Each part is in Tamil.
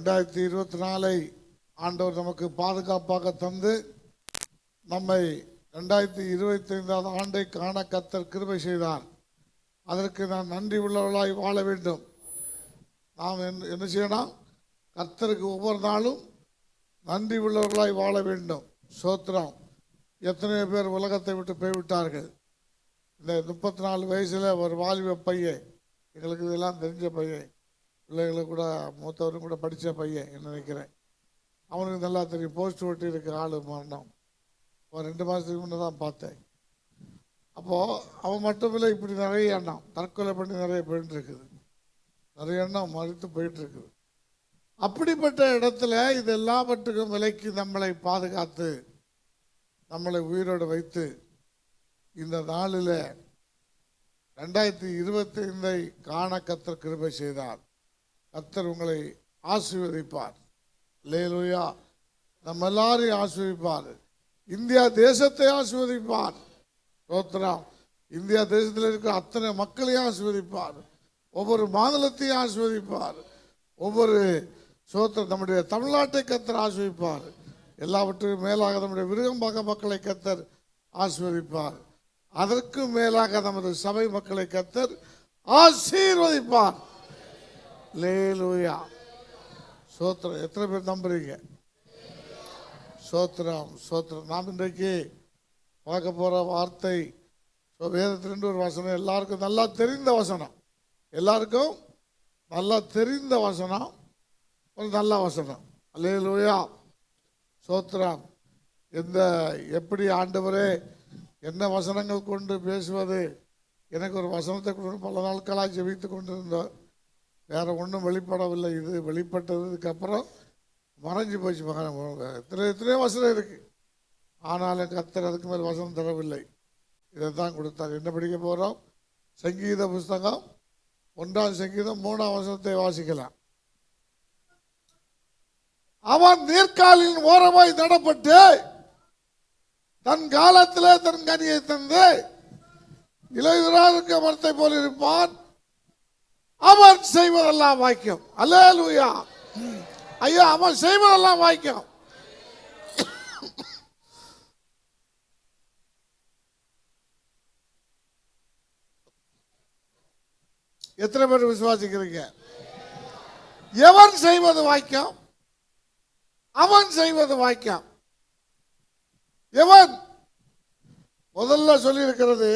2024 ஆண்டவர் நமக்கு பாதுகாப்பாக தந்து நம்மை 2025 ஆண்டை காண கர்த்தர் கிருபை செய்தார். அதற்கு நான் நன்றி உள்ளவர்களாய் வாழ வேண்டும். நாம் என்ன செய்யணும்? கர்த்தருக்கு ஒவ்வொரு நாளும் நன்றி உள்ளவர்களாய் வாழ வேண்டும். சோத்திரம். எத்தனையோ பேர் உலகத்தை விட்டு போய்விட்டார்கள். இந்த 34 வயசில் ஒரு வாலிப பையன், எங்களுக்கு இதெல்லாம் தெரிஞ்ச பையன், பிள்ளைகளுக்கு கூட மூத்தவரும் கூட படித்த பையன் நினைக்கிறேன். அவனுக்கு நல்லா தெரியும். போஸ்ட் ஓட்டி இருக்க ஆள் மரணம். ஒரு 2 மாதத்துக்கு முன்னே தான் பார்த்தேன். அப்போது அவன் மட்டும் இல்லை, இப்படி நிறைய எண்ணம் தற்கொலை பண்ணி நிறைய போயிட்டு இருக்குது. நிறைய எண்ணம் மறுத்து போயிட்டுருக்குது. அப்படிப்பட்ட இடத்துல இது எல்லாவற்றுக்கும் விலைக்கு நம்மளை பாதுகாத்து நம்மளை உயிரோடு வைத்து இந்த நாளில் 2025 காண கர்த்தர் கிருபை செய்தார். கர்த்தர் உங்களை ஆசீர்வதிப்பார். அல்லேலூயா. நம்ம எல்லாரையும் ஆசீர்வதிப்பார். இந்தியா தேசத்தை ஆசீர்வதிப்பார். ஸ்தோத்திரம். இந்தியா தேசத்தில் இருக்கிற அத்தனை மக்களையும் ஆசீர்வதிப்பார். ஒவ்வொரு மாநிலத்தையும் ஆசீர்வதிப்பார். ஒவ்வொரு ஸ்தோத்திரம் நம்முடைய தமிழ்நாட்டை கர்த்தர் ஆசீர்வதிப்பார். எல்லாவற்றுக்கும் மேலாக நம்முடைய விருகம்பாக்க மக்களை கர்த்தர் ஆசீர்வதிப்பார். அதற்கும் மேலாக நமது சபை மக்களை கர்த்தர் ஆசீர்வதிப்பார். அல்லேலூயா. ஸ்தோத்திரம். எத்தனை பேர் நம்புறீங்க? ஸ்தோத்திரம் ஸ்தோத்திரம். நாம் இன்றைக்கு பார்க்க போகிற வார்த்தை வேதத்திலிருந்து ஒரு வசனம். எல்லாருக்கும் நல்லா தெரிந்த வசனம். எல்லாருக்கும் நல்லா தெரிந்த வசனம். ஒரு நல்ல வசனம். அல்லேலூயா. ஸ்தோத்திரம். எப்படி ஆண்டவரே என்ன வசனங்கள் கொண்டு பேசுவது? எனக்கு ஒரு வசனத்தை கொண்டு பல நாட்களாக ஜெபித்து கொண்டிருந்தோம். வேறு ஒன்றும் வெளிப்படவில்லை. இது வெளிப்பட்டதுக்கப்புறம் மறைஞ்சு போச்சு. எத்தனையோ வசனம் இருக்குது. ஆனாலும் கர்த்தர் அதுக்கு மேல் வசனம் தரவில்லை. இதை தான் கொடுத்தார். என்ன படிக்க போகிறோம்? சங்கீத புஸ்தகம் 1ஆம் சங்கீதம் 3ஆம் வசனத்தை வாசிக்கலாம். அவன் நீர்க்காலின் ஓரமாய் நடப்பட்டு தன் காலத்திலே தன் கனியை தந்து இளைஞராக மரத்தை போல் இருப்பான். அவன் செய்வதெல்லாம் வாய்க்கும். அல்லேலூயா. ஐயா, அவன் செய்வதெல்லாம் வாய்க்கும். எத்தனை பேர் விசுவாசிக்கிறீங்க? எவன் செய்வது வாய்க்கும்? அவன் செய்வது வாய்க்கும். எவன்? முதல்ல சொல்லியிருக்கிறது,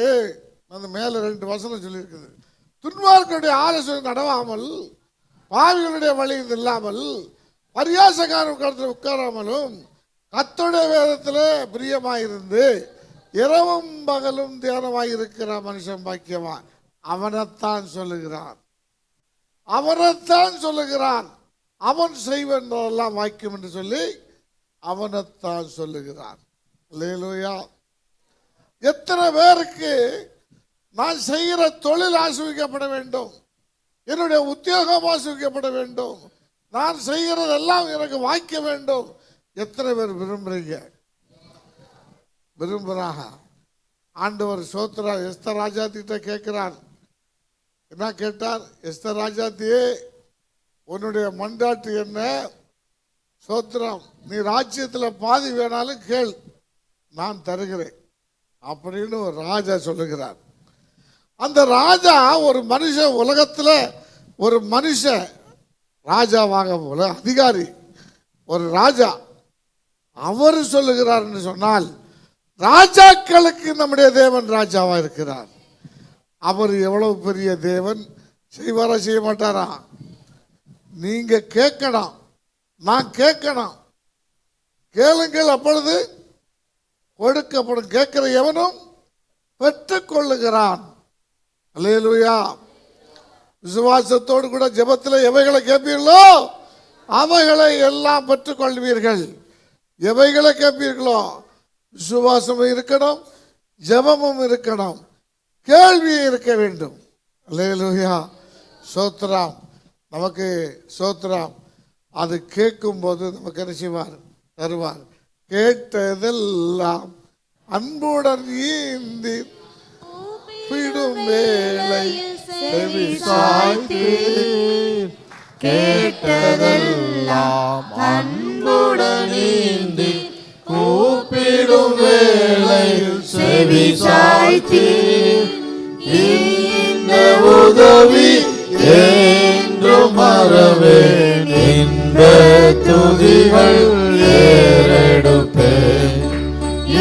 அந்த மேல 2 வசனம் சொல்லியிருக்கிறது. துன்மார்க்கருடைய ஆலோசனை நடவாமல், பாவிகளுடைய வழியில் இல்லாமல், பரியாசக்காரன் கடத்தில் உட்காராமலும், கர்த்தருடைய வேதத்திலே பிரியமாயிருந்து இரவும் பகலும் தியானமாயிருக்கிற மனுஷன் பாக்கியவான். அவனைத்தான் சொல்லுகிறான். அவனைத்தான் சொல்லுகிறான். அவன் செய்வதெல்லாம் வாய்க்கும் என்று சொல்லி அவனைத்தான் சொல்லுகிறான். அல்லேலூயா. எத்தனை பேருக்கு நான் செய்கிற தொழில் ஆசீர்வதிக்கப்பட வேண்டும், என்னுடைய உத்தியோகம் ஆசீர்வதிக்கப்பட வேண்டும், நான் செய்கிறதெல்லாம் எனக்கு வாய்க்க வேண்டும்? எத்தனை பேர் விரும்புறீங்க? விரும்புகிறாங்க. ஆண்டவர் சோத்ரா எஸ்தர் ராஜாத்திட்ட கேட்கிறார். என்ன கேட்டார்? எஸ்தர் ராஜாத்தியே, உன்னுடைய மண்டாட்டு என்ன? சோத்திரம். நீ ராஜ்யத்தில் பாதி வேணாலும் கேள், நான் தருகிறேன் அப்படின்னு ஒரு ராஜா சொல்லுகிறார். அந்த ராஜா ஒரு மனுஷன், உலகத்தில் ஒரு மனுஷன் ராஜாவாக போல அதிகாரி, ஒரு ராஜா, அவர் சொல்லுகிறார் என்று சொன்னால், ராஜாக்களுக்கு நம்முடைய தேவன் ராஜாவா இருக்கிறார். அவர் எவ்வளவு பெரிய தேவன்! செய்வாரா செய்ய மாட்டாரா? நீங்க கேட்கணும், நான் கேட்கணும். கேளுங்கள், அப்பொழுது கொடுக்கப்படும். கேட்கிற எவனும் பெற்றுக் கொள்ளுகிறான். அல்லேலூயா. விசுவாசத்தோடு கூட ஜெபத்தில் எவைகளை கேட்பீர்களோ அவைகளை எல்லாம் பெற்றுக் கொள்வீர்கள். எவைகளை கேட்பீர்களோ விசுவாசமும் இருக்கணும், ஜெபமும் இருக்கணும், கேள்வியும் இருக்க வேண்டும். அல்லேலூயா. சோத்ராம். நமக்கு சோத்ராம். அது கேட்கும் போது நமக்கு என்ன செய்வார்? தருவார். கேட்டதெல்லாம் அன்புடன் ஈந்தி பிடும் வேளை செவி சாய்த்து கேட்டதெல்லாம் அன்புடன் நீந்தி கூப்பிடும் வேளையில் செவி சாய்த்தி இந்த உதவி என்றும் மறவேன். இன்ப துதிகள் ஏறெடுப்பேன்.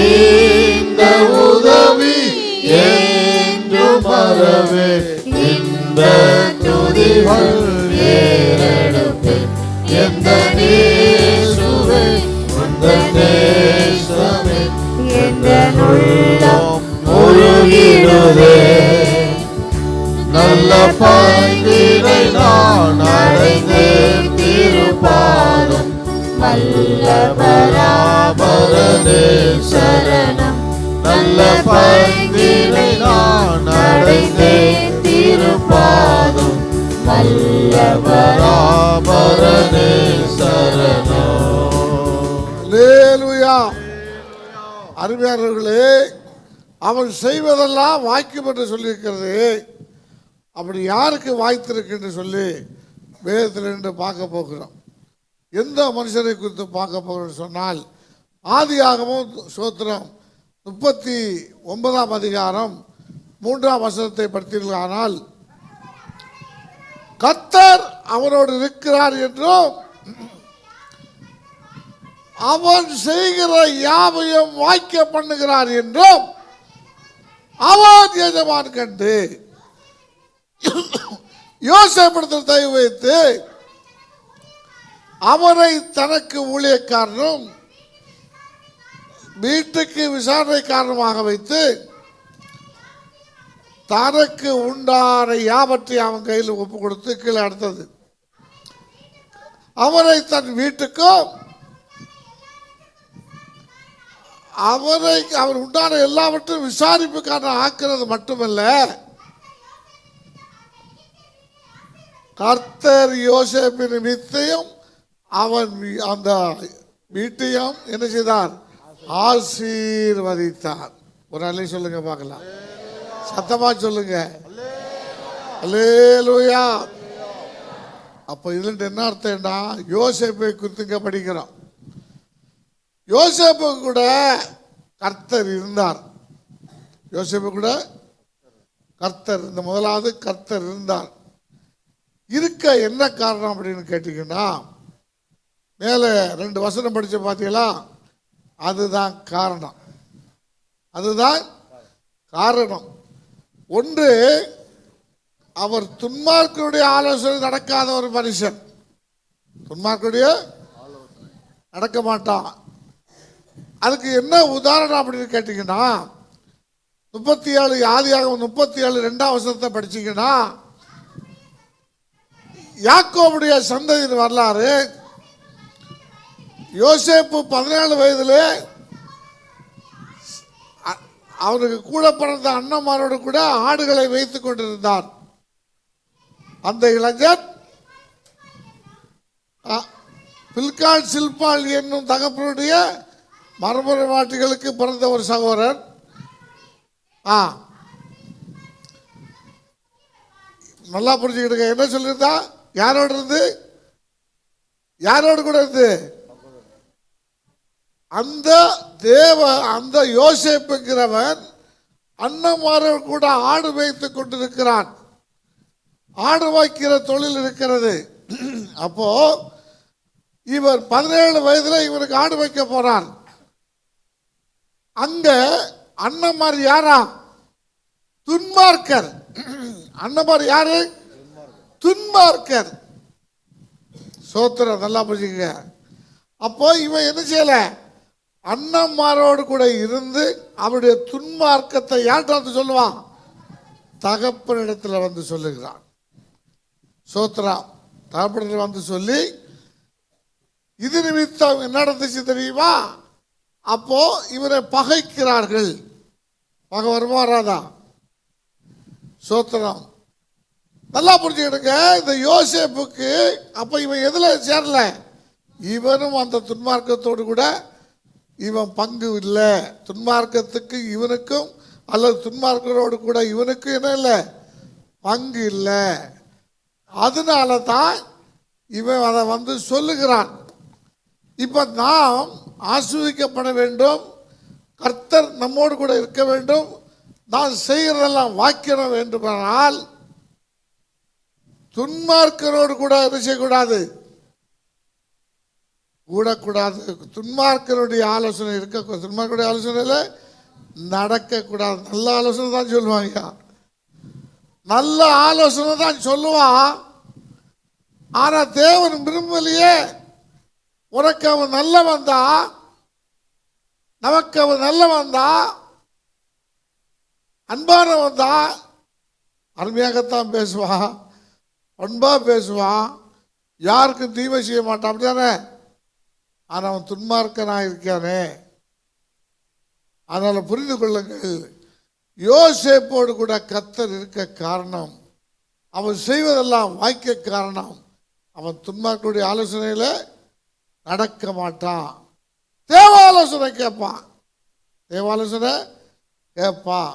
இந்த உதவி என்றும் மறவேன். இன்ப துதிகள் ஏறெடுப்பேன். எந்த நேசுவே உந்த நேசமே எந்த உள்ளம் உருகிடுதே. நல்ல பங்கினை நான் அடைந்தேன் திருப்பாதம். வல்ல பராபரனே சரணம். நல்ல பங்கினை நான் அடைந்தேன் திருப்பாதம். வல்ல பராபரனே சரணம். அல்லேலூயா. அருமையானவர்களே, அவன் செய்வதெல்லாம் வாய்க்கும் என்று சொல்லியிருக்கிறது. அப்படி யாருக்கு வாய்த்திருக்கு என்று சொல்லி வேதத்தில் நின்று பார்க்க போகிறோம். எந்த மனுஷரை குறித்து பார்க்க போகிறோம் சொன்னால், ஆதியாகமம் ஸ்தோத்திரம் 39ஆம் அதிகாரம் 3ஆம் வசனத்தை படித்தீர்களானால், கர்த்தர் அவனோடு இருக்கிறார் என்றும் அவன் செய்கிற யாவையும் வாய்க்க பண்ணுகிறார் என்றும் அவன் எஜமான் கண்டு யோசேப்பிடத்தில் தயவு வைத்து அவனை தனக்கு ஊழியக்காரனும் வீட்டுக்கு விசாரணை காரணமாக வைத்து தனக்கு உண்டான யாவற்றை அவன் கையில் ஒப்பு கொடுத்து கீழே அடுத்தது அவனை தன் வீட்டுக்கும் அவர் உண்டான எல்லாவற்றையும் விசாரிப்புக்கான ஆக்கிறது மட்டுமல்ல, கர்த்தர் யோசேப்பின் நிமித்தையும் அவன் அந்த வீட்டையும் என்ன செய்தார்? ஆசீர்வதித்தார். ஒரு அலை சொல்லுங்க பார்க்கலாம், சத்தமா சொல்லுங்க. அல்லேலூயா. அப்ப இதுல என்ன அர்த்தம்னா, யோசேப்பை குறித்துங்க படிக்கிறோம். யோசேப்பு கூட கர்த்தர் இருந்தார். யோசேப்பு கூட கர்த்தர், இந்த முதலாவது கர்த்தர் இருந்தார். இருக்க என்ன காரணம் அப்படின்னு கேட்டீங்கன்னா, மேலே 2 வசனம் படிச்சு பார்த்தீங்களா, அதுதான் காரணம். அதுதான் காரணம். ஒன்று, அவர் துன்மார்க்கருடைய ஆலோசனை நடக்காத ஒரு மனுஷன். துன்மார்க்கருடைய நடக்க மாட்டான். அதுக்கு என்ன உதாரணம் அப்படின்னு கேட்டீங்கன்னா, 37 ஆதியாகமம் 37 2ஆம் வசனத்தை படிச்சீங்கன்னா, யாக்கோபுடைய சந்ததியின் வரலாறு. யோசேப்பு 17 வயதில் அவருக்கு கூட பிறந்த அண்ணன்மாரோடு கூட ஆடுகளை வைத்துக் கொண்டிருந்தார். அந்த இளைஞன் பில்கால் சில்பால் என்னும் தகப்பனுடைய மரபுரை மாட்டிகளுக்கு பிறந்த ஒரு சகோதரன். நல்லா புரிஞ்சுக்கிடுங்க. என்ன சொல்லியிருந்தா? யாரோடு இருந்து? யாரோடு கூட இருந்து? அந்த யோசேப்புங்கிறவன் அண்ணன்மாரோடு கூட ஆடு வைத்துக் கொண்டிருக்கிறான். ஆடு வைக்கிற தொழில் இருக்கிறது. அப்போ இவர் 17 வயதில் இவருக்கு ஆடு வைக்க போறார். அங்க அண்ணன்மார் யாரா? துன்மார்க்கர். அண்ணன்மார் யாரு? துன்மார்க்கர். சோத்திரம், நல்லா புரிஞ்சுங்க. அப்போ இவன் என்ன செய்யல? அண்ணன்மாரோடு கூட இருந்து அவருடைய துன்மார்க்கத்தை யார்கிட்ட வந்து சொல்லுவான்? தகப்பனிடத்தில் வந்து சொல்லுகிறான். சோத்ரா, தகப்பனிடத்தில் வந்து சொல்லி, இது நிமித்தம் என்ன நடந்துச்சு தெரியுமா? அப்போ இவரை பகைக்கிறார்கள். பகை வருமா வராதா? சோத்திரம், நல்லா புரிஞ்சுக்கிடுங்க. இந்த யோசேப்புக்கு அப்ப இவன் எதுல சேரல? இவனும் அந்த துன்மார்க்கத்தோடு கூட இவன் பங்கு இல்லை. துன்மார்க்கத்துக்கு இவனுக்கும் அல்லது துன்மார்க்கரோடு கூட இவனுக்கும் என்ன இல்லை? பங்கு இல்லை. அதனால தான் இவன் அதை சொல்லுகிறான். இப்ப நாம் ஆசீர்வதிக்கப்பட வேண்டும், கர்த்தர் நம்மோடு கூட இருக்க வேண்டும், நான் செய்கிறதெல்லாம் வாக்கிட வேண்டுமானால் துன்மார்க்கரோடு கூட என்ன செய்யக்கூடாது, கூடக்கூடாது. துன்மார்க்கருடைய ஆலோசனை இருக்க, துன்மார்க்கருடைய ஆலோசனையில நடக்கக்கூடாது. நல்ல ஆலோசனை தான் சொல்லுவாங்க, நல்ல ஆலோசனை தான் சொல்லுவான். ஆனா தேவன் விரும்பலையே. உனக்கு அவன் நல்லவன் தான், நமக்கு அவன் நல்லவன் தான், அன்பானவன் தான், அருமையாகத்தான் பேசுவான், அன்பா பேசுவான், யாருக்கும் தீமை செய்ய மாட்டான், அப்படித்தானே? ஆனால் அவன் துன்மார்க்கனாக இருக்கானே. அதனால புரிந்து கொள்ளுங்கள், யோசேப்போடு கூட கர்த்தர் இருக்க காரணம், அவன் செய்வதெல்லாம் வாய்க்க காரணம், அவன் துன்மார்க்கனுடைய ஆலோசனையில் நடக்க மாட்டான், தேவ ஆலோசனை கேட்பான், தேவ ஆலோசனை கேட்பான்.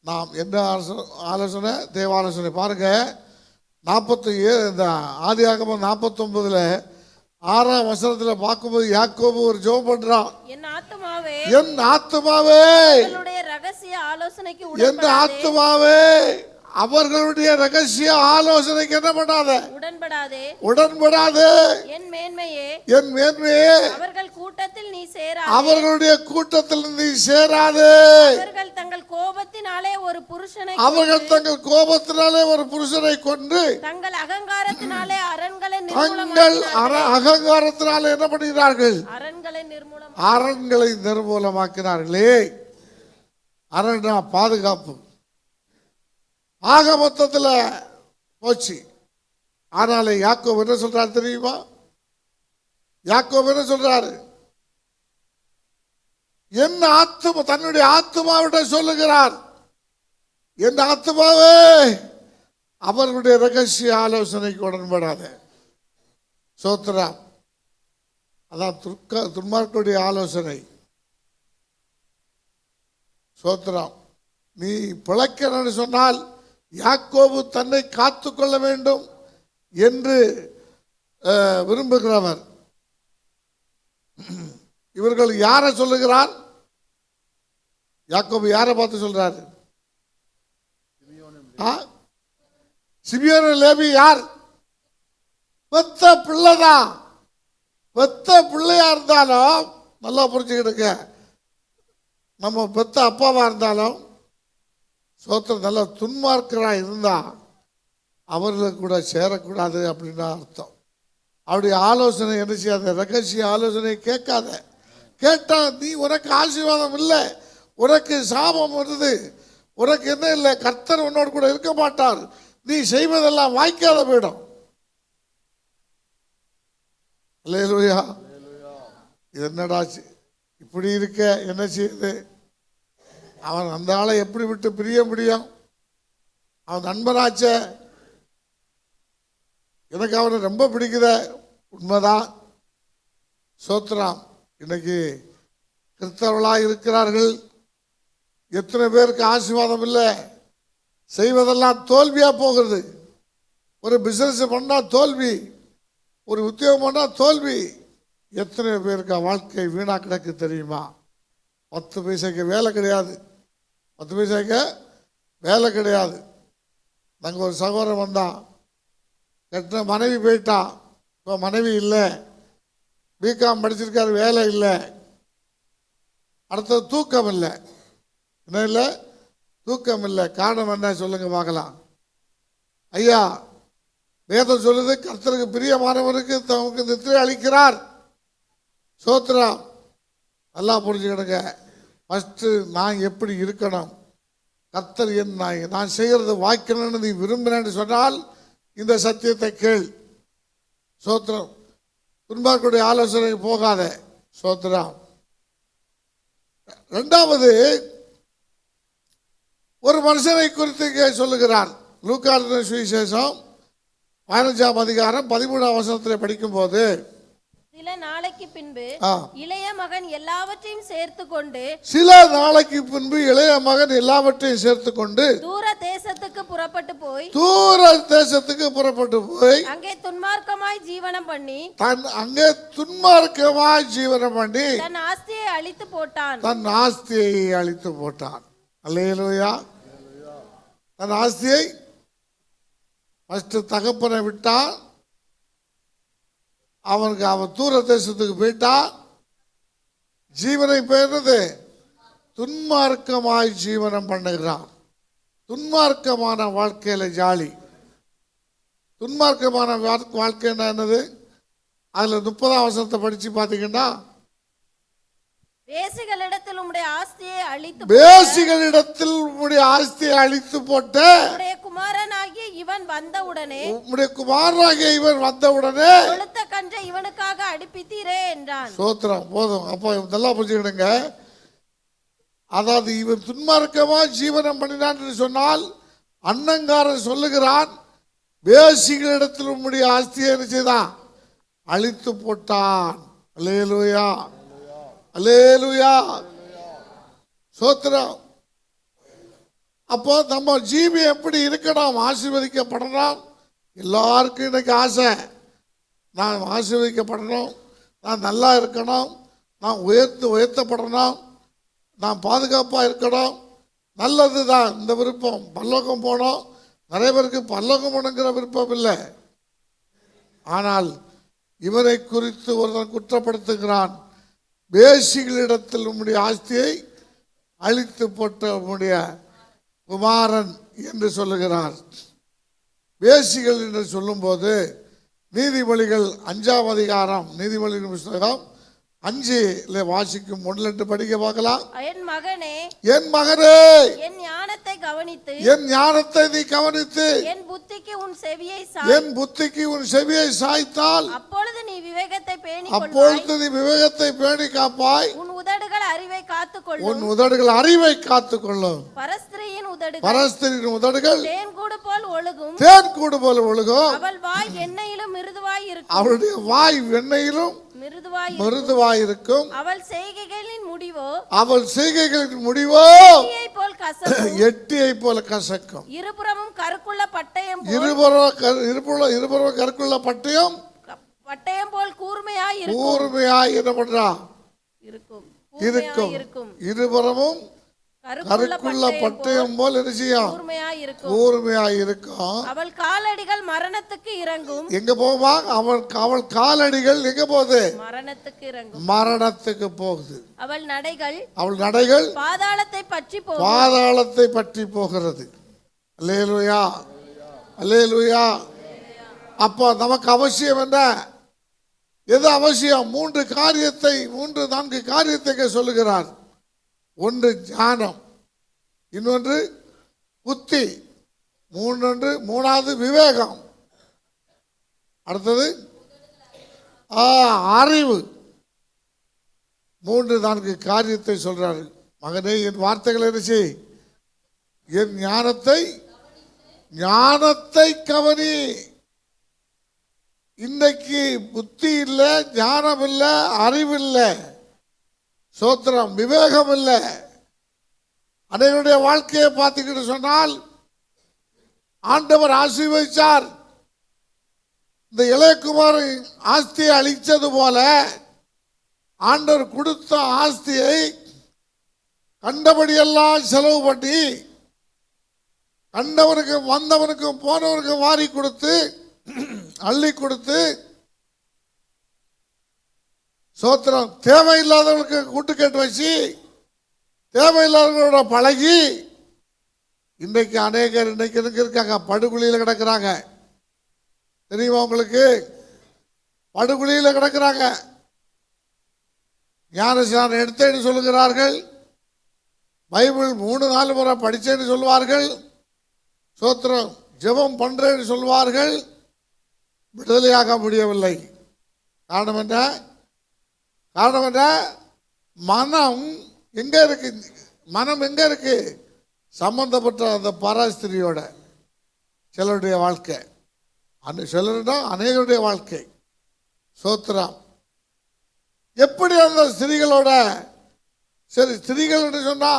நாம் என்ன ஆலோசனை? தேவ ஆலோசனை. பாருங்க, 47 இந்த ஆதியாகமம் 49 6ஆம் வசனத்தில் பார்க்கும்போது யாக்கோபு ஒரு ஜெபம் பண்றான். என் ஆத்துமாவே, என் ஆத்துமாவே, அவர்களுடைய ரகசிய ஆலோசனைக்கு என் ஆத்துமாவே, அவர்களுடைய ரகசிய ஆலோசனைக்கு என்ன பண்ணாத, உடன்படாதே, உடன்படாதே. என் மேன்மையே, என் மேன்மையே, அவர்கள் கூட்டத்தில் நீ சேராதே, அவர்களுடைய கூட்டத்தில் நீ சேராதே. அவர்கள் தங்கள் கோபத்தினாலே ஒரு புருஷனை, அவர்கள் தங்கள் கோபத்தினாலே ஒரு புருஷனை கொண்டு தங்கள் அகங்காரத்தினாலே அரண்களை தங்கள் அகங்காரத்தினாலே என்ன பண்ணுகிறார்கள், அரண்களை நிர்மூலமாக்கினார்களே. அரண்னா பாதுகாப்பு. ஆக மொத்தத்தில் போச்சு. ஆனாலே யாக்கோபு என்ன சொல்றாரு தெரியுமா? யாக்கோபு என்ன சொல்றாரு? என் ஆத்துமா, தன்னுடைய ஆத்துமாவிட சொல்லுகிறார், என் ஆத்துமாவே, அவர்களுடைய ரகசிய ஆலோசனைக்கு உடன்படாத. சோத்ரா, அதான் துன்மார்க்கனுடைய ஆலோசனை. சோத்ரம், நீ பிழைக்கணும்னு சொன்னால் யாக்கோபு தன்னை காத்து கொள்ள வேண்டும் என்று விரும்புகிறவர். இவர்கள் யாரை சொல்லுகிறார்? யாக்கோபு யாரை பார்த்து சொல்றாரு? சிமியோன் லேவி யார்? பெத்த பிள்ளைதான். பெத்த பிள்ளையா இருந்தாலும் நல்லா புரிஞ்சுக்கிடுங்க, நம்ம பெத்த அப்பாவா இருந்தாலும் சோத்திரம் நல்ல துன்மார்க்கராக இருந்தா அவர்களுக்கு கூட சேரக்கூடாது அப்படின்னு அர்த்தம். அவருடைய ஆலோசனை என்ன செய்யாத, ரகசிய ஆலோசனை கேட்காத. கேட்டா நீ, உனக்கு ஆசீர்வாதம் இல்லை, உனக்கு சாபம் வருது, உனக்கு என்ன இல்லை, கர்த்தர் உன்னோடு கூட இருக்க மாட்டார், நீ செய்வதெல்லாம் வாய்க்காத போயிடும். அல்லேலூயா. இது என்னடாச்சு இப்படி இருக்க, என்ன செய்யுது? அவன் அந்த ஆளை எப்படி விட்டு பிரிய முடியும்? அவன் நண்பனாச்ச, எனக்கு அவனை ரொம்ப பிடிக்குத, உண்மைதான். சோத்ராம், இன்னைக்கு கிறிஸ்தவர்களாக இருக்கிறார்கள், எத்தனை பேருக்கு ஆசீர்வாதம் இல்லை, செய்வதெல்லாம் தோல்வியா போகிறது. ஒரு பிசினஸ் பண்ணா தோல்வி, ஒரு உத்தியோகம் பண்ணா தோல்வி. எத்தனை பேருக்கு வாழ்க்கை வீணா கிடக்கு தெரியுமா? 10 பைசாக்கு வேலை கிடையாது, 10 பைசாக்கு வேலை கிடையாது. நாங்கள் ஒரு சகோதரன் வந்தான், கட்டின மனைவி போயிட்டான், இப்போ மனைவி இல்லை, பிகாம் படிச்சிருக்காரு, வேலை இல்லை, அடுத்தது தூக்கம் இல்லை. என்ன இல்லை? தூக்கம் இல்லை. காரணம் என்ன சொல்லுங்க பார்க்கலாம். ஐயா, வேதம் சொல்லுது, கர்த்தருக்கு பிரியமானவருக்கு தமக்கு நித்திரை அளிக்கிறார். சோத்ரம், நல்லா புரிஞ்சுக்கிடுங்க. ஃபஸ்ட்டு நான் எப்படி இருக்கணும், கர்த்தர் என் நான் செய்கிறது வாய்க்கணும்னு நீ விரும்பினேன்னு சொன்னால் இந்த சத்தியத்தை கேள். சோத்ரம், துன்பார்க்குடைய ஆலோசனை போகாத. சோத்ரம். ரெண்டாவது, ஒரு மனுஷனை குறித்து சொல்லுகிறார். லூக்கா சுவிசேஷம் 15ஆம் அதிகாரம் 13ஆம் வசனத்தில் படிக்கும் போது, சில நாளைக்கு பின்பு ஆ. இளைய மகன் எல்லாவற்றையும் சேர்த்து கொண்டு சில நாளைக்கு பின்பு இளைய மகன் எல்லாவற்றையும் சேர்த்து கொண்டு தூர தேசத்துக்கு புறப்பட்டு போய் தூர தேசத்துக்கு புறப்பட்டு போய் அங்கே துன்மார்க்கமாய் ஜீவனம் பண்ணி அங்கே துன்மார்க்கமாய் ஜீவனம் பண்ணி தன் ஆஸ்தியை அழித்து போட்டான். தன் ஆஸ்தியை அழித்து போட்டான். அல்லேலூயா. தன் ஆஸ்தியை ஃபர்ஸ்ட் தகப்பனை விட்டான். அவன் தூர தேசத்துக்கு போயிட்டான். ஜீவனை பெயர்ந்தது துன்மார்க்கமாய் ஜீவனம் பண்ணுகிறான். துன்மார்க்கமான வாழ்க்கையில ஜாலி. துன்மார்க்கமான வாழ்க்கைன்னா என்னது? அதுல 30ஆம் வசனத்தை படிச்சு பாத்தீங்கன்னா, வேசிகளிடத்தில் உம்முடைய ஆஸ்தியை அழித்து வேசிகளிடத்தில் உம்முடைய ஆஸ்தியை அழித்து போட்ட உம்முடைய குமாரனாகிய இவன் வந்தவுடனே உம்முடைய குமாரனாகிய இவன் வந்தவுடனே கொளுத்த கன்றை இவனுக்காக அடிப்பித்தீரே என்றான். சோத்திரம். போதும். அப்போ இதெல்லாம் புரிஞ்சுக்கிடுங்க. அதாவது இவன் துன்மார்க்கமா ஜீவனம் பண்ணினான் என்று சொன்னால், அண்ணங்காரன் சொல்லுகிறான், வேசிகளிடத்தில் உம்முடைய ஆஸ்தியை என்ன செய்தான்? அழித்து போட்டான். அல்லேலூயா, அல்லேலூயா, சோத்திரம். அப்போ நம்ம ஜீவி எப்படி இருக்கணும்? ஆசீர்வதிக்கப்படணும். எல்லாருக்கும் இன்னைக்கு ஆசை, நான் ஆசீர்வதிக்கப்படணும், நான் நல்லா இருக்கணும், நான் உயர்த்தப்படணும், நான் பாதுகாப்பாக இருக்கணும். நல்லது தான் இந்த விருப்பம். பல்லோகம் போனோம். நிறைய பேருக்கு பல்லோகம் போனுங்கிற விருப்பம் இல்லை. ஆனால் இவரை குறித்து ஒருவன் குற்றப்படுத்துகிறான். வேசிகளிடத்தில் உம்முடைய ஆஸ்தியை அழித்து போட்ட உம்முடைய குமாரன் என்று சொல்லுகிறார். வேசிகள் என்று சொல்லும்போது நீதிமொழிகள் 5ஆம் அதிகாரம், நீதிமொழிகள் புஸ்தகம் 5 வாசிக்கும் 1-2 படிக்க பார்க்கலாம். என் மகனே, என் மகனே, என் ஞானத்தை கவனித்து என் ஞானத்தை நீ கவனித்து என் புத்திக்கு உன் செவியை என் புத்திக்கு உன் செவியை சாய்த்தால் அப்பொழுது நீ விவேகத்தை பேணி அப்பொழுது நீ விவேகத்தை பேணி காப்பாய். உன் உதடுகள் அறிவை காத்துக்கொள்ளும். உன் உதடுகள் அறிவை காத்துக்கொள்ளும். பரஸ்திரியின் உதடுகள் பரஸ்திரியின் உதடுகள் தேன்கூடு போல் ஒழுகும். தேன்கூடு போல ஒழுகும். அவள் வாய் எண்ணெயிலும் மிருதுவாய் இருக்கும். அவளுடைய வாய் வெண்ணையிலும் மிருதுவாய் இருக்கும். அவள் செய்கைகளின் முடிவோ அவள் செய்கைகளின் முடிவோ எட்டியை போல கசக்கும். இருபுறமும் கருக்குள்ள பட்டயம் இருபுறம் கருக்குள்ள பட்டயம் போல் கூர்மையாய் என்ன பண்றா இருக்கும். இருபுறமும் கருக்குள்ள பட்டயம் போல் கூர்மையாய் இருக்கும். அவள் காலடிகள் மரணத்துக்கு இறங்கும். எங்க போவா? அவள் காலடிகள் எங்க போகுது? மரணத்துக்கு இறங்கும். மரணத்துக்கு போகுது. அவள் நடைகள் பாதாளத்தை பற்றி போகிறது. அல்லேலூயா, அல்லேலூயா. அப்போ நமக்கு அவசியம் என்ன? எது அவசியம்? 4 காரியத்தை சொல்லுகிறார். ஒன்று ஞானம், இன்னொன்று புத்தி, மூணாவது விவேகம், அடுத்தது அறிவு. 3-4 காரியத்தை சொல்றாரு. மகனே, என் வார்த்தைகளை என்ன செய்? என் ஞானத்தை கவனி. இன்னைக்கு புத்தி இல்லை, ஞானம் இல்லை, அறிவு இல்லை, சோத்திரம், விவேகம் இல்லை. அனைவருடைய வாழ்க்கையை பார்த்துக்கிட்டு சொன்னால், ஆண்டவர் ஆசீர்வதிச்சார். இந்த இளையகுமார் ஆஸ்தியை அளித்தது போல ஆண்டவர் கொடுத்த ஆஸ்தியை கண்டபடியெல்லாம் செலவு பண்ணி கண்டவனுக்கும் வந்தவனுக்கும் போனவனுக்கும் வாரி கொடுத்து அள்ளி கொடுத்து, சோத்திரம், தேவையில்லாதவர்களுக்கு கூட்டு கேட்டு வச்சு தேவையில்லாதவர்களோட பழகி இன்றைக்கு அநேகர் இருக்காங்க, படுகுழியில் கிடக்கிறாங்க. தெரியுமா உங்களுக்கு? படுகுழியில் கிடக்கிறாங்க. ஞானஸ்நானம் எடுத்தேன்னு சொல்லுகிறார்கள். பைபிள் 3-4 முறை படித்தேன்னு சொல்வார்கள். சோத்திரம், ஜெபம் பண்றேன்னு சொல்வார்கள். விடுதலையாக முடியவில்லை. காரணம் என்ன? மனம் எங்க இருக்கு? மனம் எங்க இருக்கு? சம்பந்தப்பட்ட அந்த பராஸ்திரியோட. சிலருடைய வாழ்க்கை, சிலருடைய அநேகருடைய வாழ்க்கை. சோத்திரம், எப்படி அந்த ஸ்திரீகளோட, சரி ஸ்திரீகள் என்று சொன்னா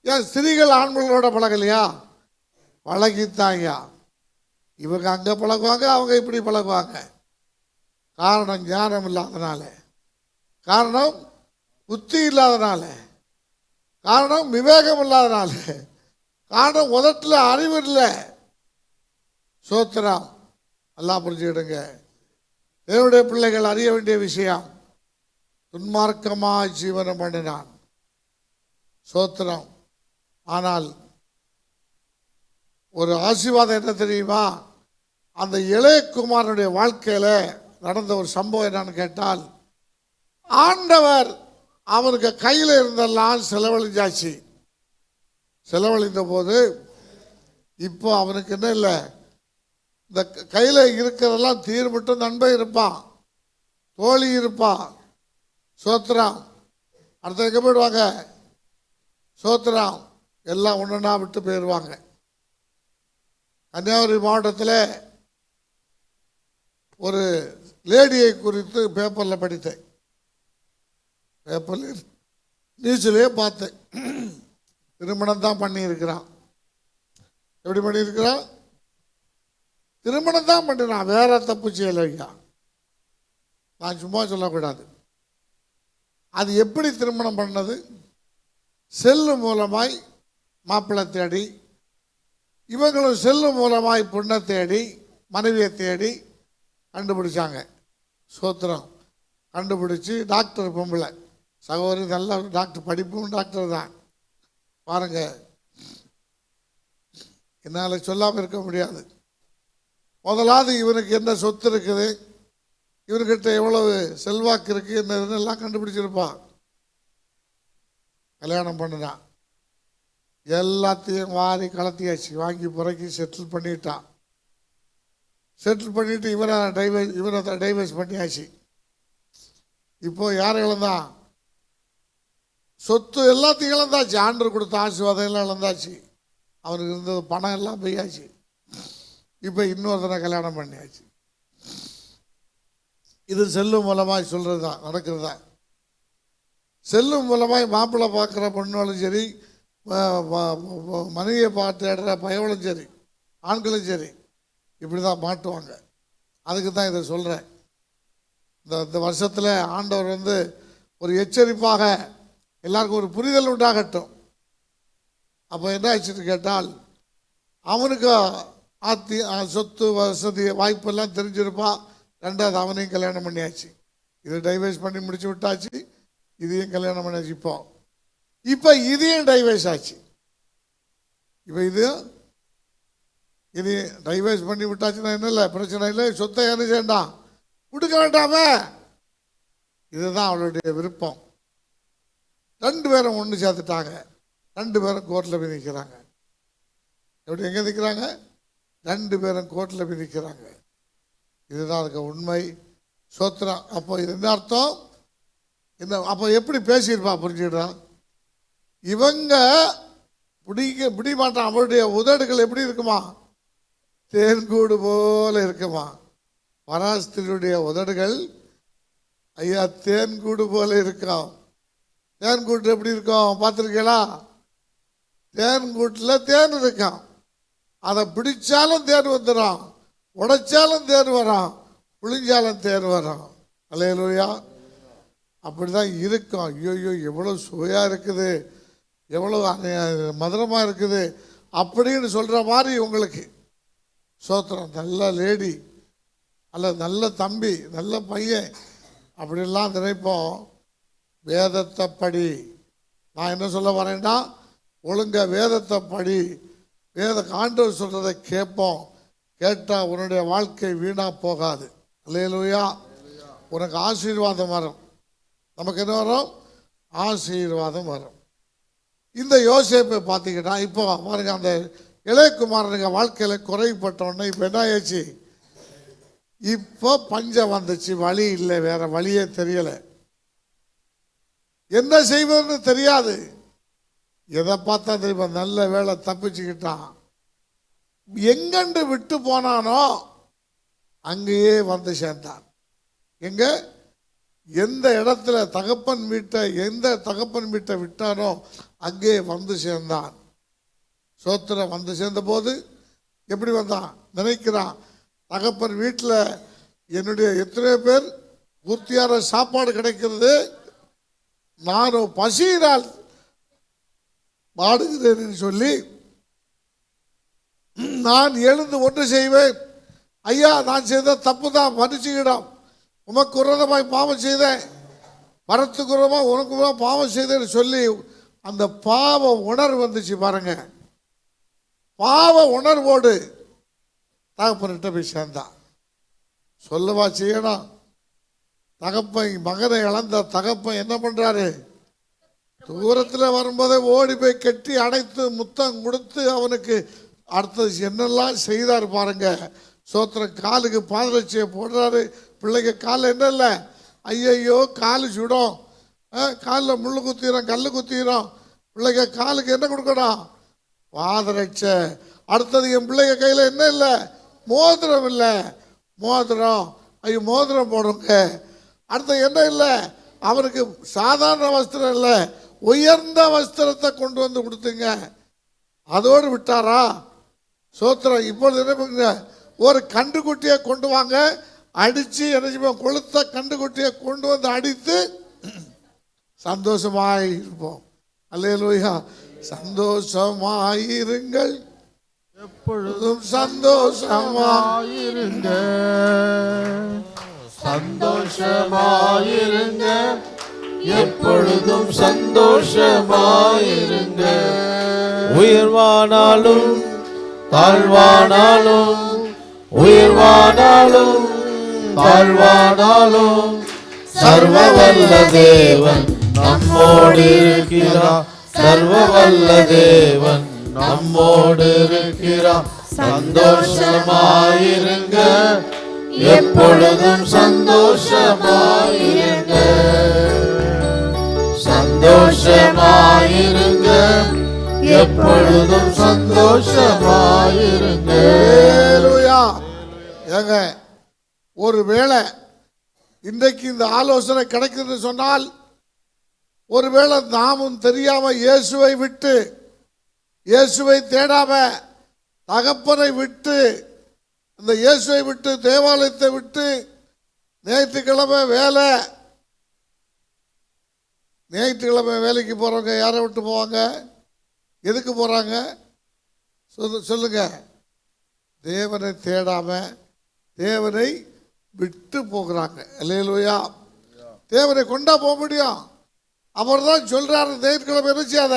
ஏன் ஸ்திரீகள் ஆண்களோட பழகலையா? பழகித்தாங்க. இவங்க அங்கே பழகுவாங்க, அவங்க இப்படி பழகுவாங்க. காரணம் ஞானம் இல்லாதனால, காரணம் புத்தி இல்லாதனால, காரணம் விவேகம் இல்லாதனால, காரணம் உதட்டில் அறிவு இல்லை. சோத்திரம். எல்லாம் புரிஞ்சுக்கிடுங்க. தேவனுடைய பிள்ளைகள் அறிய வேண்டிய விஷயம், துன்மார்க்கமாக ஜீவனம் பண்ணினான். சோத்திரம். ஆனால் ஒரு ஆசீர்வாதம் என்ன தெரியுமா? அந்த இளைய குமாரனுடைய வாழ்க்கையில் நடந்த ஒரு சம்பவம் என்னன்னு கேட்டால், ஆண்டவர் அவனுக்கு கையில் இருந்தெல்லாம் செலவழிஞ்சாச்சு. செலவழிந்த போது இப்போ அவனுக்கு என்ன இல்லை, இந்த கையில் இருக்கிறதெல்லாம் தீர்மட்டும் நண்பன் இருப்பான், தோழி இருப்பான். சோத்திரம். அடுத்த எங்கே போயிடுவாங்க? சோத்திரம். எல்லாம் ஒன்றுனா விட்டு போயிடுவாங்க. கன்னியாகுமரி மாவட்டத்தில் ஒரு லேடியை குறித்து பேப்பரில் படித்தேன், பேப்பரில் நியூஸ்லேயே பார்த்தேன். திருமணம் தான் பண்ணியிருக்கிறான். எப்படி பண்ணியிருக்கிறான்? திருமணம் தான் பண்ணினான், வேற தப்பு செய்யலையா. நான் சும்மா சொல்லக்கூடாது. அது எப்படி திருமணம் பண்ணது? செல்லு மூலமாய் மாப்பிள்ளை தேடி, இவங்களும் செல்லு மூலமாய் பொண்ணை தேடி, மனைவியை தேடி கண்டுபிடிச்சாங்க. சோத்திரம். கண்டுபிடிச்சி டாக்டர் பொம்பளை சகோதரி, நல்ல டாக்டர், படிப்பும் டாக்டர் தான். பாருங்க, என்னால் சொல்லாமல் இருக்க முடியாது. முதலாவது இவனுக்கு என்ன சொத்து இருக்குது, இவர்கிட்ட எவ்வளவு செல்வாக்கு இருக்குது, என்னெல்லாம் கண்டுபிடிச்சிருப்பான். கல்யாணம் பண்ணினான். எல்லாத்தையும் வாரி கலத்தியாச்சு, வாங்கி புறக்கி செட்டில் பண்ணிட்டான். செட்டில் பண்ணிவிட்டு இவனை டைவர்ஸ் பண்ணியாச்சு. இப்போ யாரை இழந்தான்? சொத்து எல்லாத்தையும் இழந்தாச்சு. ஆண்டவர் கொடுத்த ஆசீர்வாதம் எல்லாம் இழந்தாச்சு. அவனுக்கு இருந்தது பணம் எல்லாம் போயாச்சு. இப்போ இன்னொருத்தனை கல்யாணம் பண்ணியாச்சு. இது செல்லு மூலமாய் சொல்கிறது தான், நடக்கிறது தான். செல்லு மூலமாய் மாப்பிள்ளை பார்க்குற பொண்ணுகளும் சரி, மனைவியை பார்த்து தேடுற பயவளும் சரி, ஆண்களும் சரி, இப்படி தான் மாட்டுவாங்க. அதுக்கு தான் இதை சொல்கிறேன். இந்த வருஷத்தில் ஆண்டவர் ஒரு எச்சரிப்பாக எல்லாருக்கும் ஒரு புரிதல் உண்டாகட்டும். அப்போ என்ன ஆச்சுன்னு கேட்டால், அவனுக்கு சொத்து வசதி வாய்ப்பெல்லாம் தெரிஞ்சிருப்பான். ரெண்டாவது அவனையும் கல்யாணம் பண்ணியாச்சு. இதை டைவர்ஸ் பண்ணி முடிச்சு விட்டாச்சு, இதையும் கல்யாணம் பண்ணியாச்சு. இப்போ இதையும் டைவர்ஸ் ஆச்சு. இப்போ இது டைவர்ஸ் பண்ணி விட்டாச்சுன்னா என்ன இல்லை, பிரச்சனை இல்லை. சொத்தை என்ன செய்யண்டாம், கொடுக்க வேண்டாமே. இதுதான் அவளுடைய விருப்பம். ரெண்டு பேரும் ஒன்று சேர்த்துட்டாங்க. ரெண்டு பேரும் கோர்ட்டில் போய் நிற்கிறாங்க. எப்படி எங்கே நிற்கிறாங்க? ரெண்டு பேரும் கோர்ட்டில் போய் நிற்கிறாங்க. இதுதான் அதுக்கு உண்மை. சோத்திரம். அப்போ இது என்ன அர்த்தம்? என்ன அப்போ எப்படி பேசியிருப்பா புரிஞ்சுக்கிட்டான்? இவங்க பிடி மாட்டான். அவருடைய உதடுகள் எப்படி இருக்குமா? தேன்கூடு போல இருக்குமா. பராஸ்திரியுடைய உதடுகள் ஐயா தேன்கூடு போல இருக்கும். தேன்கூட்டு எப்படி இருக்கும் பார்த்துருக்கீங்களா? தேன்கூட்டில் தேன் இருக்கும். அதை பிடிச்சாலும் தேன் வந்துடும், உடைச்சாலும் தேன் வரும், புளிஞ்சாலும் தேன் வரும். அல்லேலூயா. அப்படி தான் இருக்கும். ஐயோ எவ்வளோ சுவையாக இருக்குது, எவ்வளோ மதுரமாக இருக்குது அப்படின்னு சொல்கிற மாதிரி உங்களுக்கு. சோத்திரம். நல்ல லேடி அல்ல நல்ல தம்பி, நல்ல பையன் அப்படிலாம் நினைப்போம். வேதத்தை படி. நான் என்ன சொல்ல வரேன்னா, ஒழுங்க வேதத்தை படி. ஆண்டவர் சொல்கிறத கேட்போம். கேட்டால் உன்னுடைய வாழ்க்கை வீணாக போகாது. அல்லேலூயா. உனக்கு ஆசீர்வாதம் வரும். நமக்கு என்ன வரும்? ஆசீர்வாதம் வரும். இந்த யோசேப்பை பார்த்தீங்கன்னா, இப்போ பாருங்க, அந்த இளையகுமாரனுங்க வாழ்க்கையில் குறைப்பட்டோன்னே இப்போ என்ன ஆயிடுச்சு? இப்போ பஞ்சம் வந்துச்சு. வழி இல்லை, வேற வழியே தெரியலை. என்ன செய்வதுன்னு தெரியாது. எதை பார்த்தா தெரியுமா? நல்ல வேலை தப்பிச்சுக்கிட்டான். எங்கண்டு விட்டு போனானோ அங்கேயே வந்து சேர்ந்தான். எங்க? எந்த இடத்துல எந்த தகப்பன் வீட்டை விட்டானோ அங்கே வந்து சேர்ந்தான். சோத்திரம். வந்து சேர்ந்த போது எப்படி வந்தான்? நினைக்கிறான், தகப்பன் வீட்டில் என்னுடைய எத்தனையோ பேர் பூர்த்தியான சாப்பாடு கிடைக்கிறது, நானும் பசியினால் பாடுகிறேன் சொல்லி நான் எழுந்து ஒன்று செய்வேன். ஐயா, நான் செய்த தப்பு தான், மன்னிச்சுக்கிடும். உமக்கு விரோதமாய் பாவம் செய்தேன், மரத்துக்கு விரோதமாக உனக்கு பாவம் செய்தேன்னு சொல்லி அந்த பாவ உணர்வு வந்துச்சு பாருங்க. பாவ உணர்வோடு தகப்பன்கிட்ட போய் சேர்ந்தான். சொல்லவா செய்யணும்? தகப்பன் மகனை இழந்த தகப்பன் என்ன பண்றாரு? தூரத்தில் வரும்போதே ஓடி போய் கட்டி அணைத்து முத்தம் கொடுத்து அவனுக்கு அடுத்தது என்னெல்லாம் செய்தார் பாருங்க. சோத்திரம். காலுக்கு பாதரட்சியை போடுறாரு. பிள்ளைங்க காலில் என்ன இல்லை, ஐயையோ காலு சுடும், காலில் முள்ளு குத்திடும், கல் குத்திடும். பிள்ளைங்க காலுக்கு என்ன கொடுக்கணும்? பாதரட்சை. அடுத்தது என் பிள்ளைங்க கையில் என்ன இல்லை, மோதிரம் இல்லை. மோதிரம், ஐயோ மோதிரம் போடுங்க. அடுத்தது என்ன இல்லை, அவனுக்கு சாதாரண வஸ்திரம் இல்லை, உயர்ந்த வஸ்திரத்தை கொண்டு வந்து கொடுத்துங்க. அதோடு விட்டாரா? சோத்திரம். இப்பொழுது என்ன பண்ணுங்க, ஒரு கன்றுக்குட்டியை கொண்டு வாங்க, அடித்து என்ன செய்வோம், கொளுத்த கன்றுக்குட்டியை கொண்டு வந்து அடித்து சந்தோஷமாய் இருப்போம். அல்லேலூயா. சந்தோஷமாயிருங்கள், எப்பொழுதும் சந்தோஷமாயிருங்க, சந்தோஷமாயிருங்க, எப்பொழுதும் சந்தோஷமாயிருங்க. உயர்வானாலும் தாழ்வானாலும், உயர்வானாலும் தாழ்வானாலும், சர்வவல்ல தேவன் நம்மோடு இருக்கிறார். சர்வவல்ல தேவன் நம்மோடு இருக்கிறார். சந்தோஷமாயிருங்க, எப்பொழுதும் சந்தோஷமாயிருங்க, சந்தோஷமாயிருங்க, எப்பொழுதும் சந்தோஷமாயிருங்க. அல்லேலூயா. ஏங்க, ஒருவேளை இன்றைக்கு இந்த ஆலோசனை கிடைக்குதுன்னு சொன்னால், ஒருவேளை நாமும் தெரியாம இயேசுவை விட்டு, இயேசுவை தேடாம தகப்பனை விட்டு, இந்த இயேசுவை விட்டு, தேவாலயத்தை விட்டு, ஞாயிற்றுக்கிழமை வேலைக்கு போறவங்க யாரை விட்டு போவாங்க? எதுக்கு போறாங்க சொல்லுங்க? தேவனை தேடாம தேவனை விட்டு போகிறாங்க. அல்லேலூயா. தேவனை கொண்டா போக முடியும். அவர் தான் சொல்றாரு, ஞாயிற்றுக்கிழமை என்ன செய்யாத,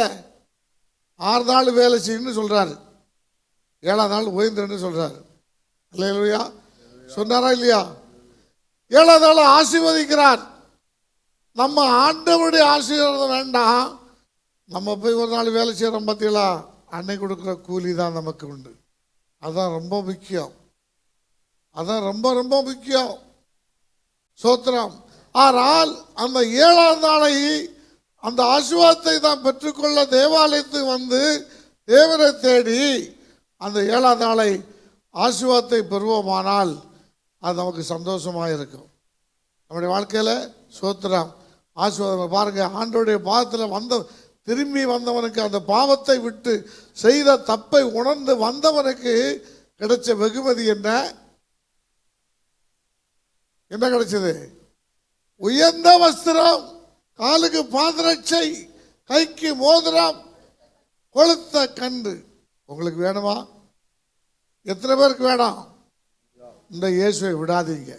6 நாள் வேலை செய்யணும்னு சொல்றாரு, 7ஆம் நாள் ஓய்ந்துன்னு சொல்றாரு. அல்லேலூயா. சொன்னாரா இல்லையா? 7ஆம் நாள் ஆசீர்வதிக்கிறார். நம்ம ஆண்டவருடைய ஆசீர்வாதம் வேண்டாம், நம்ம போய் ஒரு நாள் வேலை செய்யறோம் பார்த்தீங்களா, அன்னைக்கு கொடுக்குற கூலி தான் நமக்கு உண்டு. அதான் ரொம்ப முக்கியம். அதான் ரொம்ப ரொம்ப முக்கியம். சோத்திரம். ஆனால் அந்த 7ஆம் நாளை, அந்த ஆசீர்வாதத்தை தான் பெற்றுக்கொள்ள தேவாலயத்துக்கு வந்து தேவனை தேடி அந்த 7ஆம் நாளை ஆசீர்வாதத்தை பெறுவோமானால் அது நமக்கு சந்தோஷமாக இருக்கும். நம்முடைய வாழ்க்கையில் சோத்திரம் ஆசீர்வாதம் பாருங்க. ஆண்டவருடைய பாதத்தில் திரும்பி வந்தவனுக்கு, அந்த பாவத்தை விட்டு செய்த தப்பை உணர்ந்து வந்தவனுக்கு கிடைச்ச வெகுமதி என்ன? என்ன கிடைச்சது? உயர்ந்த வஸ்திரம், காலுக்கு பாதரட்சை, கைக்கு மோதிரம், கொளுத்த கன்று. உங்களுக்கு வேணுமா? எத்தனை பேருக்கு வேணும்? இந்த இயேசுவை விடாதீங்க.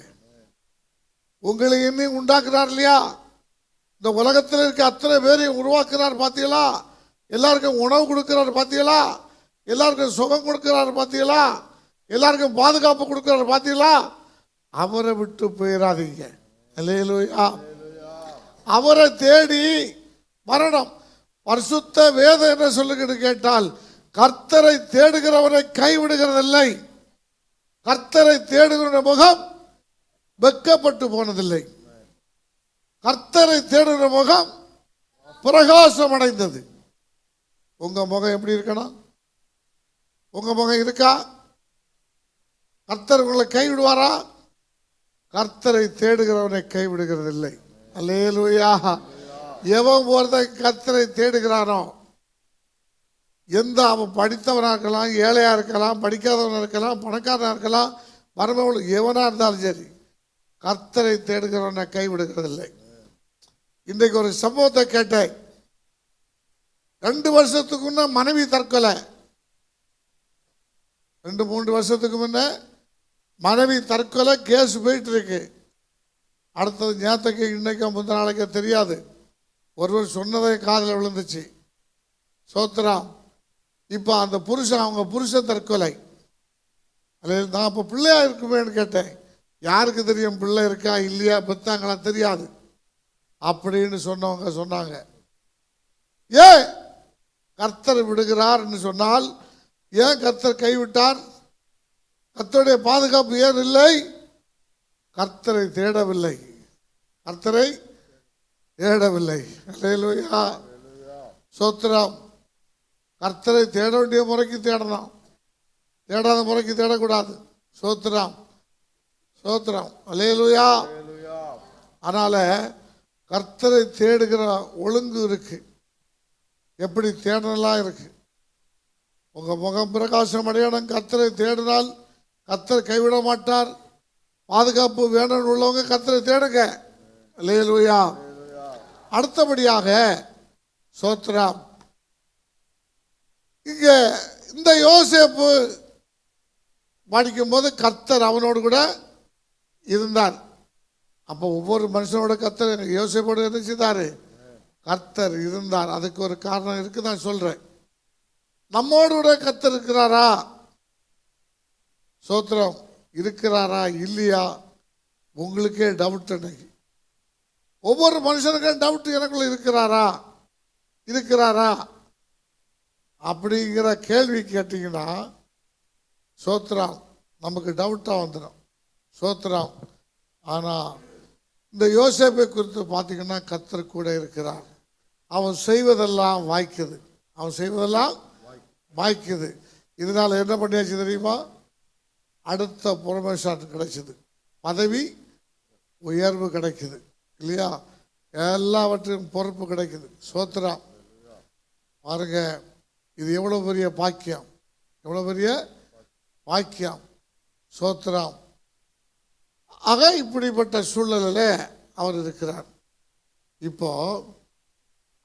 உங்களை இன்னும் உண்டாக்குறார் இல்லையா? இந்த உலகத்தில் இருக்க அத்தனை பேரையும் உருவாக்குறார் பார்த்தீங்களா? எல்லாருக்கும் உணவு கொடுக்கிறார் பார்த்தீங்களா? எல்லாருக்கும் சுகம் கொடுக்கிறார் பார்த்தீங்களா? எல்லாருக்கும் பாதுகாப்பு கொடுக்கிறார் பார்த்தீங்களா? அவரை விட்டு போயிடாதீங்க. அல்லேலூயா. அவரை தேடி மரணம். பரிசுத்த வேதம் என்ன சொல்லுகிறது கேட்டால், கர்த்தரை தேடுகிறவரை கைவிடுகிறதில்லை, கர்த்தரை தேடுகிற முகம் வெட்கப்பட்டு போனதில்லை, கர்த்தரை தேடுகிற முகம் பிரகாசம் அடைந்தது. உங்க முகம் எப்படி இருக்கணும்? உங்க முகம் இருக்கா? கர்த்தர் உங்களை கைவிடுவாரா? கர்த்தரை தேடுகிறவனை கைவிடுகிறதில்லை. அல்லேலூயா. எவன் ஒருத்த கர்த்தரை தேடுகிறானோ, எந்த அவன் படித்தவனாக இருக்கலாம், ஏழையாக இருக்கலாம், படிக்காதவனாக இருக்கலாம், பணக்காரனாக இருக்கலாம், மரபவள் எவனாக இருந்தாலும் சரி, கர்த்தரை தேடுகிறவனை கைவிடுகிறதில்லை. இன்றைக்கு ஒரு சம்பவத்தை கேட்டேன். 2 வருஷத்துக்கு முன்ன மனைவி தற்கொலை. 2-3 வருஷத்துக்கு முன்ன மனைவி தற்கொலை கேஸ் போயிட்டு இருக்கு. அடுத்தது நேற்றுக்கு இன்னைக்கு முந்தின நாளைக்கு தெரியாது. ஒருவர் சொன்னதை காதில் விழுந்துச்சு. சோத்திரம். இப்போ அந்த புருஷன், அவங்க புருஷன் தற்கொலை. அதில் நான் இப்போ பிள்ளையா இருக்குமேன்னு கேட்டேன். யாருக்கு தெரியும் பிள்ளை இருக்கா இல்லையா, பெத்தாங்களா தெரியாது அப்படின்னு சொன்னவங்க சொன்னாங்க. ஏன் கர்த்தர் விடுகிறார்னு சொன்னால், ஏன் கர்த்தர் கைவிட்டார்? கர்த்தருடைய பாதுகாப்பு ஏன் இல்லை? கர்த்தரை தேடவில்லை, கர்த்தரை தேடவில்லை. அல்லேலூயா, சோத்திரம். கர்த்தரை தேட வேண்டிய முறைக்கு தேடலாம், தேடாத முறைக்கு தேடக்கூடாது. சோத்திரம், சோத்திரம். அல்லேலூயா. அதனால கர்த்தரை தேடுகிற ஒழுங்கு இருக்கு, எப்படி தேடலாம் இருக்கு. உங்க முகம் பிரகாசம் அடையணும். கர்த்தரை தேடினால் கர்த்தர் கைவிட மாட்டார். பாதுகாப்பு வேணும்னு உள்ளவங்க கர்த்தரை தேடுங்க. அல்லேலூயா. அடுத்தபடியாக சோத்திரம், இங்க இந்த யோசேப்பு படிக்கும் போது கர்த்தர் அவனோடு கூட இருந்தார். அப்போ ஒவ்வொரு மனுஷனோட கர்த்தர் யோசேப்போடு என்ன செய்தாரு? கர்த்தர் இருந்தார். அதுக்கு ஒரு காரணம் இருக்கு, நான் சொல்றேன். நம்மோடு கூட கர்த்தர் இருக்கிறாரா? சோத்திரம். இருக்கிறாரா இல்லையா உங்களுக்கே டவுட். இன்னைக்கு ஒவ்வொரு மனுஷனுக்கும் டவுட், எனக்குள்ள இருக்கிறாரா இருக்கிறாரா அப்படிங்கிற கேள்வி கேட்டீங்கன்னா சோத்திரம் நமக்கு டவுட்டாக வந்துடும். சோத்திரம். ஆனால் இந்த யோசேப்பை குறித்து பார்த்தீங்கன்னா கர்த்தர் கூட இருக்கிறார். அவன் செய்வதெல்லாம் வாய்க்குது, அவன் செய்வதெல்லாம் வாய்க்குது. இதனால என்ன பண்ணியாச்சு தெரியுமா? அடுத்த ப்ரொமோஷன் கிடைச்சது, பதவி உயர்வு கிடைக்குது இல்லையா? எல்லாவற்றையும் பொறுப்பு கிடைக்குது. சோத்திரம். பாருங்க, இது எவ்வளோ பெரிய பாக்கியம், எவ்வளோ பெரிய பாக்கியம். சோத்திரம். ஆக இப்படிப்பட்ட சூழ்நிலையில அவர் இருக்கிறார். இப்போ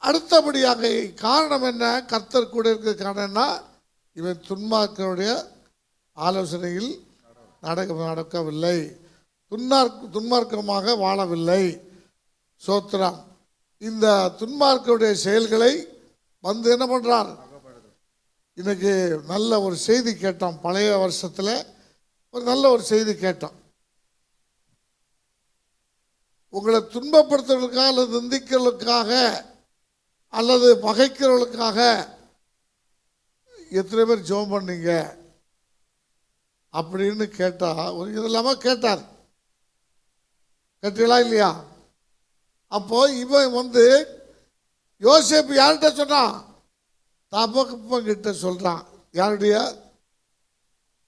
அடுத்தபடியாக காரணம் என்ன? கர்த்தர் கூட இருக்க காரணம்னா, இவன் துன்மார்க்கனுடைய ஆலோசனையில் நடக்கவில்லை, துன்மார்க்கமாக வாழவில்லை. சோத்திரம். இந்த துன்மார்க்கனுடைய செயல்களை வந்து என்ன பண்றார்? இன்னைக்கு நல்ல ஒரு செய்தி கேட்டோம். பழைய வருஷத்துல ஒரு நல்ல ஒரு செய்தி கேட்டோம். உங்களை துன்பப்படுத்துவதற்காக அல்லது நிந்திக்கிறவர்களுக்காக அல்லது பகைக்கிறவர்களுக்காக எத்தனை பேர் ஜெபம் பண்ணீங்க அப்படின்னு கேட்டா, ஒரு இதெல்லாம கேட்டார். கேட்டீங்களா இல்லையா? அப்போ இவன் வந்து யோசேப்பு யார்கிட்ட சொன்னான்? தகப்பன் கிட்ட சொல்றான். யாருடைய?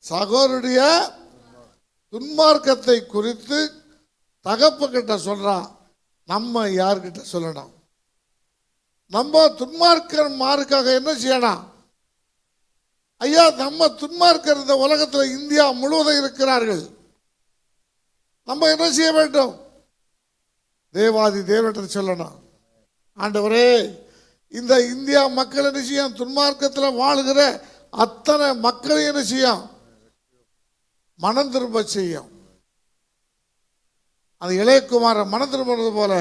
சகோதரனுடைய துன்மார்க்கத்தை குறித்து தகப்பன் கிட்ட சொல்றான். நம்ம யார்கிட்ட சொல்லணும்? நம்ம துன்மார்க்கன்மாருக்காக என்ன செய்யணும்? ஐயா, நம்ம துன்மார்க்கர் இந்த உலகத்தில் இந்தியா முழுவதும் இருக்கிறார்கள். நம்ம என்ன செய்ய வேண்டும்? தேவாதி தேவனிடத்தில் சொல்லணும். ஆண்டவரே, இந்த இந்தியா மக்கள் என்ன செய்யும்? துன்மார்க்கத்தில் வாழுகிற அத்தனை மக்களை என்ன செய்யும்? மனம் திரும்ப செய்யும். அது இளையகுமார மனம் திரும்புறது போல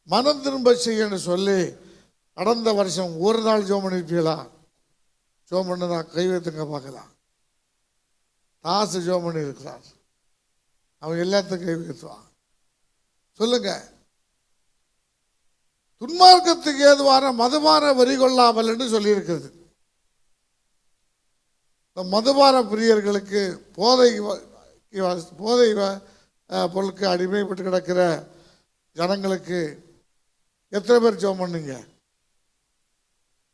மனம் திரும்ப செய்யன்னு சொல்லி கடந்த வருஷம் ஒரு நாள் ஜோம் பண்ணிருப்பீங்களா? ஜோம் பண்ணதா கை வைத்துங்க பார்க்கலாம். தாசு ஜோம் பண்ணி இருக்கிறார். அவன் எல்லாத்துக்கும் கை வைத்துவான். சொல்லுங்க. துன்மார்க்கத்துக்கு ஏதுவான மதுபான வரி கொள்ளாமல் என்று சொல்லியிருக்கிறது. இந்த மதுபான பிரியர்களுக்கு போதை பொருளுக்கு அடிமைப்பட்டு கிடக்கிற ஜனங்களுக்கு எத்தனை பேர் ஜெபம் பண்ணீங்க?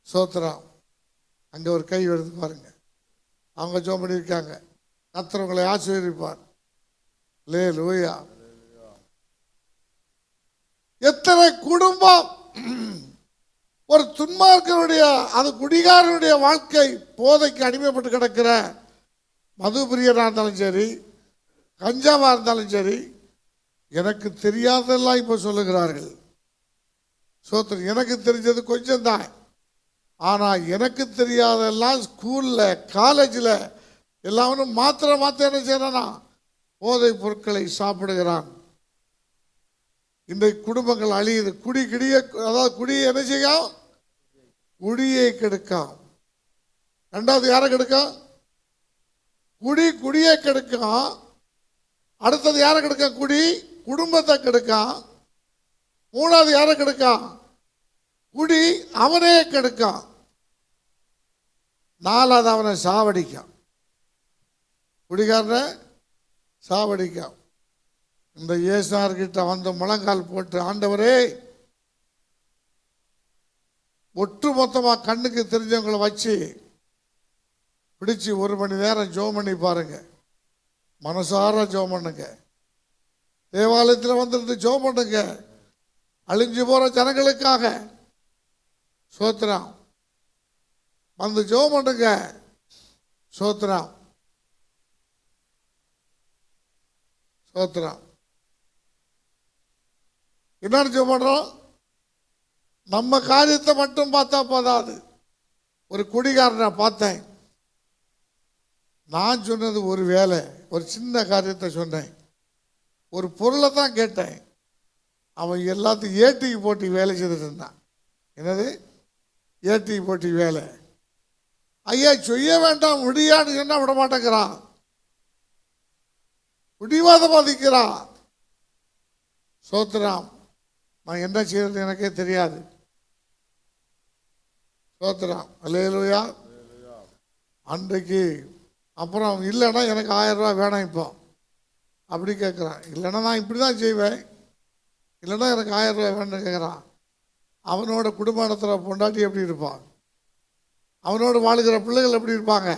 சோத்திரம். அங்கே ஒரு கை எடுத்து பாருங்க. அவங்க ஜெபம் பண்ணியிருக்காங்க. கர்த்தர் உங்களை ஆசீர்வதிப்பார். அல்லேலூயா. எத்தனை குடும்பம் ஒரு துன்மார்க்கனுடைய, அது குடிகாரனுடைய வாழ்க்கை, போதைக்கு அடிமைப்பட்டு கிடக்கிற மது பிரியனாக இருந்தாலும் சரி, கஞ்சாவாக இருந்தாலும் சரி, எனக்கு தெரியாதெல்லாம் இப்போ சொல்லுகிறார்கள். சோத்திரம். எனக்கு தெரிஞ்சது கொஞ்சம் தான். ஆனால் எனக்கு தெரியாதெல்லாம் ஸ்கூலில், காலேஜில் எல்லாரும் மாத்திர என்ன செய்யறானா, போதைப் பொருட்களை சாப்பிடுகிறான். இன்றைக்கு குடும்பங்கள் அழியுது. அதாவது குடியை என்ன செய்யும்? குடியை கெடுக்கும். ரெண்டாவது யாரை கெடுக்கும்? குடியை கெடுக்கும். அடுத்தது யாரை கெடுக்கும்? குடும்பத்தை கெடுக்கும். மூணாவது யாரை கெடுக்கும்? குடி அவனே கெடுக்கும். நாலாவது அவனை சாவடிக்கும். குடிகாரனை சாவடிக்கும். இந்த ஏசார்கிட்ட வந்து முழங்கால் போட்டு, ஆண்டவரே, ஒட்டு மொத்தமாக கண்ணுக்கு தெரிஞ்சவங்களை வச்சு பிடிச்சி 1 மணி நேரம் ஜெபம் பண்ணி பாருங்க. மனசார ஜெபம் பண்ணுங்க. தேவாலயத்தில் வந்துருந்து ஜெபம் பண்ணுங்க. அழிஞ்சு போற ஜனங்களுக்காக. சோத்திரம். வந்து ஜெபம் பண்ணுங்க. சோத்திரம். சோத்திரம். என்ன ஜெபம் பண்றோம்? நம்ம காரியத்தை மட்டும் பார்த்தா போதாது. ஒரு குடிகாரனை பார்த்தேன். நான் சொன்னது ஒரு வேலை, ஒரு சின்ன காரியத்தை சொன்னேன். ஒரு பொருளை தான் கேட்டேன். அவன் எல்லாத்தையும் ஏட்டிக்கு போட்டி வேலை செய்துட்டு இருந்தான். என்னது? ஏட்டிக்கு போட்டி வேலை. ஐயா செய்ய வேண்டாம், முடியான்னு சொன்னா விட மாட்டேங்கிறான். பிடிவாதமாக நிற்கிறான். சோத்திரம். நான் என்ன செய்யறது எனக்கே தெரியாது. சோத்திரம். அல்லேலூயா. அன்றைக்கு அப்புறம் இல்லைன்னா எனக்கு 1000 ரூபா வேணாம் இப்போ அப்படி கேட்குறான். இல்லைன்னா நான் இப்படி தான் செய்வேன், இல்லைன்னா எனக்கு 1000 ரூபா வேணும்னு கேட்குறான். அவனோட குடும்ப நடத்துகிற பொண்டாட்டி எப்படி இருப்பான்? அவனோடு வாழுகிற பிள்ளைகள் எப்படி இருப்பாங்க?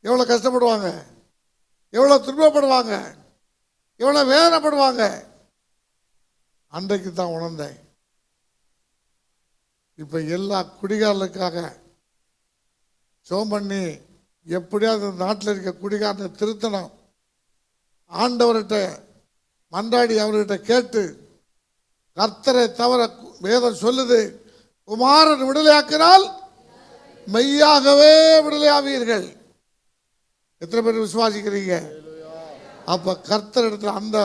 எவ்வளோ கஷ்டப்படுவாங்க, எவ்வளோ துன்பப்படுவாங்க, எவ்வளோ வேதனைப்படுவாங்க. அன்றைக்கு தான் உணர்ந்தேன். இப்போ எல்லா குடிகாரர்களுக்காக ஜெபம் பண்ணி எப்படியாவது நாட்டில் இருக்க குடிகாரனை திருத்தணும். ஆண்டவர்கிட்ட மன்றாடி அவர்கிட்ட கேட்டு, கர்த்தரை தவிர வேதம் சொல்லுது, குமாரன் விடுதலையாக்கினால் மெய்யாகவே விடுதலையாவீர்கள். எத்தனை பேர் விசுவாசிக்கிறீங்க? அப்ப கர்த்தர் இடத்துல அந்த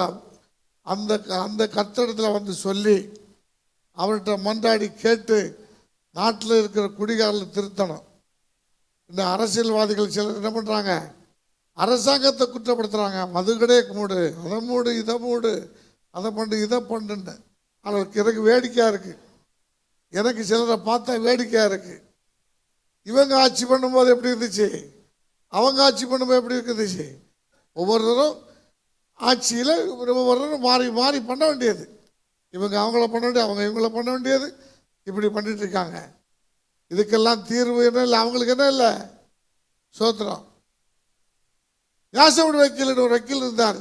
அந்த அந்த கர்த்தரிடத்துல வந்து சொல்லி அவர்கிட்ட மன்றாடி கேட்டு நாட்டில் இருக்கிற குடிகாரர்களை திருத்தணும். இந்த அரசியல்வாதிகள் சிலர் என்ன பண்ணுறாங்க? அரசாங்கத்தை குற்றப்படுத்துகிறாங்க. மதுக்கடை மூடு, அதை மூடு, இதை மூடு, அதை பண்ணு, இதை பண்ணுன்னு. அவருக்கு எனக்கு வேடிக்கையாக இருக்குது. எனக்கு சிலரை பார்த்தா வேடிக்கையாக இருக்குது. இவங்க ஆட்சி பண்ணும்போது எப்படி இருந்துச்சு, அவங்க ஆட்சி பண்ணும்போது எப்படி இருந்துச்சு. ஒவ்வொருத்தரும் ஆட்சியில் ஒவ்வொருத்தரும் மாறி மாறி பண்ண வேண்டியது. இவங்க அவங்கள பண்ண வேண்டியது, அவங்க இவங்கள பண்ண வேண்டியது. இப்படி பண்ணிட்டு இருக்காங்க. இதுக்கெல்லாம் தீர்வு என்ன இல்லை, அவங்களுக்கு என்ன இல்லை. சோத்திரம். யாசோபு வக்கீல் ஒரு வக்கீல் இருந்தார்.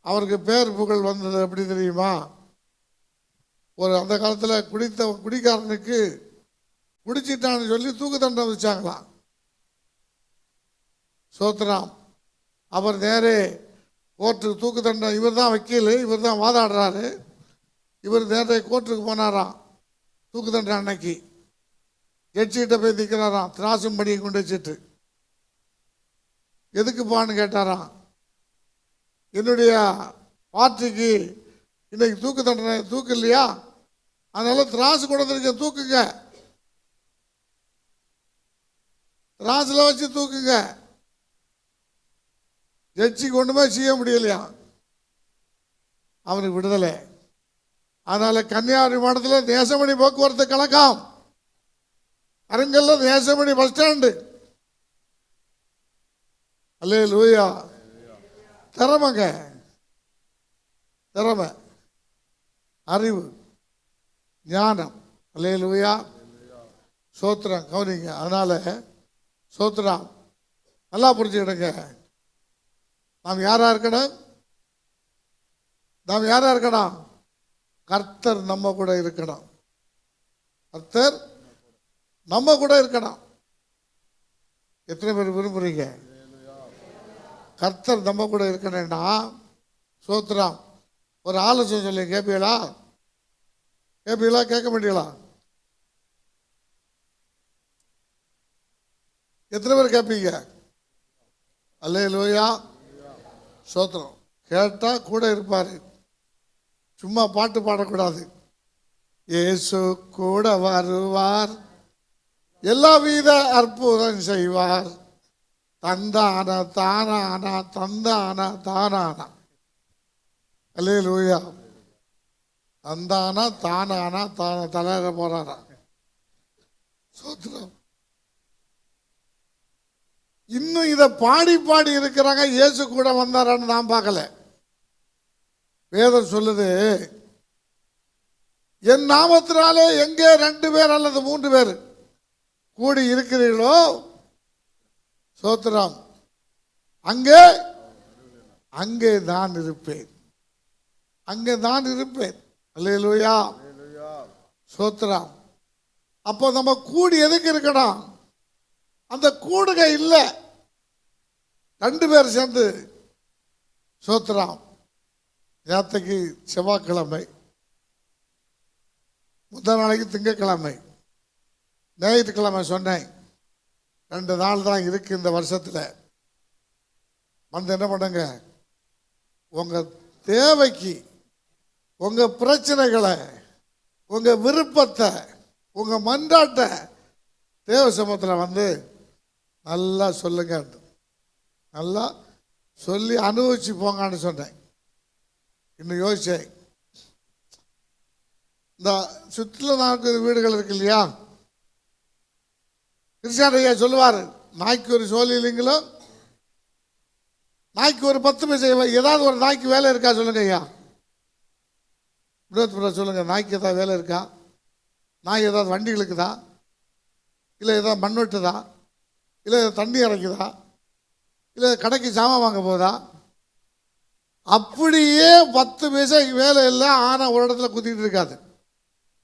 அவருக்கு பேர் புகழ் வந்தது எப்படி தெரியுமா? ஒரு அந்த காலத்தில் குடிக்காரனுக்கு குடிச்சிட்டான்னு சொல்லி தூக்கு தண்டனை வச்சாங்களாம். சோத்திரம். அவர் நேரே கோர்ட்டுக்கு தூக்கு தண்டனை, இவர் தான் வக்கீல், இவர் தான் வாதாடுறாரு. இவர் நேரே கோர்ட்டுக்கு போனாராம் தூக்கு தண்டனை அன்னைக்கு. ஜட்ஜிகிட்ட போய் நிற்கிறாராம், திராசும் படியை கொண்டு வச்சுட்டு. எதுக்குப்பான்னு கேட்டாராம். என்னுடைய பார்ட்டிக்கு இன்னைக்கு தூக்கு தண்டனை, தூக்கு இல்லையா, அதனால திராசு கொண்டு வந்திருக்கேன், தூக்குங்க, திராசுல வச்சு தூக்குங்க. ஜட்ஜிக்கு ஒன்றுமே செய்ய முடியலையா, அவனுக்கு விடுதலை. அதனால கன்னியாகுமரி மாவட்டத்தில் தேசமணி போக்குவரத்து கழகம், அரங்கல்ல தேசமணி பஸ் ஸ்டாண்டு. அல்லேலூயா. திறமைங்க, திறமை, அறிவு, ஞானம். அல்லேலூயா. சோத்திரம். கவனிங்க. அதனால சோத்திரம் நல்லா புரிஞ்சுக்கிடுங்க. நாம் யாரா இருக்கணும்? நாம் யாரா இருக்கணும்? கர்த்தர் நம்ம கூட இருக்கணும். கர்த்தர் நம்ம கூட இருக்கணும். எத்தனை பேர் விரும்புறீங்க கர்த்தர் நம்ம கூட இருக்கணும்னா? சோத்திரம். ஒரு ஆலோசனை சொல்லி கேட்பீங்களா? கேட்க மாட்டீங்களா? எத்தனை பேர் கேட்பீங்க? அல்லேலூயா. சோத்திரம். கேட்டா கூட இருப்பாரு. சும்மா பாட்டு பாடக்கூடாது. இயேசு கூட வருவார், எல்லா வித அற்புதம் செய்வார், தந்தான தானானா தந்தான தானானா. அல்லேலூயா. தந்தானா தானானா தான தலையில போறாரா. சோத்திரம். இன்னும் இதை பாடி பாடி இருக்கிறாங்க. இயேசு கூட வந்தாரான்னு நான் பார்க்கல. வேதம் சொல்லுது, என் நாமத்தினாலே எங்கே 2 பேர் அல்லது 3 பேர் கூடி இருக்கிறீர்களோ, சோத்திரம், அங்கே அங்கே நான் இருப்பேன். அங்கே நான் இருப்பேன். அல்லேலூயா. சோத்திரம். அப்போ நம்ம கூடி எதுக்கு இருக்கணும்? அந்த கூடுகை இல்லை. 2 பேர் சேர்ந்து. சோத்திரம். நேற்றுக்கு செவ்வாய்க்கிழமை, முதல் நாளைக்கு திங்கட்கிழமை, ஞாயிற்றுக்கிழமை சொன்னேன் 2 நாள் தான் இருக்கு இந்த வருஷத்தில். வந்து என்ன பண்ணுங்க, உங்க தேவைக்கு, உங்க பிரச்சனைகளை, உங்க விருப்பத்தை, உங்க மன்றாட்டை தேவ சமூகத்தில் வந்து நல்லா சொல்லுங்க, நல்லா சொல்லி அனுபவிச்சு போங்கன்னு சொன்னேன். இன்னும் யோசிச்சேன், இந்த சுற்றுலா நாட்டு வீடுகள் இருக்கு இல்லையா, கிருஷ்ணன் ஐயா சொல்லுவார், நாய்க்கு ஒரு சோழி இல்லைங்களோ, நாய்க்கு ஒரு 10 பைசா. ஏதாவது ஒரு நாய்க்கு வேலை இருக்கா சொல்லுங்க ஐயா. சொல்லுங்க, நாய்க்கு ஏதாவது வேலை இருக்கா? நாய் ஏதாவது வண்டி இழுக்குதா? இல்லை ஏதாவது மண் வெட்டுதா? இல்லை தண்ணி இறக்குதா? இல்லை கடைக்கு சாமான் வாங்க போதா? அப்படியே 10 பைசாக்கு வேலை இல்லை. ஆனால் ஒரு இடத்துல குத்திக்கிட்டு இருக்காது.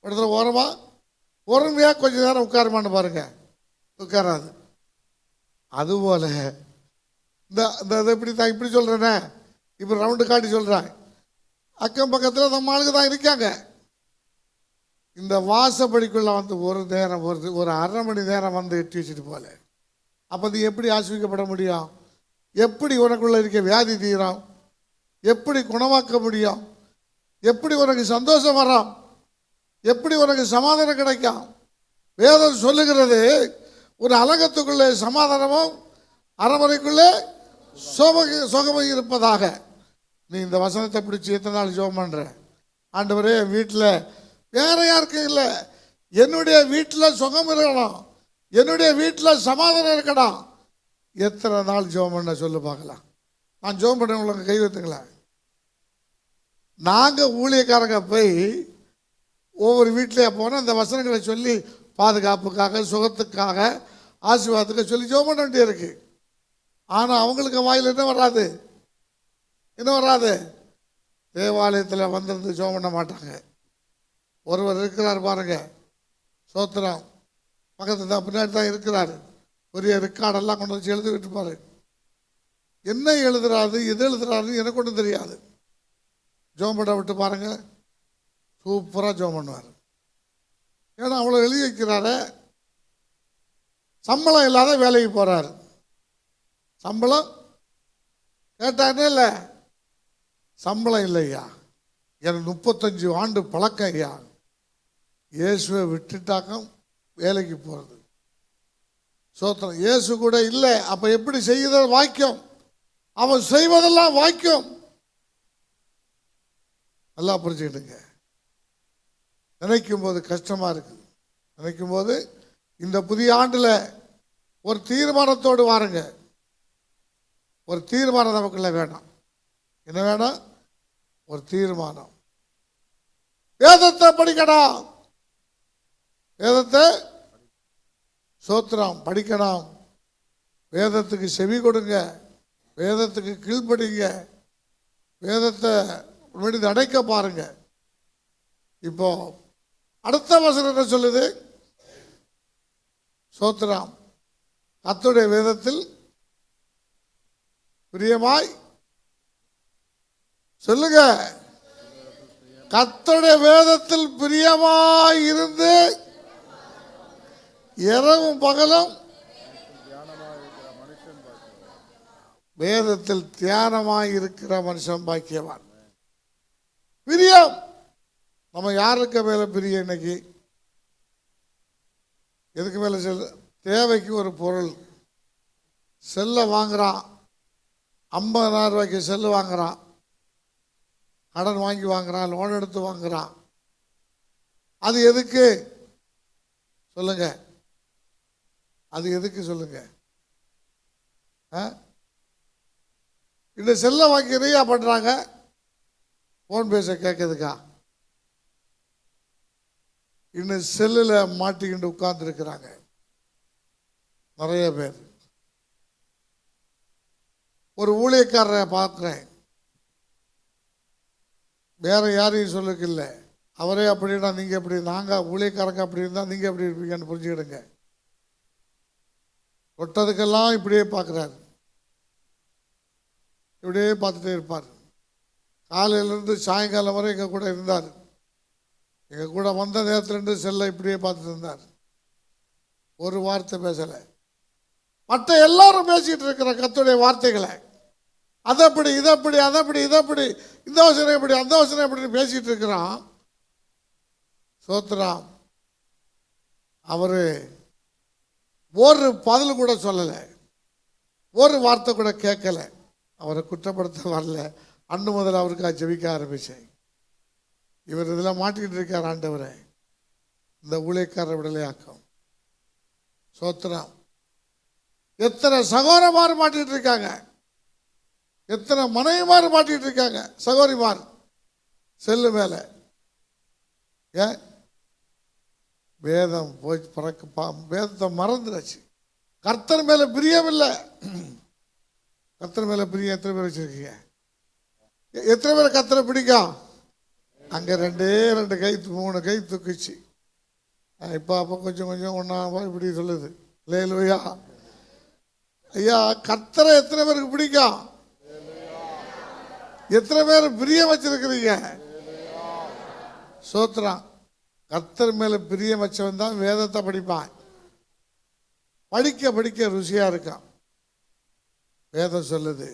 ஒரு இடத்துல ஓரமாக பொறுமையாக கொஞ்சம் நேரம் உட்காருமான்னு பாருங்க, உட்காராது. அதுபோல் இந்த இப்படி தான் இப்படி சொல்கிறேனே, இப்போ ரவுண்டு காட்டி சொல்கிறேன், அக்கம் பக்கத்தில் நம்ம ஆளுங்க தான் இருக்காங்க. இந்த வாசப்படிக்குள்ளே வந்து ஒரு நேரம், ஒரு அரை மணி நேரம் வந்து எட்டி வச்சுட்டு போல. அப்போ நீ எப்படி ஆசிரிக்கப்பட முடியும்? எப்படி உனக்குள்ளே இருக்க வியாதி தீரும்? எப்படி குணமாக்க முடியும்? எப்படி உனக்கு சந்தோஷம் வரும்? எப்படி உனக்கு சமாதானம் கிடைக்கும்? வேதம் சொல்லுகிறது, ஒரு அலங்கத்துக்குள்ளே சமாதானமும் அரமனைக்குள்ளே சுகமும் இருப்பதாக. நீ இந்த வசனத்தை பிடிச்சி எத்தனை நாள் ஜெபம் பண்ணுற? ஆண்டவரே, என் வீட்டில் வேற யாருக்கும் இல்லை, என்னுடைய வீட்டில் சுகம் இருக்கணும், என்னுடைய வீட்டில் சமாதானம் இருக்கணும். எத்தனை நாள் ஜெபம் பண்ண சொல்லு பார்க்கலாம். நான் ஜெபம் பண்ண உங்களுக்கு கை வைத்துங்களேன். நாங்கள் ஊழியக்காரங்க போய் ஒவ்வொரு வீட்டிலேயே போனால் இந்த வசனங்களை சொல்லி பாதுகாப்புக்காக, சுகத்துக்காக, ஆசீர்வாதத்துக்காக சொல்லி ஜெபம் பண்ண வேண்டிய இருக்கு. ஆனால் அவங்களுக்கு வாயில் என்ன வராது? என்ன வராது? தேவாலயத்தில் வந்திருந்து ஜெபம் பண்ண மாட்டாங்க. ஒருவர் இருக்கிறார் பாருங்க, சோத்திரம், பக்கத்தில் தான் பின்னாடி தான் இருக்கிறாரு. பெரிய ரெக்கார்டெல்லாம் கொண்டு வச்சு எழுதி விட்டுப்பாரு. என்ன எழுதுறாரு, எது எழுதுறாருன்னு எனக்கு ஒன்றும் தெரியாது. ஜெபம் பண்ண விட்டு பாருங்க, சூப்பராக ஜெபம் பண்ணுவார். ஏன்னா அவ்வளோ எழுதி வைக்கிறாரு. சம்பளம் இல்லாத வேலைக்கு போகிறார். சம்பளம் கேட்டானே இல்லை, சம்பளம் இல்லையா. எனக்கு 35 ஆண்டு பழக்கம் ஐயா. இயேசுவை விட்டுட்டாக்கம் வேலைக்கு போகிறது. சோத்திரம். இயேசு கூட இல்லை, அப்போ எப்படி செய்யுத வாக்கியம்? அவன் செய்வதெல்லாம் வாக்கியம். நல்லா புரிஞ்சுக்கிட்டுங்க. நினைக்கும் போது கஷ்டமாக இருக்குது. நினைக்கும் போது இந்த புதிய ஆண்டில் ஒரு தீர்மானத்தோடு வாருங்க. ஒரு தீர்மானம் நமக்குள்ள வேணும். என்ன வேணும்? ஒரு தீர்மானம். வேதத்தை படிக்கணும். வேதத்தை சோத்திரம் படிக்கணும். வேதத்துக்கு செவி கொடுங்க. வேதத்துக்கு கீழ்ப்படிங்க. வேதத்தை அடைக்க பாருங்க. இப்போ அடுத்த வசனம் என்ன சொல்லுது? சோத்திரம், கர்த்தருடைய வேதத்தில் பிரியமாய் சொல்லுங்க, கர்த்தருடைய வேதத்தில் பிரியமாய் இருந்து இரவும் பகலும் வேதத்தில் தியானமாய் இருக்கிற மனுஷன் பாக்கியவான். பிரியம். நம்ம யாருக்கு மேல பிரியம்? இன்னைக்கு எதுக்கு மேல? தேவைக்கு ஒரு பொருள் செல்லை வாங்குறான், 50,000 ரூபாய்க்கு செல்லு வாங்குறான், கடன் வாங்கி வாங்குறான், லோன் எடுத்து வாங்குறான். அது எதுக்கு சொல்லுங்க? அது எதுக்கு சொல்லுங்க? இந்த செல்லை வாங்கி நிறையா பண்றாங்க, போன் பேச கேட்கறதுக்கா? இன்னும் செல்லில் மாட்டிக்கிட்டு உட்கார்ந்து இருக்கிறாங்க நிறைய பேர். ஒரு ஊழியக்காரரை பார்க்குறேன், வேற யாரையும் சொல்லுக்கு இல்லை, அவரே அப்படின்னா நீங்கள் எப்படி, நாங்கள் ஊழியக்காரங்க அப்படி இருந்தால் நீங்கள் எப்படி இருப்பீங்கன்னு புரிஞ்சுக்கிடுங்க. தொட்டதுக்கெல்லாம் இப்படியே பார்க்குறாரு, இப்படியே பார்த்துட்டே இருப்பார். காலையிலேருந்து சாயங்காலம் வரை எங்கள் கூட இருந்தார். எங்கள் கூட வந்த நேரத்துலேருந்து செல்லை இப்படியே பார்த்துட்டு இருந்தார். ஒரு வார்த்தை பேசலை. மற்ற எல்லாரும் பேசிகிட்டு இருக்கிற கர்த்தருடைய வார்த்தைகளை, அதப்படி இதப்படி அதப்படி இதப்படி, இந்த வசனம் எப்படி அந்த வசனம் எப்படின்னு பேசிகிட்டு இருக்கிறான். சோத்ராம், அவர் ஒரு பதில் கூட சொல்லலை, ஒரு வார்த்தை கூட கேட்கலை. அவரை குற்றப்படுத்த வரல. அன்று முதல் அவருக்காக ஜெபிக்க ஆரம்பித்தேன். இவர் இதில் மாட்டிக்கிட்டு இருக்கார். ஆண்டவரே, இந்த ஊழியக்காரரை விடலையாக்கும். சோத்திரம். எத்தனை சகோதரமார் மாட்டிட்டு இருக்காங்க, எத்தனை மனைவிமார் மாட்டிட்டு இருக்காங்க, சகோதரிமார் செல்லு மேல. ஏன்? வேதம் போய் வேதத்தை மறந்துடுச்சு. கர்த்தர் மேல பிரியம் இல்லை. கர்த்தர் மேல பிரியம் எத்தனை பேர் வச்சிருக்கீங்க? எத்தனை பேர் கர்த்தரை பிடிக்கும்? அங்கே 2 கை 3 கை தூக்குச்சு. இப்போ அப்போ கொஞ்சம் கொஞ்சம் ஒன்றா இப்படி சொல்லுது. அல்லேலூயா. ஐயா, கர்த்தரை எத்தனை பேருக்கு பிடிக்கும்? எத்தனை பேர் பிரியம் வச்சிருக்கிறீங்க? சோத்ரம். கர்த்தர் மேல பிரியம் வச்சவன் தான் வேதத்தை படிப்பான். படிக்க படிக்க ருசியா இருக்கான். வேதம் சொல்லுது,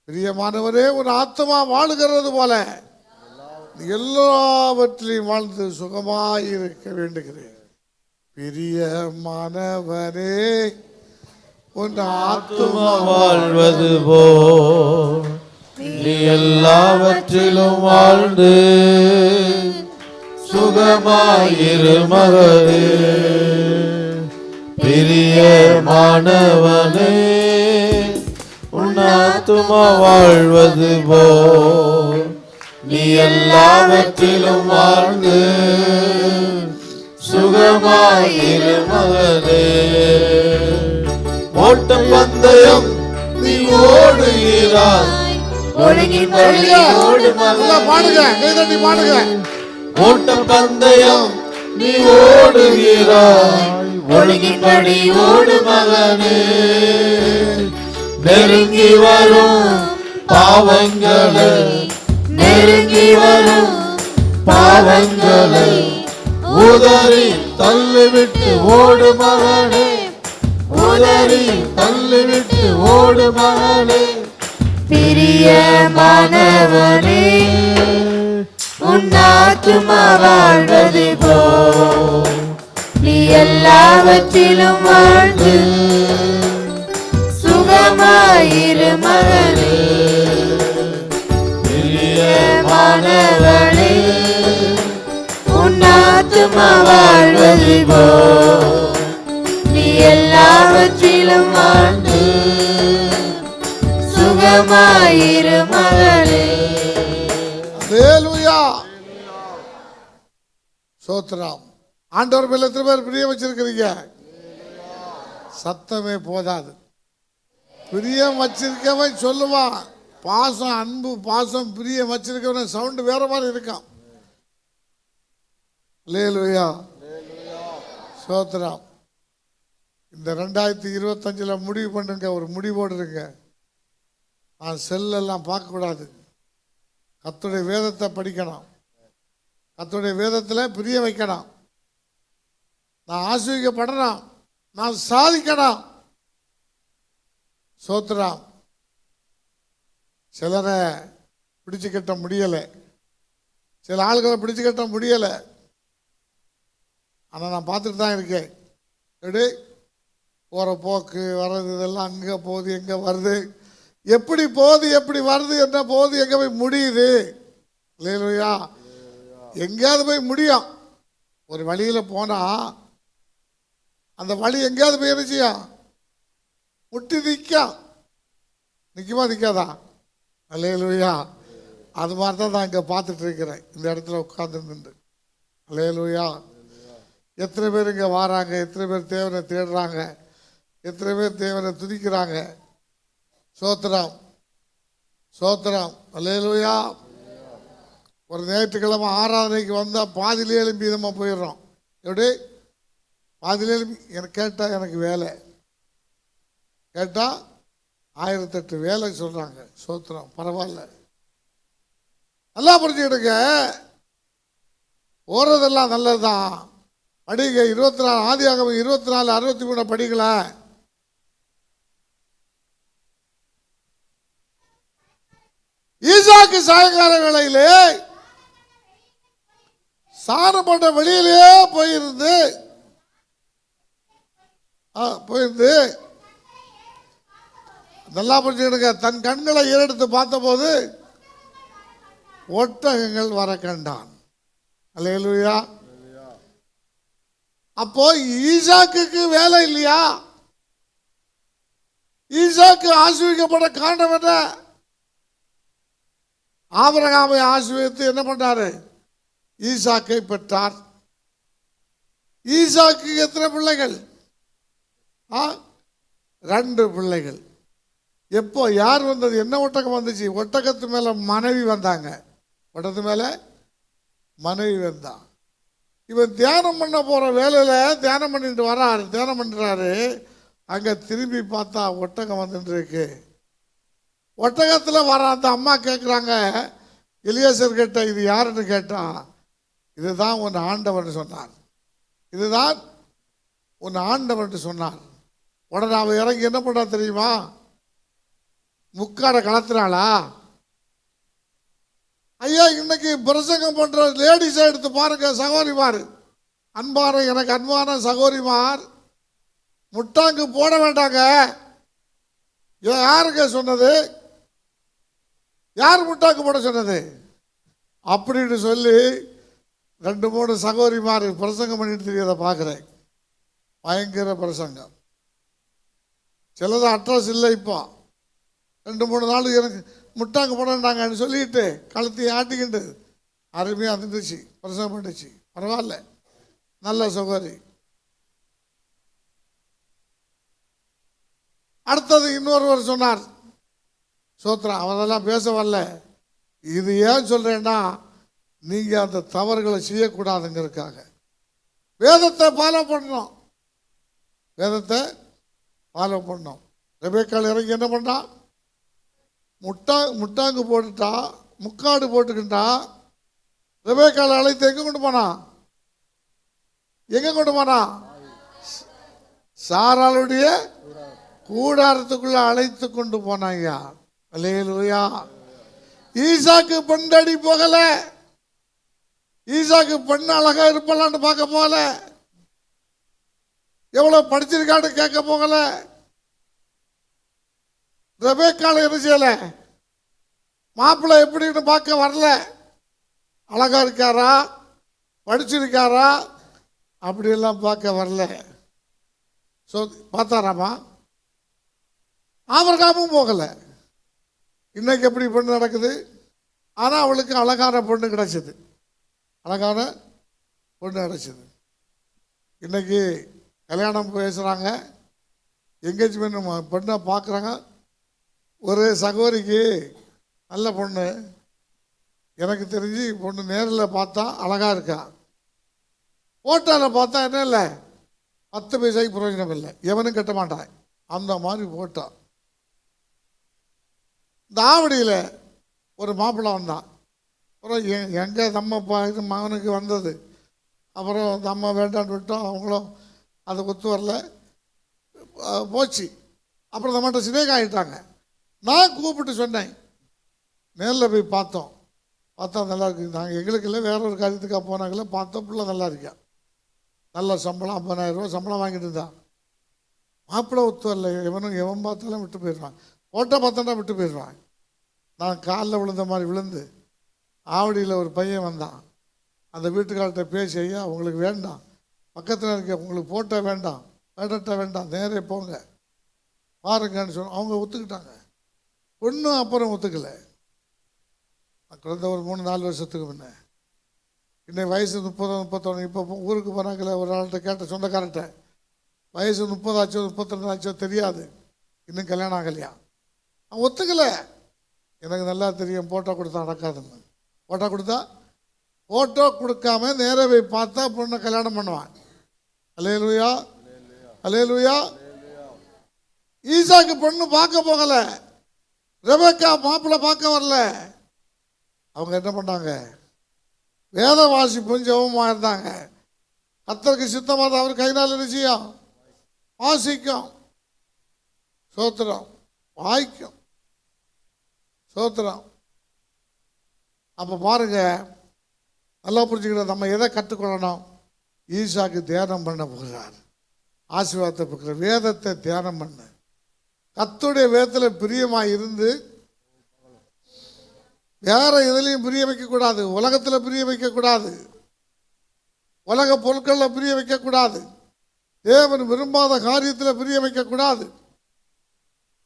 பிரியமானவரே, ஒரு ஆத்மா வாழுகிறது போல எல்லாவற்றிலையும் வாழ்ந்து சுகமாயிருக்க வேண்டுகிறேன். பிரியமானவரே, உன் ஆத்துமா வாழ்வது போல் நீ எல்லாவற்றிலும் வாழ்ந்து சுகமாயிரு மகனே. பிரியமானவனே, உன் ஆத்துமா வாழ்வது போல் நீ எல்லாவற்றிலும் வாழ்ந்து சுகமாயிரு மகனே. ஓட்ட பந்தயம் நீ ஓடுகிறாய், ஒழுங்கின்படி ஓடு மகனே. ஓட்ட பந்தயம் நீ ஓடுகிறாய், ஒழுங்கின்படி ஓடு மகனே. நெருங்கி வரும் பாவங்களை, நெருங்கி வரும் பாவங்களை உதறி தள்ளிவிட்டு ஓடு மகனே, உதறி தள்ளிவிட்டு ஓடு மகனே. பிரியமானவனே, உன் ஆத்துமா வாழ்வது போல் நீ எல்லாவற்றிலும் வாழ்ந்து சுகமாயிரு மகனே. பிரியமானவனே, உன் ஆத்துமா வாழ்வது போல் நீ எல்லாவற்றிலும் வாழ்ந்து சுகமாயிரு மகனே. அல்லேலூயா. சோத்ரம். ஆண்டவர் மேல எத்தனை பேர் பிரியம் வச்சிருக்கிறீங்க? சத்தமே போதாது. பிரியம் வச்சிருக்கவன் சொல்லுவான். பாசம், அன்பு, பாசம், பிரியம் வச்சிருக்கவன் சவுண்டு வேற மாதிரி இருக்கான். அல்லேலூயா. ஸ்தோத்திரம். இந்த 2025 முடிவு பண்ணுங்க, ஒரு முடிவோடு இருங்க. நான் செல்லெல்லாம் பார்க்கக்கூடாது. கர்த்தருடைய வேதத்தை படிக்கணும், கர்த்தருடைய வேதத்தில் பிரிய வைக்கணும். நான் ஆசீர்வதிக்கப்படணும், நான் சாதிக்கணும். ஸ்தோத்திரம். சிலரை பிடிச்சு கட்ட முடியலை, சில ஆளுகளை பிடிச்சு கட்ட முடியலை. ஆனால் நான் பார்த்துட்டு தான் இருக்கேன். எப்படி போகிற போக்கு வர்றது, இதெல்லாம் அங்கே போகுது, எங்கே வருது, எப்படி போகுது, எப்படி வருது, என்ன போகுது, எங்கே போய் முடியுது. இல்லையா? எங்கேயாவது போய் முடியும். ஒரு வழியில் போனால் அந்த வழி எங்கேயாவது போய் இருந்துச்சியா முட்டி நிற்குமா நிற்காதா? அல்லேலூயா. அது மாதிரி தான் நான் இங்கே பார்த்துட்டு இருக்கிறேன், இந்த இடத்துல உட்காந்துருந்து. அல்லேலூயா. எத்தனை பேர் இங்கே வராங்க, எத்தனை பேர் தேவனை தேடுறாங்க, எத்தனை பேர் தேவனை துதிக்கிறாங்க. சோத்திரம், சோத்திரம். அல்லேலூயா. ஒரு ஞாயிற்றுக்கிழமை ஆராதனைக்கு வந்தால் பாதியிலே எழும்பி நம்ம போயிடுறோம். எப்படி பாதியிலே எழும்பி எனக்கு கேட்டால் எனக்கு வேலை, கேட்டால் 1008 வேலை சொல்கிறாங்க. சோத்திரம். பரவாயில்ல, நல்லா புரிஞ்சுக்கிடுங்க. ஓடுறதெல்லாம் நல்லது தான். படிங்க. 24 ஆதியாகமம் 24:63 படிக்கல. ஈசாக்கு சாயங்கால வேளையிலே சாணப்பட்ட வெளியிலே போயிருந்து நல்லா புரிஞ்சுக்கிடுங்க. தன் கண்களை ஏறெடுத்து பார்த்தபோது ஒட்டகங்கள் வர கண்டான். அல்லேலூயா. அப்போ ஈசாக்குக்கு வேலை இல்லையா? ஈசாக்கு ஆசீர்வதிக்கப்பட காரணம் என்ன? ஆபிரகாமை ஆசீர்வதித்து என்ன பண்ணாரு? ஈசாக்கை பெற்றார். ஈசாக்கு எத்தனை பிள்ளைகள்? 2 பிள்ளைகள். எப்போ யார் வந்தது? என்ன ஒட்டகம் வந்துச்சு? ஒட்டகத்து மேல மனைவி வந்தாங்க. ஒட்டகத்து மேல மனைவி வந்தான். இவன் தியானம் பண்ண போற வேலையில தியானம் பண்ணிட்டு வர்றாரு, தியானம் பண்றாரு. அங்க திரும்பி பார்த்தா ஒட்டகம் வந்துட்டு இருக்கு. ஒட்டகத்துல வர அந்த அம்மா கேட்குறாங்க எலியாசர் கிட்ட, இது யாருன்னு கேட்டா, இதுதான் உன் ஆண்டவன் சொன்னார், இதுதான் உன் ஆண்டவன் சொன்னார். உடனே அவன் இறங்கி என்ன பண்ணா தெரியுமா? முக்காடை கலத்துறாளா? ஐயா, இன்னைக்கு பிரசங்கம் பண்ற லேடிஸை எடுத்து பாருங்க, சகோதரிமார், அன்பான எனக்கு அன்பான சகோதரிமார், முட்டாங்கு போட வேண்டாங்க. யாருங்க சொன்னது? யார் முட்டாக்கு போட சொன்னது? அப்படின்னு சொல்லி 2-3 சகோதரிமார் பிரசங்கம் பண்ணிட்டு தெரியதை பார்க்குறேன். பயங்கர பிரசங்கம். சிலது அட்ரஸ் இல்லை. இப்போ 2-3 நாள் எனக்கு முட்டாங்க போடாண்டாங்கன்னு சொல்லிட்டு கழுத்தை ஆட்டிக்கிட்டு அருமையாக இருந்துச்சு, பிரசங்கம் பண்ணிச்சு. பரவாயில்ல, நல்ல சகோதரி. அடுத்தது இன்னொருவர் சொன்னார். சோத்ரா, அவரெல்லாம் பேச வரல. இது ஏன் சொல்றேன்னா, நீங்க அந்த தவறுகளை செய்யக்கூடாதுங்கிறதுக்காக. வேதத்தை ஃபாலோ பண்ணணும், வேதத்தை ஃபாலோ பண்ணணும். ரெபேக்காள் இறங்கி என்ன பண்ணா? முட்டாங்கு போட்டுட்டா, முக்காடு போட்டுக்கிட்டா. ரெபேக்காள் அழைத்து எங்க கொண்டு போனா? எங்க கொண்டு போனா? சாராளுடைய கூடாரத்துக்குள்ள அழைத்து கொண்டு போனாங்க. அல்லேலூயா. ஈசாக்கு பெண்டடி போகல, ஈசாக்கு பெண் அழகா இருப்பலான்னு பார்க்க போகல, எவ்வளவு படிச்சிருக்கான்னு கேட்க போகல. ரெபேக்காள் என்ன செய்யல? மாப்பிள்ளை எப்படின்னு பார்க்க வரல. அழகா இருக்காரா, படிச்சிருக்காரா, அப்படியெல்லாம் பார்க்க வரல. பார்த்தாராமா? ஆபிரகாமும் போகல. இன்னைக்கு எப்படி பொண்ணு நடக்குது? ஆனால் அவளுக்கு அழகான பொண்ணு கிடைச்சது, அழகான பொண்ணு கிடைச்சது. இன்னைக்கு கல்யாணம் பேசுகிறாங்க, எங்கேஜ்மெண்ட் பொண்ணை பார்க்குறாங்க. ஒரு சகோதரிக்கு நல்ல பொண்ணு, எனக்கு தெரிஞ்சு பொண்ணு நேரில் பார்த்தா அழகாக இருக்கா. போட்டாவில் பார்த்தா என்ன இல்லை, 10 பைசாய்க்கு பிரயோஜனம் இல்லை, எவனும் கட்ட மாட்டான். அந்த மாதிரி போட்டா. இந்த ஆவடியில் ஒரு மாப்பிள்ளை வந்தான். அப்புறம் எங்கே நம்ம இது மகனுக்கு வந்தது. அப்புறம் அந்த அம்மா வேண்டான்னு விட்டோம், அவங்களும் அதை ஒத்து வரல, போச்சு. அப்புறம் நம்மகிட்ட சினேகம் ஆகிட்டாங்க. நான் கூப்பிட்டு சொன்னேன், நேரில் போய் பார்த்தோம், பார்த்தா நல்லா இருக்குது. நாங்கள் எங்களுக்கு இல்லை, வேற ஒரு காரியத்துக்காக போனாங்களே, பார்த்தோம் பிள்ளை நல்லா இருக்கா, நல்ல சம்பளம், 50,000 ரூபா சம்பளம் வாங்கிட்டு இருந்தான். மாப்பிள்ளை ஒத்து வரல, எவன் பார்த்தாலும் விட்டு போயிடுவான், ஃபோட்டோ பார்த்தோன்னா விட்டு போயிடுவான். நான் காலில் விழுந்த மாதிரி விழுந்து, ஆவடியில் ஒரு பையன் வந்தான். அந்த வீட்டுக்கார்ட்ட பேசி, ஐயா உங்களுக்கு வேண்டாம், பக்கத்தில் இருக்க உங்களுக்கு ஃபோட்டோ வேண்டாம், வேண்டட்டா வேண்டாம், நேரே போங்க பாருங்கன்னு சொன்ன. அவங்க ஒத்துக்கிட்டாங்க. ஒன்றும் அப்புறம் ஒத்துக்கலை. குழந்த ஒரு 3-4 வருஷத்துக்கு முன்னே. இன்னைக்கு வயசு 30, 31. இப்போ ஊருக்கு போனாங்களே, ஒரு ஆள்கிட்ட கேட்ட, சொந்தக்காரர்கிட்ட, வயசு 30 ஆச்சோ 32 ஆச்சோ தெரியாது, இன்னும் கல்யாணம் ஆகலையா. அவன் ஒத்துக்கலை. எனக்கு நல்லா தெரியும், ஃபோட்டோ கொடுத்தா நடக்காதுன்னு. ஃபோட்டோ கொடுக்காம நேரே போய் பார்த்தா பொண்ணை கல்யாணம் பண்ணுவான். அல்லேலூயா, அல்லேலூயா. ஈசாக்கு பொண்ணு பார்க்க போகல, ரெபெக்கா மாப்பிள்ளை பார்க்க வரல. அவங்க என்ன பண்ணாங்க, வேத வாசிப்பும் ஜெபமா இருந்தாங்க. கர்த்தருக்கு சித்தமாக அவர் கையினால் என்ன செய்யும், வாசிக்கும், சோத்திரம், வாய்க்கும், சோத்திரம். அப்போ பாருங்க, நல்லா புரிஞ்சுக்கிற, நம்ம எதை கற்றுக்கொள்ளணும். ஈசாக்கு தியானம் பண்ண போகிறார், ஆசீர்வாதத்தை போகிற வேதத்தை தியானம் பண்ண, கர்த்தருடைய வேதத்தில் பிரியமாக இருந்து, வேற எதுலையும் பிரிய வைக்கக்கூடாது, உலகத்தில் பிரிய வைக்கக்கூடாது, உலக பொருட்களில் பிரிய வைக்கக்கூடாது, தேவன் விரும்பாத காரியத்தில் பிரிய வைக்கக்கூடாது.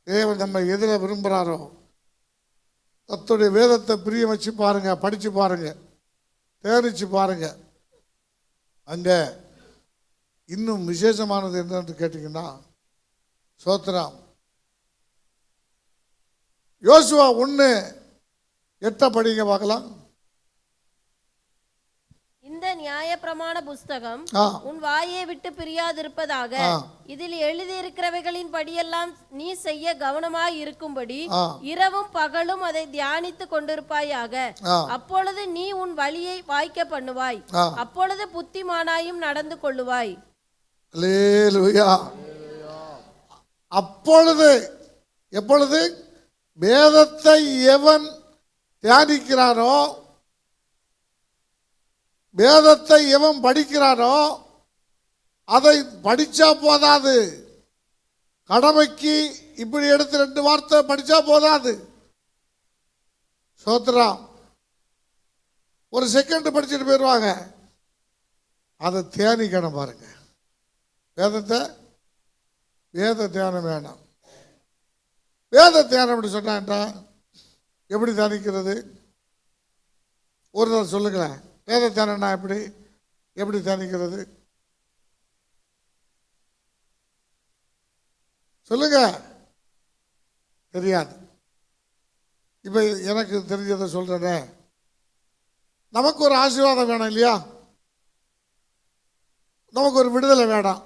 தேவன் நம்ம எதில் விரும்புகிறாரோ கர்த்தருடைய வேதத்தை பிரிய வச்சு பாருங்க, படித்து பாருங்க, தேடிச்சு பாருங்க. அங்கே இன்னும் விசேஷமானது என்னன்னு கேட்டிங்கன்னா, சோத்திரம், யோசுவா 1:8 படிங்க பார்க்கலாம். இந்த நியாயப்பிரமாண புஸ்தகம் உன் வாயை விட்டு பிரியாதிருப்பதாக, இதில் எழுதியிருக்கிறவைகளின் படியெல்லாம் நீ செய்ய கவனமாய் இருக்கும்படி இரவும் பகலும் அதை தியானித்து கொண்டிருப்பாயாக. அப்பொழுது நீ உன் வழியை வாய்க்க பண்ணுவாய், அப்பொழுது புத்திமானாயும் நடந்து கொள்ளுவாய். அல்லேலூயா. அப்பொழுது, எப்பொழுது வேதத்தை எவன் தியானிக்கிறானோ, வேதத்தை எவன் படிக்கிறானோ, அதை படிச்சா போதாது, கடமைக்கு இப்படி எடுத்து 2 வார்த்தை படிச்சா போதாது. சோத்ரம், ஒரு செகண்ட் படிச்சுட்டு போயிடுவாங்க. அதை தியானிக்கணும் பாருங்க. வேதத்தை, வேத தியானம் வேணும். வேத தியானம் அப்படி சொன்னா எப்படி தியானிக்கிறது? ஒரு நாள் சொல்லுங்களேன். வேத தியானம்னா எப்படி தியானிக்கிறது சொல்லுங்க. தெரியாது. இப்போ எனக்கு தெரிஞ்சதை சொல்றேனே. நமக்கு ஒரு ஆசீர்வாதம் வேணும் இல்லையா? நமக்கு ஒரு விடுதலை வேண்டாம்.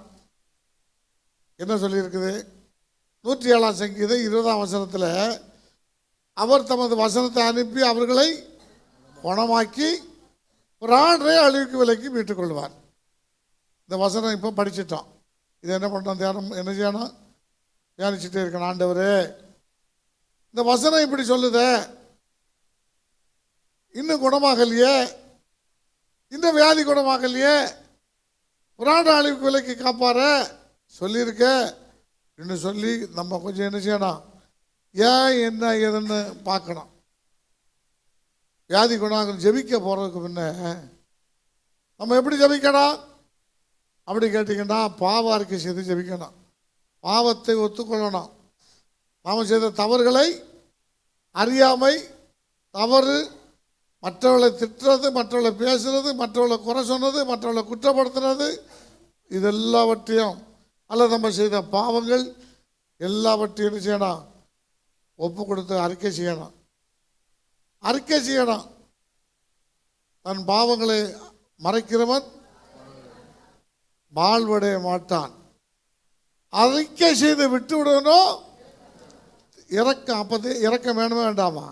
என்ன சொல்லியிருக்குது? 107ஆம் சங்கீதம் 20ஆம் வசனத்தில், அவர் தமது வசனத்தை அனுப்பி அவர்களை குணமாக்கி பிராணரை அழிவுக்கு விலைக்கு மீட்டுக் கொள்வார். இந்த வசனம் இப்போ படிச்சிட்டோம். இது என்ன பண்ணோம்? தியானம் என்ன செய்யணும்? தியானிச்சுட்டே இருக்கணும். ஆண்டவரே, இந்த வசனம் இப்படி சொல்லுதே, இன்னும் குணமாகலையே, இந்த வியாதி குணமாகலையே, பிராண அழிவுக்கு விலைக்கு காப்பார சொல்லியிருக்க இன்னும் சொல்லி நம்ம கொஞ்சம் என்ன செய்யணும்? ஏன் என்ன ஏதுன்னு பார்க்கணும். வியாதி குணாக ஜெபிக்க போகிறதுக்கு முன்ன நம்ம எப்படி ஜெபிக்கணும் அப்படி கேட்டிங்கன்னா, பாவ அறிக்கை செய்து ஜெபிக்கணும். பாவத்தை ஒத்துக்கொள்ளணும். நாம் செய்த தவறுகளை, அறியாமை, தவறு, மற்றவர்களை திட்டுறது, மற்றவர்களை பேசுறது, மற்றவர்களை குறை சொன்னது, மற்றவர்களை குற்றப்படுத்துறது, இதெல்லாவற்றையும் அல்லது நம்ம செய்த பாவங்கள் எல்லாவற்றையும் செய்யணும், ஒப்பு கொடுத்து அறிக்கை செய்யணும். அறிக்கை செய்யணும். தன் பாவங்களை மறைக்கிறவன் வாழ்வடைய மாட்டான். அறிக்கை செய்து விட்டு விடணும். இறக்கம், அப்போ இறக்கம் வேணுமே வேண்டாமா?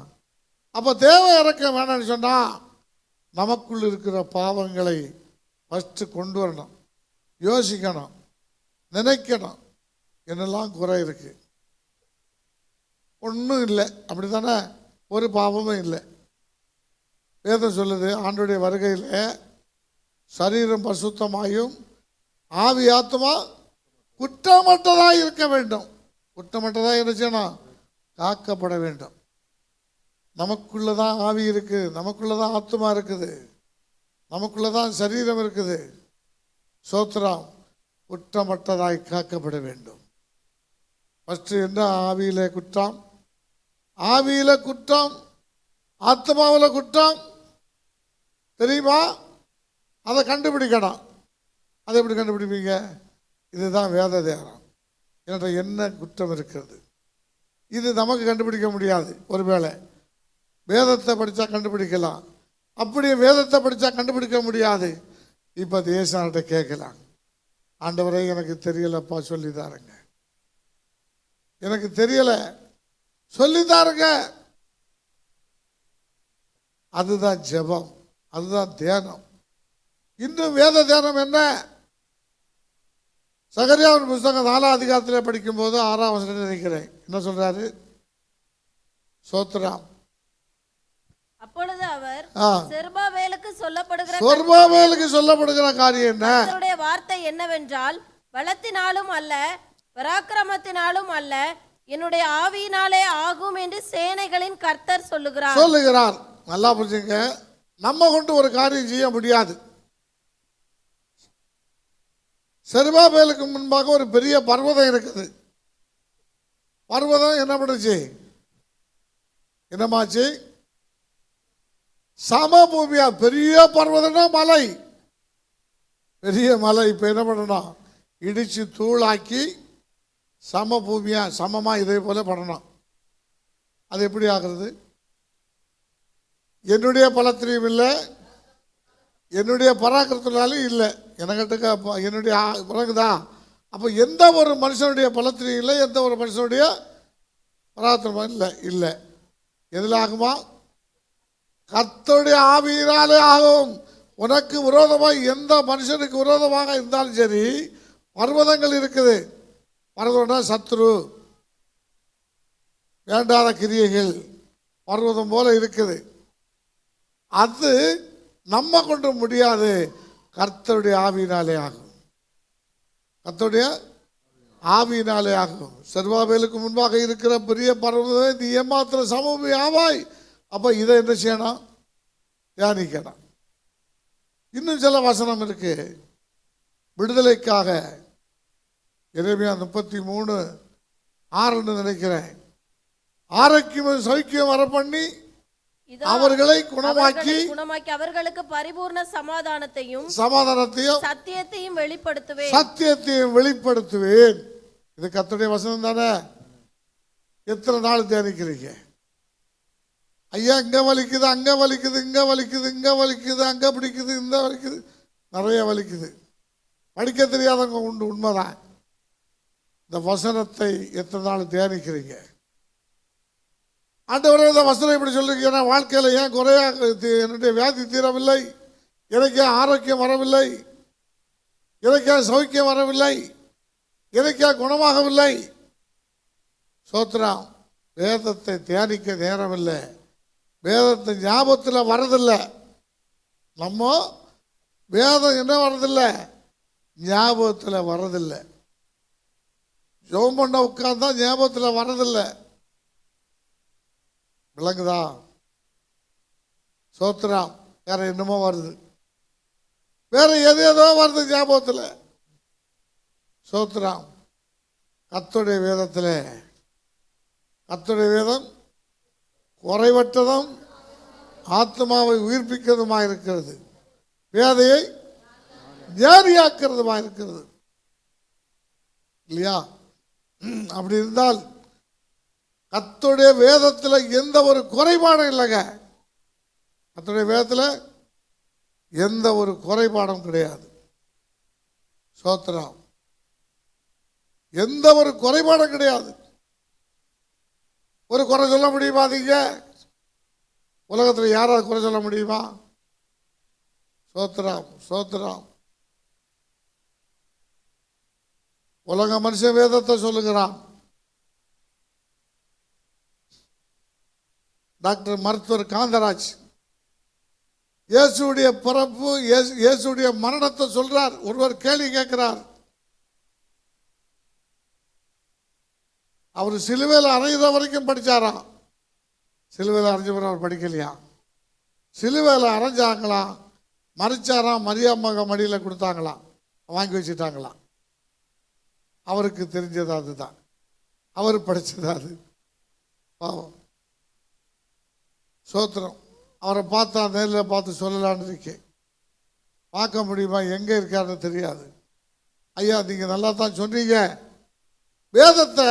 அப்போ தேவ இறக்கம் வேணும்னு சொன்னால் நமக்குள் இருக்கிற பாவங்களை ஃபஸ்ட்டு கொண்டு வரணும், யோசிக்கணும், நினைக்கணும். என்னெல்லாம் குறை இருக்கு, ஒன்றும் இல்லை, அப்படி தானே? ஒரு பாவமும் இல்லை. வேதம் சொல்லுது, ஆண்டுடைய வருகையில் சரீரம் பரிசுத்தமாயும் ஆவி ஆத்மா குற்றமற்றதாக இருக்க வேண்டும். குற்றமற்றதாக இருந்துச்சுன்னா காக்கப்பட வேண்டும். நமக்குள்ளதான் ஆவி இருக்குது, நமக்குள்ளதான் ஆத்மா இருக்குது, நமக்குள்ளதான் சரீரம் இருக்குது. சோத்திரம், குற்றமற்றதாய் காக்கப்பட வேண்டும். ஃபஸ்ட்டு என்ன? ஆவியில குற்றம், ஆவியில குற்றம், ஆத்மாவில் குற்றம் தெரியுமா? அதை கண்டுபிடிக்கணும். அதை எப்படி கண்டுபிடிப்பீங்க? இதுதான் வேத தியானம். என்ற என்ன குற்றம் இருக்கிறது, இது நமக்கு கண்டுபிடிக்க முடியாது. ஒருவேளை வேதத்தை படித்தா கண்டுபிடிக்கலாம், அப்படியே வேதத்தை படித்தா கண்டுபிடிக்க முடியாது. இப்போ தேசன்கிட்ட கேட்கலாம், ஆண்டவரே எனக்கு தெரியலப்பா சொல்லித்தாருங்க, எனக்கு தெரியல சொல்லித்தாருங்க. அதுதான் ஜெபம், அதுதான் தியானம். இன்னும் வேத தியானம் என்ன? சகரியாவின் புத்தகம் 4ஆம் அதிகாரத்தில் படிக்கும்போது 6ஆம் வசனத்தில் நினைக்கிறேன், என்ன சொல்றாரு? சோத்ராம். அப்பொழுது அவர் செருபாபேலுக்கு சொல்லப்படுகிற காரியம் என்ன? கர்த்தருடைய வார்த்தை என்னவென்றால், பலத்தினாலும் அல்ல பராக்கிரமத்தினாலும் அல்ல, என்னுடைய ஆவியினாலே ஆகும் என்று சேனைகளின் கர்த்தர் சொல்லுகிறார். நல்லா புரிஞ்சுங்க. நம்ம கொண்டு ஒரு காரியம் செய்ய முடியாது. செருபாபேலுக்கு முன்பாக ஒரு பெரிய பர்வதம் இருக்குது. பர்வதம் என்ன பண்ணுச்சு? என்னமாச்சு? சமபூமியா. பெரிய பர்வதம்னா மலை, பெரிய மலை. இப்போ என்ன பண்ணணும்? இடிச்சு தூளாக்கி சமபூமியா, சமமா இதே போல பண்ணணும். அது எப்படி ஆகிறது? என்னுடைய பலத்திலையும் இல்லை, என்னுடைய பராக்கிரத்தினாலும் இல்லை, எனக்கிட்ட என்னுடைய பிறகுதா. அப்போ எந்த ஒரு மனுஷனுடைய பலத்திலையும் இல்லை, எந்த ஒரு மனுஷனுடைய பராக்கிரமும் இல்லை. எதில் ஆகுமா? கர்த்தருடைய ஆவியினாலே ஆகும். உனக்கு விரோதமாக எந்த மனுஷனுக்கு விரோதமாக இருந்தாலும் சரி, பர்வதங்கள் இருக்குது. பர்வதம்னா சத்ரு, வேண்டாத கிரியைகள் பர்வதம் போல இருக்குது. அது நம்ம கொண்டு முடியாது, கர்த்தருடைய ஆவியினாலே ஆகும். கர்த்தருடைய ஆவியினாலே ஆகும். செருபாபேலுக்கு முன்பாக இருக்கிற பெரிய பர்வதமே நீ ஏமாத்திர சமூக ஆவாய். அப்போ இதை என்ன செய்யணும்? தியானிக்கணும். இன்னும் சில வசனம் இருக்கு விடுதலைக்காக. எரேமியா 33:6 நினைக்கிறேன். ஆரோக்கியம் சௌக்கியம் வர பண்ணி அவர்களை குணமாக்கி அவர்களுக்கு பரிபூர்ண சமாதானத்தையும் சத்தியத்தையும் வெளிப்படுத்துவேன். இது கர்த்தருடைய வசனம் தானே? எத்தனை நாள் தியானிக்கிறீங்க? ஐயா இங்க வலிக்குது, அங்க வலிக்குது, இங்க வலிக்குது, இங்க வலிக்குது, அங்க பிடிக்குது, இந்த வலிக்குது, நிறைய வலிக்குது. படிக்க தெரியாதவங்க உண்டு, உண்மைதான். இந்த வசனத்தை எத்தனை நாள் தியானிக்கிறீங்க? ஆண்டவரே இந்த வசனம் இப்படி சொல்றீங்க, ஏன்னா வாழ்க்கையில் ஏன் குறையா என்னுடைய வியாதி தீரவில்லை, எனக்கு ஆரோக்கியம் வரவில்லை, எனக்கு சௌக்கியம் வரவில்லை, எனக்கு குணமாகவில்லை. சோத்ராம், வேதத்தை தியானிக்க நேரமில்லை, வேதத்தை ஞாபகத்தில் வரதில்லை. நம்ம வேதம் என்ன வரதில்லை? ஞாபகத்தில் வரதில்லை. ஜெபம் பண்ண உட்கார்ந்தா ஞாபகத்தில் வரதில்லை. விளங்குதா? சோத்ராம். வேற என்னமோ வருது, வேற எதோ வருது ஞாபகத்தில். சோத்ராம். கர்த்தருடைய வேதத்தில், கர்த்தருடைய வேதம் குறைவற்றதும் ஆத்மாவை உயிர்ப்பிக்கிறதுமாக இருக்கிறது, வேதையை ஞானியாக்கிறதுமாக இருக்கிறது. இல்லையா? அப்படி இருந்தால் கர்த்தருடைய வேதத்தில் எந்த ஒரு குறைபாடும் இல்லைங்க. கர்த்தருடைய வேதத்தில் எந்த ஒரு குறைபாடும் கிடையாது. சோத்திரம். எந்த ஒரு குறைபாடும் கிடையாது. ஒரு குறை சொல்ல முடியுமா? நீங்க உலகத்தில் யாராவது குறை சொல்ல முடியுமா? சோத்திரம், சோத்திரம். உலக மனுஷன் வேதத்தை சொல்லுகிறான். டாக்டர் மருத்துவர் காந்தராஜ் இயேசுடைய பிறப்பு, இயேசுடைய மரணத்தை சொல்றார். ஒருவர் கேள்வி கேட்கிறார், அவர் சிலுவையில் அறையிற வரைக்கும் படிச்சாராம். சிலுவையில் அரைஞ்சவர் அவர் படிக்கலையா? சிலுவையில் அரைஞ்சாங்களாம், மறைச்சாராம், மரியாமக மடியில் கொடுத்தாங்களாம், வாங்கி வச்சுட்டாங்களாம். அவருக்கு தெரிஞ்சது அதுதான், அவர் படித்தது அது. பாவம். சோத்திரம். அவரை பார்த்தா நேரில் பார்த்து சொல்லலான்னு இருக்கேன். பார்க்க முடியுமா? எங்கே இருக்காருன்னு தெரியாது. ஐயா, நீங்கள் நல்லா தான் சொன்னீங்க. வேதத்தை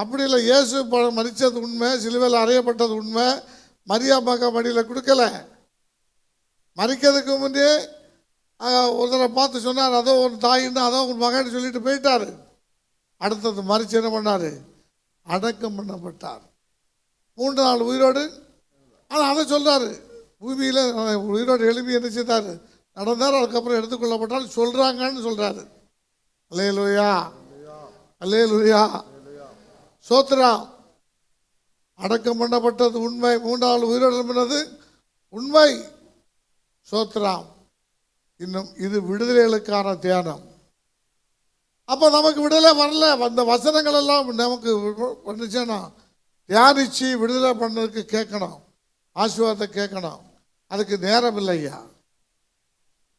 அப்படி இல்லை. இயேசு மரித்தது உண்மை, சிலுவையில் அறையப்பட்டது உண்மை, மரியாமக மடியில் கொடுக்கல. மறிக்கிறதுக்கு முன்னே ஒருத்தரை பார்த்து சொன்னார், அதோ ஒரு தாயின்னு, அதோ ஒரு மகன் சொல்லிட்டு போயிட்டார். அடுத்தது மறிச்சு என்ன பண்ணார்? அடக்கம் பண்ணப்பட்டார். 3 நாள் உயிரோடு. ஆனால் அதை சொல்கிறாரு, பூமியில் உயிரோடு எழுப்பி என்ன செய்தார்? நடந்தார். அதுக்கப்புறம் எடுத்துக்கொள்ளப்பட்டால் சொல்கிறாங்கன்னு சொல்கிறாரு. அல்லேலூயா, அல்லேலூயா. சோத்ரா. அடக்கம் பண்ணப்பட்டது உண்மை, 3 நாள் உயிரோடு எழுப்பினது உண்மை. சோத்ராம். இன்னும் இது விடுதலைகளுக்கான தியானம். அப்போ நமக்கு விடுதலை வரல. அந்த வசனங்கள் எல்லாம் நமக்கு பண்ணுச்சுன்னா தியானிச்சு விடுதலை பண்ணதுக்கு கேட்கணும், ஆசீர்வாதத்தை கேட்கணும். அதுக்கு நேரம் இல்லை ஐயா,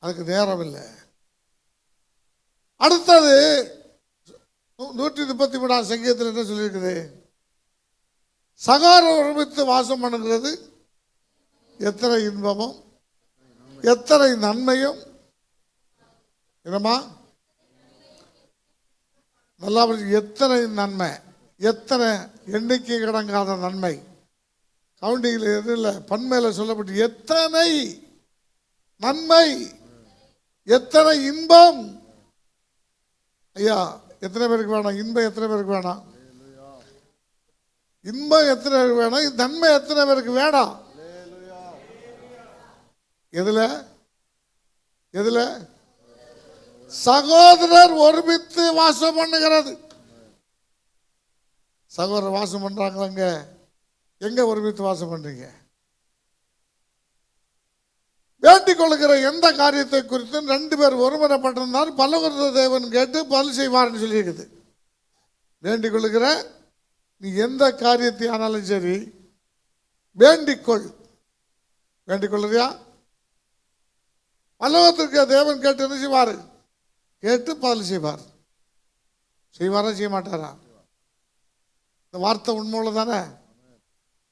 அதுக்கு நேரம் இல்லை. அடுத்தது 133ஆம் சங்கீதத்தில் என்ன சொல்லியிருக்குது? சகோதரர் ஒருமித்து வாசம் பண்ணுகிறது எத்தனை இன்பமும் எத்தனை நன்மையும். என்னம்மா? நல்லா எத்தனை நன்மை, எத்தனை எண்ணிக்கை கடங்காத நன்மை. கவுண்டிங்கில் எதுவும் இல்லை, பன்மையில் சொல்லப்பட்டு எத்தனை நன்மை, எத்தனை இன்பம். ஐயா, எத்தனை பேருக்கு வேணாம் இன்பம்? எத்தனை பேருக்கு வேணாம் இன்பம்? எத்தனை பேருக்கு வேணாம்? நன்மை எத்தனை பேருக்கு வேணாம்? எதுல எதுல? சகோதரர் ஒருமித்து வாசம் பண்ணுகிறது. சகோதரர் வாசம் பண்றாங்க. எங்க ஒருமித்து வாசம் பண்றீங்க? வேண்டிக் கொள்ளுகிற எந்த காரியத்தை குறித்து 2 பேர் ஒருமனப்பட்டிருந்தால் பல்லவர்த தேவன் கேட்டு பதில் செய்வார்னு சொல்லியிருக்குது. வேண்டிக் கொள்ளுகிற நீ எந்த காரியத்தை ஆனாலும் சரி வேண்டிக்கொள். வேண்டிக் கொள்ளுறியா? பல்லவத்திற்கு தேவன் கேட்டு என்ன செய்வார்? கேட்டு பதில் செய்வார். செய்வாரா செய்ய மாட்டாரா? இந்த வார்த்தை உண்மையுள்ள தானே?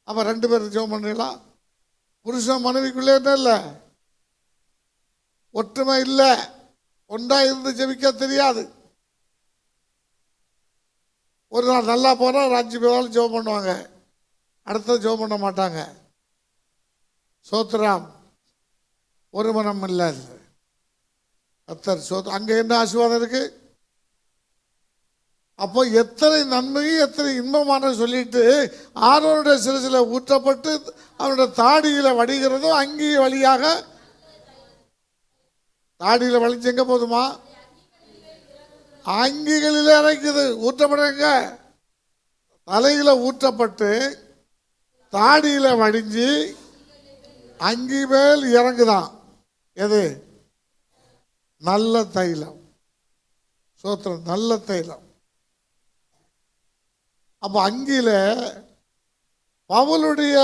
அப்போ 2 பேர் ஜெபம் பண்ணுறீங்களா? புருஷன் மனைவிக்குள்ளே என்ன இல்லை? ஒற்றுமை இல்லை. ஒன்றா இருந்து ஜெபிக்க தெரியாது. ஒரு நாள் நல்லா போனால் ஒரு 5 பேராலும் ஜெபம் பண்ணுவாங்க, அடுத்தது ஜெபம் பண்ண மாட்டாங்க. சோத்ராம். ஒரு மனம் இல்லை. கர்த்தர் அங்கே என்ன ஆசீர்வாதம் இருக்கு? அப்போ எத்தனை நன்மையும் எத்தனை இன்பமான சொல்லிட்டு ஆரோனுடைய சிரசில் ஊற்றப்பட்டு அவனுடைய தாடியில வடிகிறதும் அங்கி வழியாக. தாடியில வலிச்சு எங்க போதுமா? அங்கிகளிலே இறக்குது. ஊற்றப்படுங்க. தலையில ஊற்றப்பட்டு தாடியில வடிஞ்சு அங்கி மேல் இறங்குதான். எது? நல்ல தைலம். சோத்திரம். நல்ல தைலம். அப்ப அங்கில பவுலுடைய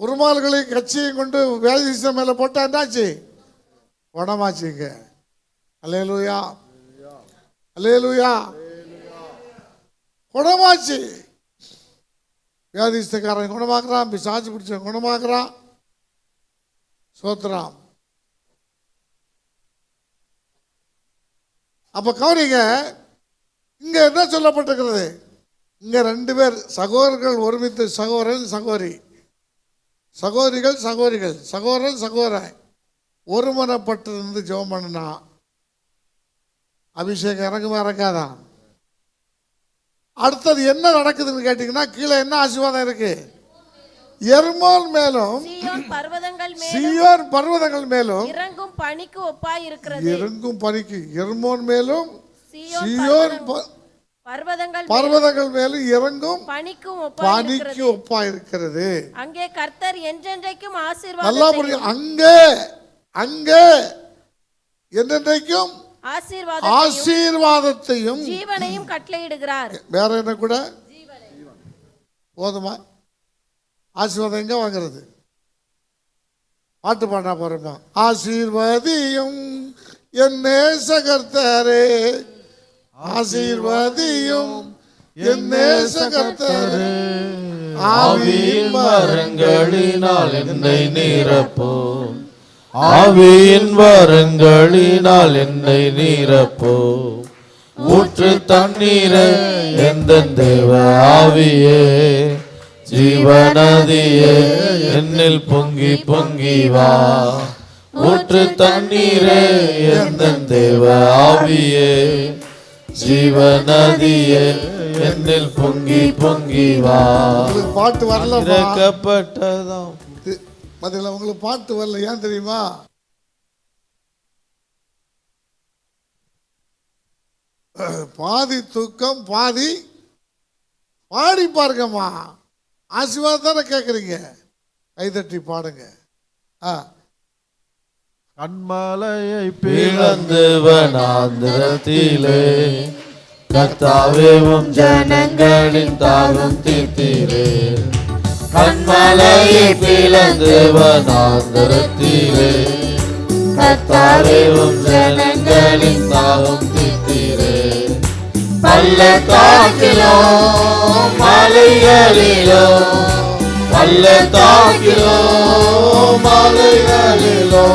உருமால்களையும் கட்சியும் கொண்டு வேதிசம் மேல போட்டா என்னாச்சு? குணமாச்சுங்க. அல்லேலூயா, அல்லேலூயா. குணமாச்சு. வியாதிஸ்தக்காரன் குணமாக்குறான், பிசாசு பிடிச்ச குணமாக்குறான். சோத்திரம். அப்ப கவனிங்க, இங்க என்ன சொல்லப்பட்டிருக்கிறது? இங்க 2 பேர் சகோதரர்கள் ஒருமித்து, சகோதரன் சகோதரி, சகோதரிகள் சகோதரிகள், சகோதரன் சகோதரன் ஒருமனப்பட்டிருந்து ஜெபம் பண்ணுனா அபிஷேகம் இறங்குமா இறக்காதா? அடுத்தது என்ன நடக்குதுன்னு கேட்டீங்கன்னா, கீழே என்ன ஆசீர்வாதம் இருக்கு? எர்மோன் மேலும் சீயோன் பர்வதங்கள் மேலும் இறங்கும் பனிக்கு ஒப்பாய் இருக்கிறது. இறங்கும் பனிக்கு, எர்மோன் மேலும் சீயோன் பர்வதங்கள் மேலும் இறங்கும் பனிக்கு ஒப்பாய் இருக்கிறது. அங்கே கர்த்தர் என்றென்றைக்கும் நல்லா புரியும். அங்கே என்றென்றைக்கும் ஆசீர்வாதத்தையும் ஜீவனையும் கட்டளையிடுகிறார். வேற என்ன கூட போதுமா? ஆசீர்வாதம் எங்க வாங்குறது? பாட்டு பாடினா போறோமா? ஆசீர்வதியும் என் நேசகர்த்தரே, ஆசீர்வதியும் என் நேசகர்த்தரே, ஆவியின் வரங்களினால் என்னை நிரப்பும், ஆவியின் வரங்களினால் என்னை நீரப்போம். ஊற்று தண்ணீரை எந்த தேவ ஆவியே, ஜீவநதியே என்னில் பொங்கி பொங்கி வா. ஊற்று தண்ணீரே எந்த தேவ ஆவியே, ஜீவநதியே என்னில் பொங்கி பொங்கி வா. பாட்டு வரல, இறக்கப்பட்டதாம். அதில் உங்களுக்கு பாட்டு வரல, ஏன் தெரியுமா? பாதி தூக்கம் பாதி பாடி பாருங்கம்மா. ஆசீர்வாதம் தானே கேட்குறீங்க, கைதட்டி பாடுங்க. கண்மலையை பிளந்து வனாந்திரத்திலே கர்த்தாவே உம் ஜனங்களின் தாகம் தீர்த்தீரே. கண்மலையை பிளந்து வனாந்திரத்திலே கர்த்தாவே உம் ஜனங்களின் தாகம் தீர்த்தீரே. பள்ளத்தாக்கிலோ மலைகளிலோ, பள்ளத்தாக்கிலோ மலைகளிலோ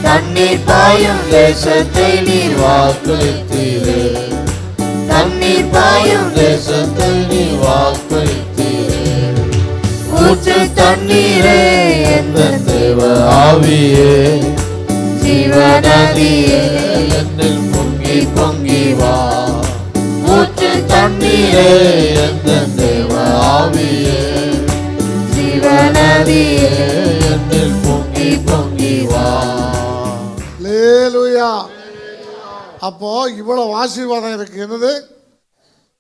தண்ணீர் பாயும் தேசத்தை நீர் வாக்களித்தீரே. தண்ணீர் பாயும் தேசத்தை நீர் வாக்களித்தீரே. ஊற்று தண்ணீரே எந்த தேவ ஆவியே, ஜீவநதியே என்னில் பொங்கி பொங்கி வா. ஊற்று தண்ணீரே எந்த தேவ ஆவியே, ஜீவநதியே என்னில் பொங்கி பொங்கி வா. அல்லேலூயா. அப்போ இவ்வளவு ஆசீர்வாதம் இருக்கு. என்னது?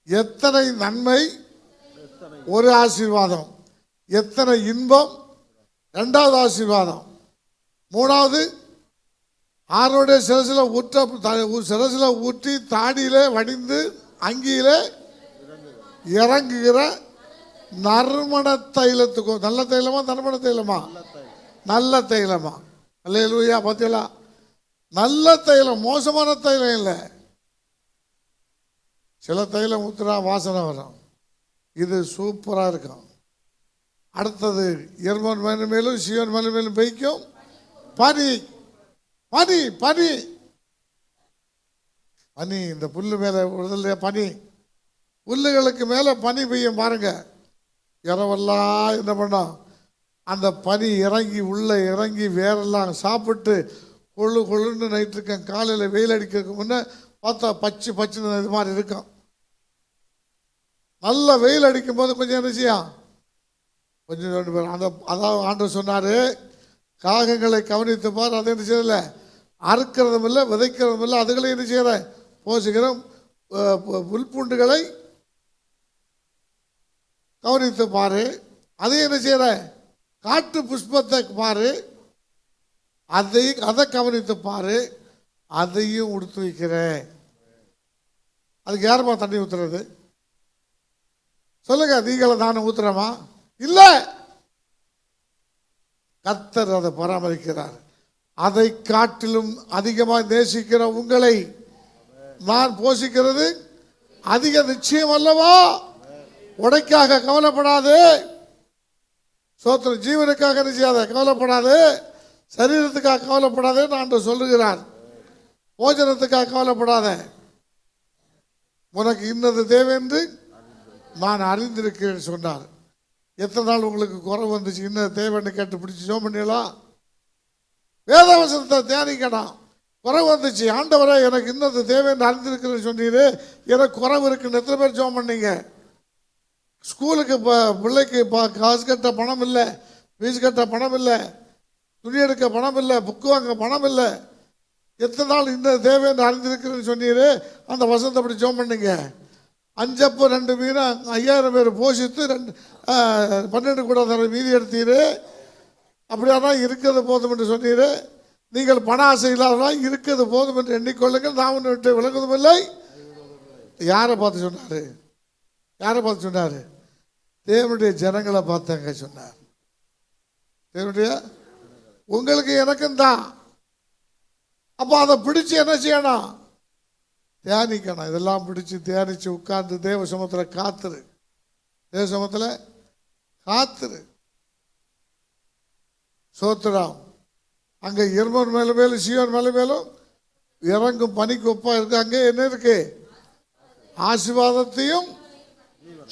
எத்தனை நன்மை ஒரு ஆசீர்வாதம், எத்தனை இன்பம் இரண்டாவது ஆசீர்வாதம், மூணாவது ஆரோடைய சிரசில ஊற்றி தாடியிலே வடிந்து அங்கியிலே இறங்குகிற நறுமண தைலத்துக்கும். நல்ல தைலமா நறுமண தைலமா? நல்ல தைலமா? அல்லேலூயா. பார்த்தீங்களா? நல்ல தைலம், மோசமான தைலம் இல்லை. சில தைலம் ஊத்துறா வாசனை வரும், இது சூப்பரா இருக்கும். அடுத்தது எர்மோன் மேலும் மேலும் சீயோன் மேலும் மேலும் பெய்க்கும் பனி. பனி பனி பனி இந்த புல்லு மேல விடுதலையா பனி, புல்லுகளுக்கு மேல பனி பெய்யும் பாருங்க. இரவெல்லாம் என்ன பண்ணோம்? அந்த பனி இறங்கி உள்ள இறங்கி வேறெல்லாம் சாப்பிட்டு கொழு கொழுன்னு நைட்டு இருக்கேன். காலையில் வெயில் அடிக்கிறதுக்கு முன்னே பார்த்தா பச்சை பச்சுன்னு இது மாதிரி இருக்கும். நல்ல வெயில் அடிக்கும் போது கொஞ்சம் என்ன செய்யும்? கொஞ்சம் ரெண்டு பேர் அந்த அதாவது ஆண்டவர் சொன்னார், காகங்களை கவனித்து பார். அதை என்ன செய்யல, அறுக்கிறதும் இல்லை விதைக்கிறதும் இல்லை, அதுகளை என்ன செய்கிற போசுகிறோம். புல்பூண்டுகளை கவனித்து பாரு. அதை என்ன செய்கிற, காட்டு புஷ்பத்தை பாரு, அதை கவனித்து பாரு, அதையும் உடுத்து வைக்கிறேன். அதுக்கு யாருமா தண்ணி ஊத்துறது? சொல்லுங்க. நீங்கள தானே ஊத்துறமா? இல்லை, கர்த்தர் அதை பராமரிக்கிறார். அதை காட்டிலும் அதிகமாக நேசிக்கிற உங்களை நான் போஷிக்கிறது அதிக நிச்சயம் அல்லவா? உடைக்காக கவலைப்படாது, சோத்திர ஜீவனுக்காக நிச்சயாத கவலைப்படாது, சரீரத்துக்காக கவலைப்படாதே நான் சொல்லுகிறார். போஜனத்துக்காக கவலைப்படாத, உனக்கு இன்னது தேவை என்று நான் அறிந்திருக்கிறேன் சொன்னார். எத்தனை நாள் உங்களுக்கு குறை வந்துச்சு? இன்னது தேவைன்னு கேட்டு பிடிச்சி ஜோம் பண்ணிடலாம். வேதவசனத்தை தியானிக்கணும். குறைவு வந்துச்சு. ஆண்டவரே எனக்கு இன்னது தேவைன்னு அறிந்திருக்கிறேன்னு சொன்னீரு, எனக்கு குறைவு இருக்குன்னு எத்தனை பேர் ஜெபம் பண்ணீங்க? ஸ்கூலுக்கு பிள்ளைக்கு காசு கட்ட பணம் இல்லை, ஃபீஸ் கட்ட பணம் இல்லை, துணி எடுக்க பணம் இல்லை, புக்கு வாங்க பணம் இல்லை. எத்தனை நாள் இந்த தேவைன்னு அறிந்திருக்கிறேன்னு சொன்னீரு, அந்த வசனத்தை அப்படி ஜெபம் பண்ணீங்க. 5 அப்போ 2 மீன் 5000 பேர் போஷித்து 12 கூட மீதி எடுத்தீரு. அப்படியாதான் இருக்கிறது போதும் என்று சொன்னீரு. நீங்கள் பண ஆசை இல்லாததான் இருக்கிறது போதும் என்று எண்ணிக்கொள்ளுங்கள், நான் ஒன்று விட்டு விலகுவதும் இல்லை. யாரை பார்த்து சொன்னார்? யாரை பார்த்து சொன்னார்? தேவனுடைய ஜனங்களை பார்த்தாங்க சொன்னார். தேவனுடைய உங்களுக்கு எனக்கும் தான். அப்போ அதை பிடிச்சு என்ன செய்யணும்? தியானிக்கணும். இதெல்லாம் பிடிச்சு தியானிச்சு உட்கார்ந்து தேவ சமூகத்தில் காத்துரு. தேவ சமூகத்தில் காத்துரு. சோத்திரம். அங்கே எர்மோன் மேலே மேலும் சீயோன் மேலே மேலும் இறங்கும் பனிக்கு ஒப்பா இருக்கு. அங்கே என்ன இருக்கு? ஆசீர்வாதத்தையும்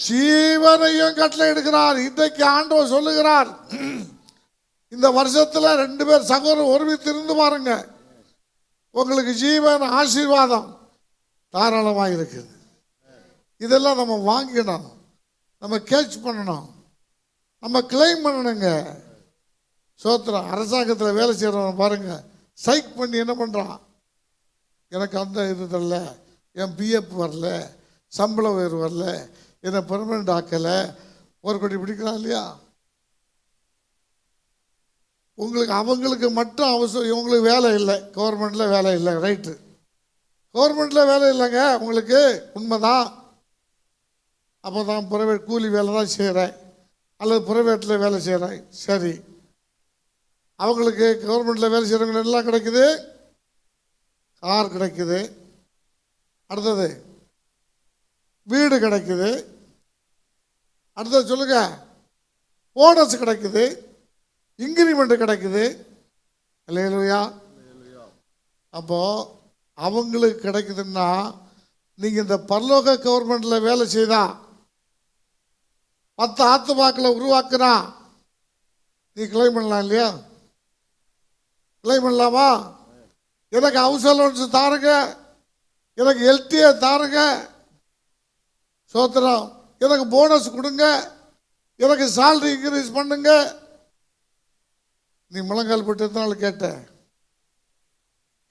ஜீவனையும் கட்டளை எடுக்கிறார். இன்றைக்கு ஆண்டவர் சொல்லுகிறார், இந்த வருஷத்துல 2 பேர் சகோதரர் ஒருமித்து இருந்து பாருங்க, உங்களுக்கு ஜீவன் ஆசீர்வாதம் தாராளமாக இருக்குது. இதெல்லாம் நம்ம வாங்கிடணும், நம்ம கேட்ச் பண்ணணும், நம்ம கிளைம் பண்ணணுங்க. சோத்திரம். அரசாங்கத்தில் வேலை செய்கிறவன் பாருங்க, சைக் பண்ணி என்ன பண்ணுறான்? எனக்கு அந்த இது தரல, என் பிஎஃப் வரல, சம்பள உயர்வு வரல, என்னை பெர்மனண்ட் ஆக்கலை, ஒரு கோடி பிடிக்கிறான் இல்லையா? உங்களுக்கு அவங்களுக்கு மட்டும் அவசரம், இவங்களுக்கு வேலை இல்லை, கவர்மெண்ட்டில் வேலை இல்லை. ரைட்டு, கவர்மெண்ட்டில் வேலை இல்லைங்க உங்களுக்கு, உண்மைதான். அப்போ தான் ப்ரைவேட் கூலி வேலை தான் செய்கிறேன், அல்லது ப்ரைவேட்டில் வேலை செய்கிறேன். சரி, அவங்களுக்கு கவர்மெண்ட்டில் வேலை செய்கிறவங்க எல்லாம் கிடைக்குது, கார் கிடைக்குது, அடுத்தது வீடு கிடைக்குது, அடுத்தது சொல்லுங்க போனஸ் கிடைக்குது, இன்கிரிமெண்ட் கிடைக்குது. அல்லேலூயா. அப்போ அவங்களுக்கு கிடைக்குதுன்னா நீங்கள் இந்த பரலோக கவர்மெண்ட்டில் வேலை செய்தா 10 ஆத்துமாக்களை உருவாக்குனா நீ கிளைம் பண்ணலாம் இல்லையா? கிளைம் பண்ணலாமா? எனக்கு ஹவுஸ் அலோன்ஸ் தாருங்க, எனக்கு எல்டிஏ தாருங்க, சோத்திரம், எனக்கு போனஸ் கொடுங்க, எனக்கு சேலரி இன்க்ரீஸ் பண்ணுங்க. நீ முழங்கால் போட்டு எத்தனை நாள் கேட்ட?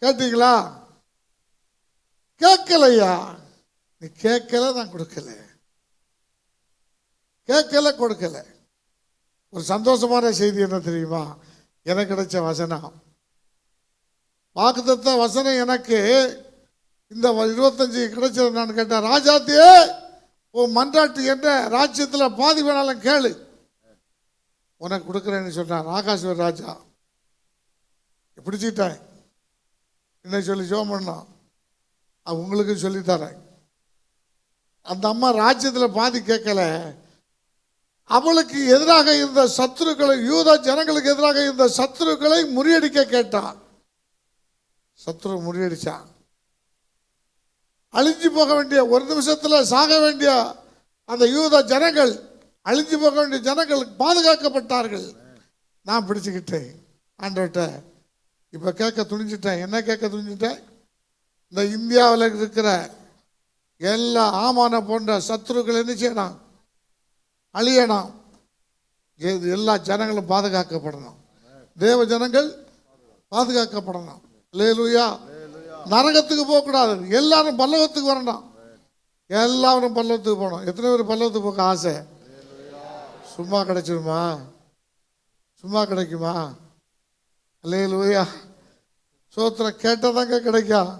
கேட்டீங்களா? கேட்கலையா? நீ கேட்கல, நான் கொடுக்கல, கேட்கல, கொடுக்கல. ஒரு சந்தோஷமான செய்தி என்ன தெரியுமா? எனக்கு கிடைச்ச வசனம், வாக்குத்தத்த வசனம் எனக்கு இந்த 25 கிடைச்சது. நான் கேட்டேன், ராஜாத்தியே உன் மன்றாட்டு என்ன, ராஜ்யத்தில் பாதி வேணாலும் கேளு, உனக்கு கொடுக்குறேன்னு சொன்னான். ஆகாஷ்வர் ராஜா பிடிச்சிட்டேன், என்ன சொல்லி ஜெபம் பண்ணோம், உங்களுக்கு சொல்லித்தரேன். அந்த அம்மா ராஜ்யத்தில் பாதி கேட்கல, அவளுக்கு எதிராக இருந்த சத்துருக்களை, யூத ஜனங்களுக்கு எதிராக இருந்த சத்துருக்களை முறியடிக்க கேட்டான். சத்துரு முறியடிச்சான். அழிஞ்சு போக வேண்டிய, ஒரு நிமிஷத்தில் சாக வேண்டிய அந்த யூத ஜனங்கள், அழிஞ்சு போக வேண்டிய ஜனங்கள் பாதுகாக்கப்பட்டார்கள். நான் பிடிச்சுக்கிட்டேன் ஆண்டவர்கிட்ட. இப்போ கேட்க துணிஞ்சிட்டேன். என்ன கேட்க துணிஞ்சிட்டேன்? இந்த இந்தியாவில் இருக்கிற எல்லா ஆமான போன்ற சத்துருக்கள் என்ன செய்யணும்? அழியணும். எல்லா ஜனங்களும் பாதுகாக்கப்படணும். தேவ ஜனங்கள் பாதுகாக்கப்படணும். அல்லேலூயா. நரகத்துக்கு போகக்கூடாது, எல்லாரும் பல்லவத்துக்கு வரணும். எல்லாரும் பல்லவத்துக்கு போகணும். எத்தனை பேர் பல்லவத்துக்கு போக ஆசை? சும்மா கிடைச்சிருமா? சும்மா கிடைக்குமா? அல்லேலூயா. சோத்திரம். கேட்டதாங்க கிடைக்கும்.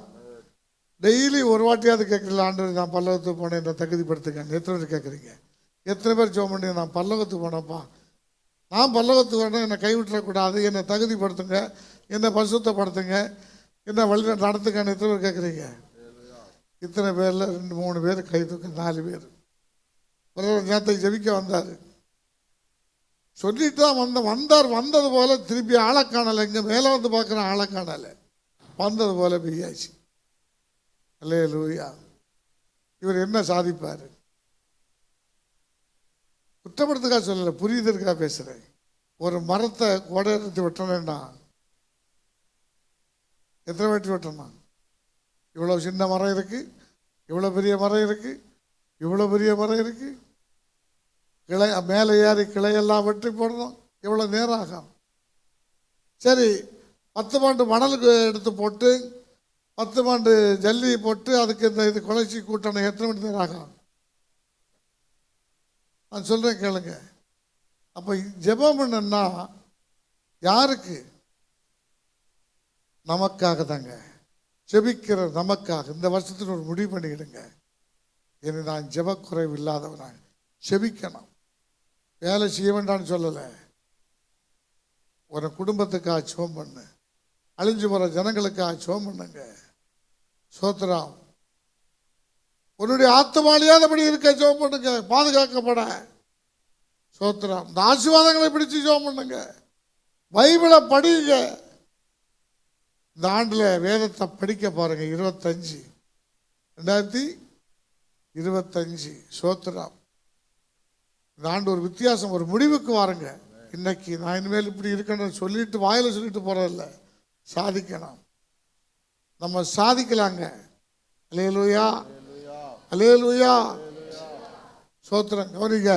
டெய்லி ஒரு வாட்டியாவது கேட்கல, ஆண்டவர் நான் பல்லவத்துக்கு போனேன், என்னை தகுதிப்படுத்துங்க. எத்தனை பேர் கேட்குறீங்க? எத்தனை பேர் ஜெபம் பண்ணி, நான் பல்லவத்துக்கு போனப்பா, நான் பல்லவத்துக்கு வரணும், என்னை கைவிட்டுறக்கூடாது, என்னை தகுதிப்படுத்துங்க, என்னை பரிசுத்தப்படுத்துங்க, என்ன வழி நடத்துங்கன்னு எத்தனை பேர் கேட்குறீங்க? இத்தனை பேரில் 2-3 பேர் கை தூக்க, 4 பேர். ஒரு நேரத்தை ஜெபிக்க வந்தார், சொல்லிட்டு தான் வந்தார். வந்தது போல திருப்பி ஆளை காணலை. இங்கே மேலே வந்து பார்க்குறேன், ஆளை காணலை. வந்தது போல பெய்யாச்சு. அல்லேலூயா. இவர் என்ன சாதிப்பார்? குற்றப்படுத்துக்காக சொல்லலை, புரியுதற்காக பேசுகிறேன். ஒரு மரத்தை கொடை எடுத்து வெட்டணும்னா எத்தனை வெட்டி வெட்டணும்? இவ்வளோ சின்ன மரம் இருக்கு, இவ்வளோ பெரிய மரம் இருக்கு, இவ்வளோ பெரிய மரம் இருக்கு. கிளை மேலே ஏறி கிளையெல்லாம் வெட்டி போடணும். எவ்வளோ நேரம் ஆகும்? சரி, 10 பாண்டு மணலுக்கு எடுத்து போட்டு 10 பாண்டு ஜல்லி போட்டு அதுக்கு இந்த இது குலைச்சி கூட்டணும். எத்தனை மணி நேரம் ஆகும்? நான் சொல்கிறேன் கேளுங்க. அப்போ ஜெபம் என்னன்னா யாருக்கு? நமக்காக தாங்க. ஜெபிக்கிற நமக்காக. இந்த வருஷத்தில் ஒரு முடிவு பண்ணிக்கிடுங்க. இனி நான் ஜெபக்குறைவு இல்லாதவனாக ஜெபிக்கணும். வேலை செய்ய வேண்டாம்னு சொல்லலை. ஒரு குடும்பத்துக்காக ஜெபம் பண்ணு. அழிஞ்சு போகிற ஜனங்களுக்காக ஜெபம் பண்ணுங்க. சோத்திரம். உன்னுடைய ஆத்துமாலியாதபடி இருக்க ஜெபம் பண்ணுங்க. பாதுகாக்கப்பட. சோத்திரம். இந்த ஆசீர்வாதங்களை பிடிச்சு ஜெபம் பண்ணுங்க. பைபிளை படிங்க. இந்த ஆண்டில் வேதத்தை படிக்க பாருங்க. 2025 சோத்திரம். இந்த ஆண்டு ஒரு வித்தியாசம், ஒரு முடிவுக்கு வாருங்க. இன்னைக்கு நான் இனிமேல் இப்படி இருக்கணும்னு சொல்லிட்டு வாயில சொல்லிட்டு போறதில்ல. சாதிக்கணும். நம்ம சாதிக்கலாங்க. அல்லேலூயா, அல்லேலூயா. சோத்திரம். கவனிங்க.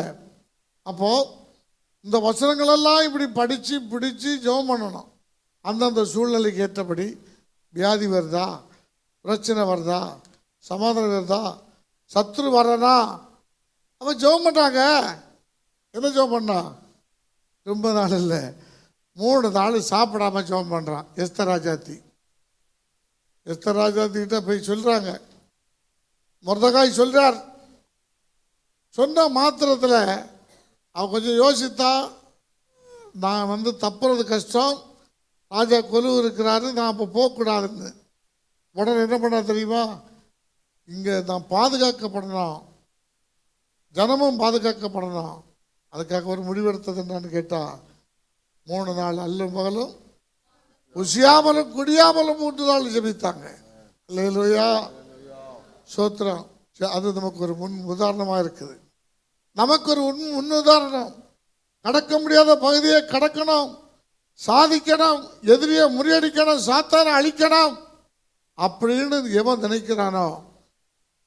அப்போ இந்த வசனங்களெல்லாம் இப்படி படிச்சு பிடிச்சு ஜெபம் பண்ணணும். அந்தந்த சூழ்நிலைக்கு ஏற்றபடி வியாதி வருதா, பிரச்சனை வருதா, சமாதானம் வருதா, சத்ரு வரனா, அவன் ஜெபம் பண்ணுறாங்க. என்ன ஜெபம் பண்ணா? ரொம்ப நாள் இல்லை, 3 நாள் சாப்பிடாம ஜெபம் பண்ணுறான். எஸ்தர் ராஜாத்திக்கிட்ட போய் சொல்கிறாங்க. மொர்தெகாய் சொல்கிறார். சொன்ன மாத்திரத்தில் அவன் கொஞ்சம் யோசித்தா, நான் தப்புறது கஷ்டம், ராஜா கொலு இருக்கிறாரு, நான் அப்போ போகக்கூடாதுன்னு. உடனே என்ன பண்ணா தெரியுமா? இங்கே நான் பாதுகாக்கப்படணும், ஜனமும் பாதுகாக்கப்படணும். அதுக்காக ஒரு முடிவெடுத்தது என்னன்னு கேட்டால், 3 நாள் அல்லும் பகலும் உசியாமலும் குடியாமலும் 3 நாள் ஜெபித்தாங்க. அல்லேலூயா, சோத்திரம். அது நமக்கு ஒரு முன் உதாரணமாக இருக்குது. நமக்கு ஒரு முன் உதாரணம். கடக்க முடியாத பகுதியை கடக்கணும், சாதிக்கணும், எதிரியை முறியடிக்கணும், சாத்தானை அழிக்கணும் அப்படின்னு எவன் நினைக்கிறானோ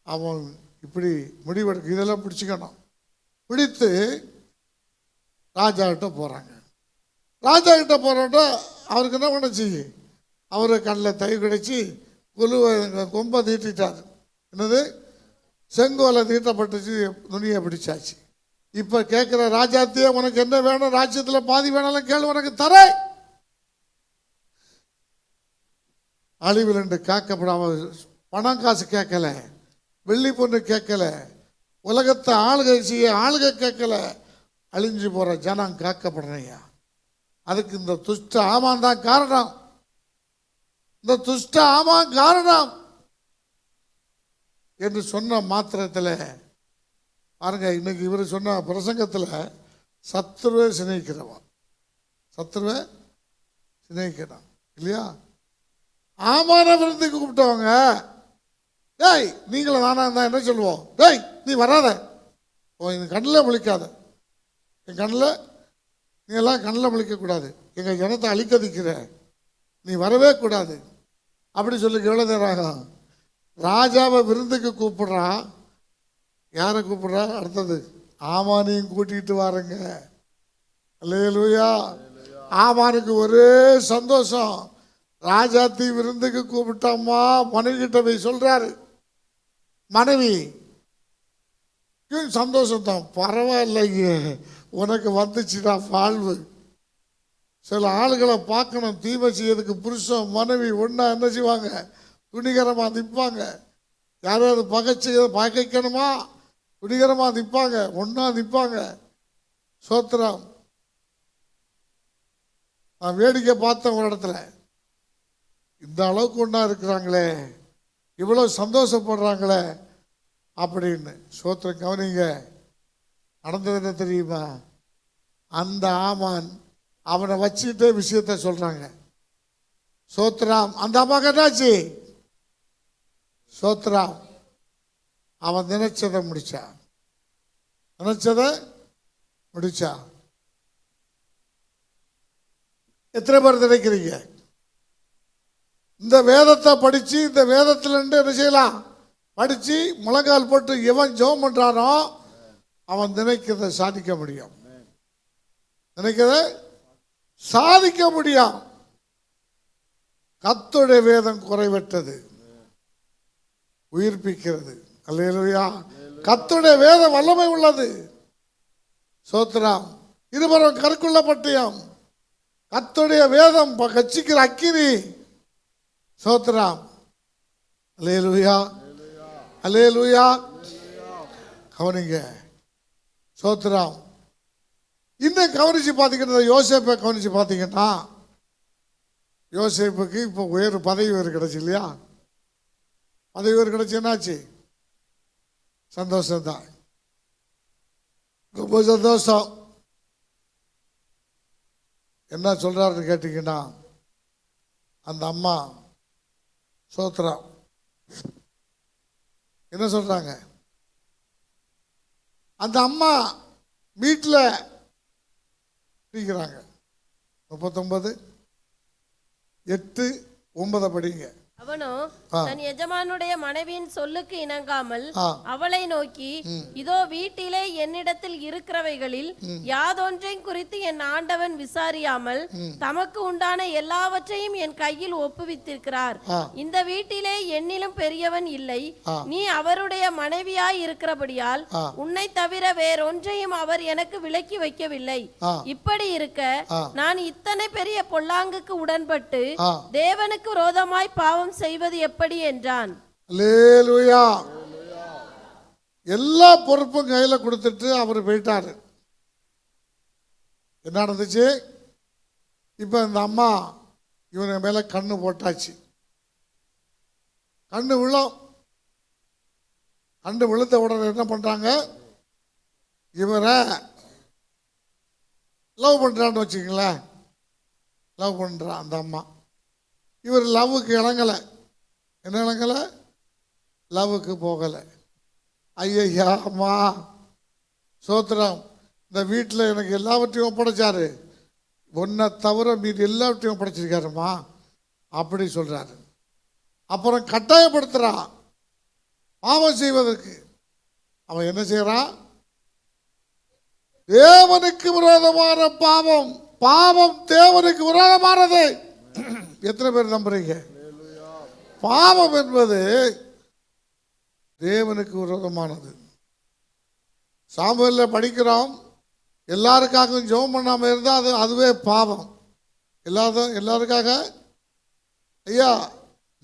அவன் இப்படி முடிவெடுக்க. இதெல்லாம் பிடிச்சிக்கணும். பிடித்து ராஜா கிட்ட போகிறாங்க. ராஜா கிட்ட போகிறோட்ட அவருக்கு என்ன பண்ணுச்சு? அவரு கண்ணில் தை கிடைச்சி குழுவை கொம்பை தீட்டிட்டார். என்னது? செங்கோலை தீட்டப்பட்டுச்சு, நுனியை பிடிச்சாச்சு. இப்போ கேட்குற ராஜாத்தியே, உனக்கு என்ன வேணும்? ராஜ்யத்தில் பாதி வேணாலும் கேளு, உனக்கு தரேன். அழிவில் என்று காக்கப்படாம பணம் காசு கேட்கல, வெள்ளி பொண்ணு கேட்கல, உலகத்தை ஆளுகை செய்ய ஆளுகை கேட்கல. அழிஞ்சு போகிற ஜனம் காக்கப்படுறையா. அதுக்கு இந்த துஷ்ட ஆமான் தான் காரணம். இந்த துஷ்ட ஆமான் காரணம் என்று சொன்ன மாத்திரத்தில் பாருங்க, இன்னைக்கு இவர் சொன்ன பிரசங்கத்தில் சத்துருவை சிநேகிக்கிறவன், சத்துருவை சிநேகிக்கிறான் இல்லையா? ஆமான விருந்துக்கு கூப்பிட்டவங்க, டேய் நீங்களும் நானா இருந்தால் என்ன சொல்லுவோம்? டேய் நீ வராத, என் கண்ணில் முழிக்காத, என் கண்ணில் நீ எல்லாம் கண்ணில் முழிக்கக்கூடாது, எங்கள் ஜனத்தை அழிக்கதிக்கிற, நீ வரவே கூடாது அப்படி சொல்லி எவ்வளோ நேரம் ஆகும்? ராஜாவை விருந்துக்கு கூப்பிடுறான். யாரை கூப்பிடுறா? அடுத்தது ஆமானையும் கூட்டிகிட்டு வாருங்க. அல்லேலூயா. ஆமானுக்கு ஒரே சந்தோஷம். ராஜாத்தி விருந்துக்கு கூப்பிட்டம்மா. மனைவி கிட்ட போய் சொல்றாரு. மனைவி சந்தோஷம் தான், பரவாயில்லைங்க, உனக்கு வந்துச்சுடா வாழ்வு. சில ஆளுகளை பார்க்கணும், தீமை செய்யறதுக்கு புருஷன் மனைவி ஒன்றா என்ன செய்வாங்க? துணிகரமாக நிற்பாங்க. யாராவது பகைக்கணுமா? துணிகரமாக நிற்பாங்க, ஒன்றா நிற்பாங்க. சோத்திரம். நான் வேடிக்கை பார்த்தேன் ஒரு இடத்துல, இந்த அளவுக்கு ஒன்றா இருக்கிறாங்களே, இவ்வளோ சந்தோஷப்படுறாங்களே அப்படின்னு. சோத்திரம். கவனிங்க, நடந்தது என்ன தெரியுமா? அந்த ஆமான் அவனை வச்சுக்கிட்டே விஷயத்த சொல்றாங்க. சோத்ராம். அந்த அம்மாக்கு என்னாச்சு? சோத்ராம். அவன் நினைச்சதை முடிச்சான், நினைச்சதை முடிச்சா. எத்தனை பேர் நினைக்கிறீங்க இந்த வேதத்தை படித்து இந்த வேதத்திலிருந்து என்ன செய்யலாம்? படித்து முழங்கால் போட்டு எவன் ஜெபம் பண்ணுறானோ அவன் நினைக்கிறத சாதிக்க முடியும். நினைக்கிறத சாதிக்க முடியும். கர்த்தருடைய வேதம் குறைவற்றது, உயிர்ப்பிக்கிறது. அல்லேலூயா. கர்த்தருடைய வேதம் வல்லமை உள்ளது. சோத்திரம். இருவரும் கற்குள்ள பட்டயம். கர்த்தருடைய வேதம் கட்சிக்கிற அக்கினி. சோத்திரம். அல்லேலூயா, அல்லேலூயா. கவனிங்க. சோத்திரம். இன்னும் கவனிச்சு பார்த்தீங்கன்னா யோசேப்பை கவனிச்சு பார்த்தீங்கன்னா யோசேப்புக்கு இப்போ உயர் பதவி உயர் கிடைச்சி இல்லையா? பதவி உயர் கிடைச்சி என்னாச்சு? சந்தோஷம்தான், ரொம்ப சந்தோஷம். என்ன சொல்றாருன்னு கேட்டீங்கன்னா அந்த அம்மா சோத்ரம் என்ன சொல்றாங்க? அந்த அம்மா வீட்டில் படிக்கிறாங்க. 39:8-9 படிங்க. அவனோ தன் எஜமானுடைய மனைவியின் சொல்லுக்கு இணங்காமல் அவளை நோக்கி, இதோ வீட்டிலே என்னிடத்தில் இருக்கிறவைகளில் யாதொன்றையும் குறித்து என் ஆண்டவன் விசாரியாமல் தமக்கு உண்டான எல்லாவற்றையும் என் கையில் ஒப்புவித்திருக்கிறார். இந்த வீட்டிலே என்னிலும் பெரியவன் இல்லை. நீ அவருடைய மனைவியாய் இருக்கிறபடியால் உன்னை தவிர வேறொன்றையும் அவர் எனக்கு விலக்கி வைக்கவில்லை. இப்படி இருக்க நான் இத்தனை பெரிய பொல்லாங்குக்கு உடன்பட்டு தேவனுக்கு விரோதமாய் பாவம் செய்வது எப்படி என்றான். அல்லேலூயா. எல்லா பொறுப்பும் கையில கொடுத்துட்டு அவர் போயிட்டாரு. என்ன நடந்துச்சு? இப்ப இந்த அம்மா இவன் மேல கண்ணு போட்டாச்சு. கண்ணு விழுந்த உடனே என்ன பண்றாங்க? இவரை லவ் பண்றான்னு வச்சுக்கங்களேன். லவ் பண்றான் அந்த அம்மா. இவர் லவ்வுக்கு இணங்கலை. என்ன இணங்கலை? லவ்வுக்கு போகலை. ஐயா அம்மா சோத்திரம். இந்த வீட்டில் எனக்கு எல்லாவற்றையும் ஒப்படைச்சாரு, ஒன்றை தவிர மீது எல்லாவற்றையும் ஒப்படைச்சிருக்காருமா அப்படி சொல்றாரு. அப்புறம் கட்டாயப்படுத்துறான் பாவம் செய்வதற்கு. அவன் என்ன செய்யறான்? தேவனுக்கு விரோதமான பாவம். பாவம் தேவனுக்கு விரோதமானது. எத்தனை பேர் நம்புறீங்க? பாவம் என்பது தேவனுக்கு விரோதமானது. சாமுவேல்ல படிக்கிறோம், எல்லாருக்காகவும் ஜெபம் பண்ணாம இருந்தா அதுவே பாவம். எல்லாருக்காக ஐயா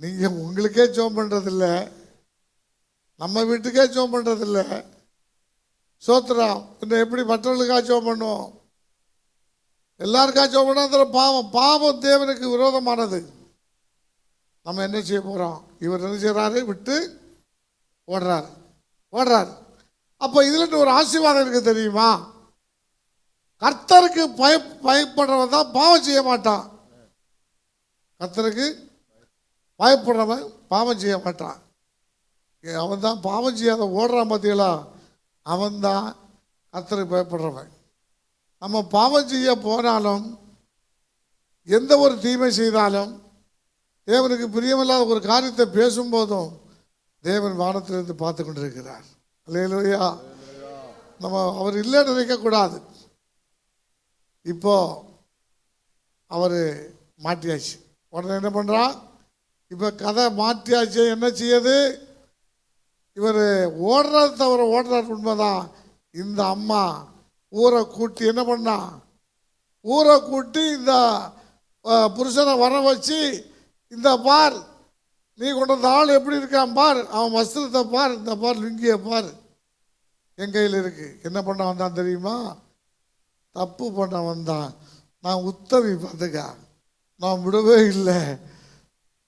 நீங்க உங்களுக்கே ஜெபம் பண்றதில்ல, நம்ம வீட்டுக்கே ஜெபம் பண்றதில்ல. சோத்திரம். இன்னும் எப்படி மற்றவர்களுக்காக ஜெபம் பண்ணுவோம்? எல்லாருக்காக ஜெபம் பண்ணாத பாவம். பாவம் தேவனுக்கு விரோதமானது. நம்ம என்ன செய்ய போறோம்? இவர் என்ன செய்யறாரு? விட்டு ஓடுறாரு. அப்ப இதுல ஒரு ஆசீர்வாதம் இருக்கு தெரியுமா? கர்த்தருக்கு பயப்படுறவன் தான் பாவம் செய்ய மாட்டான். கர்த்தருக்கு பயப்படுறவன் பாவம் செய்ய மாட்டான். அவன் தான் பாவம் செய்யாத ஓடுறான் பார்த்தீங்களா? அவன் தான் கர்த்தருக்கு பயப்படுறவன். நம்ம பாவம் செய்ய போனாலும் எந்த ஒரு தீமை செய்தாலும் தேவனுக்கு பிரியமில்லாத ஒரு காரியத்தை பேசும்போதும் தேவன் வானத்திலிருந்து பார்த்து கொண்டிருக்கிறார். அல்லேலூயா. நம்ம அவர் இல்லைன்னு நினைக்கக்கூடாது. இப்போ அவர் மாட்டியாச்சு. உடனே என்ன பண்ணுறான்? இப்போ கதை மாற்றியாச்சு. என்ன செய்யுது? இவர் ஓடுறது தவிர ஓடுறாரு உண்மைதான். இந்த அம்மா ஊரை கூட்டி என்ன பண்ணா? ஊரை கூட்டி இந்த புருஷனை வர வச்சு, இந்த பார் நீ கொண்டு வந்த ஆள் எப்படி இருக்கான் பார், அவன் வஸ்திரத்தை பார், இந்த பார் லுங்கியை பார், என் கையில் இருக்கு. என்ன பண்ண வந்தான் தெரியுமா? தப்பு பண்ண வந்தான். நான் உத்தவி பார்த்துக்க, நான் விடவே இல்லை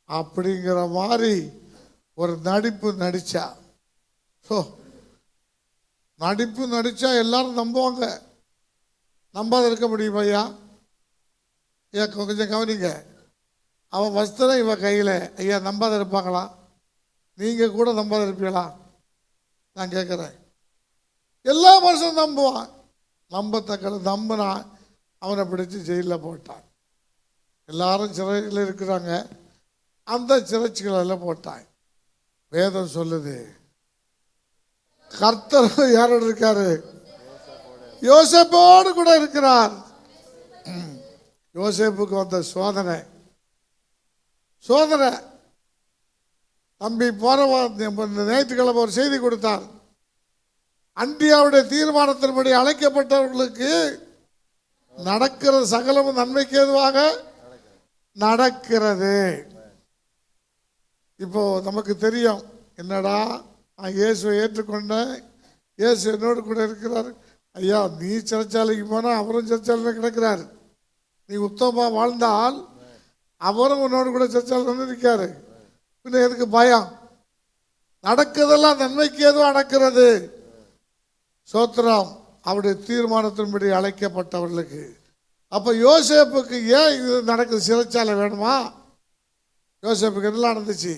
அப்படிங்கிற மாதிரி ஒரு நடிப்பு நடிச்சா. நடிப்பு நடிச்சா எல்லாரும் நம்புவாங்க. நம்பாத இருக்க முடியுமா? ஐயா கொஞ்சம் கவனிங்க. அவன் வஸ்திரம் இவன் கையில். ஐயா நம்பாத இருப்பாங்களா? நீங்கள் கூட நம்பாத இருப்பீங்களா? நான் கேட்குறேன். எல்லா மனுஷனும் நம்புவான். நம்பினா அவனை பிடிச்சி ஜெயிலில் போட்டான். எல்லாரும் சிறையில் இருக்கிறாங்க. அந்த சிறைச்சிகளெல்லாம் போட்டாங்க. வேதம் சொல்லுது கர்த்தர் யாரோடு இருக்காரு? யோசேப்போடு கூட இருக்கிறார். யோசேப்புக்கு வந்த சோதனை தம்பி போன ஞாயிற்றுக்கிழமை ஒரு செய்தி கொடுத்தார். அன்றியாவுடைய தீர்மானத்தின்படி அழைக்கப்பட்டவர்களுக்கு நடக்கிற சகலமும் நன்மைக்கு ஏதுவாக நடக்கிறது. இப்போ நமக்கு தெரியும், என்னடா நான் இயேசுவை ஏற்றுக்கொண்டேன், இயேசு என்னோடு கூட இருக்கிறார். ஐயா, நீ சிறைச்சாலைக்கு போனால் அவரும் சிறைச்சாலையில் கிடக்கிறார். நீ உத்தமமாக வாழ்ந்தால் அவரும் உன்னோடு கூட சிறைச்சாலையில் இருக்காரு. பின்ன எதுக்கு பயம்? நடக்கிறதெல்லாம் நன்மைக்கு எதுவும் நடக்கிறது. சோத்திரம். அவருடைய தீர்மானத்தின்படி அழைக்கப்பட்டவர்களுக்கு. அப்போ யோசேப்புக்கு ஏன் இது நடக்குது? சிறைச்சாலை வேணுமா? யோசேப்புக்கு என்ன நடந்துச்சு?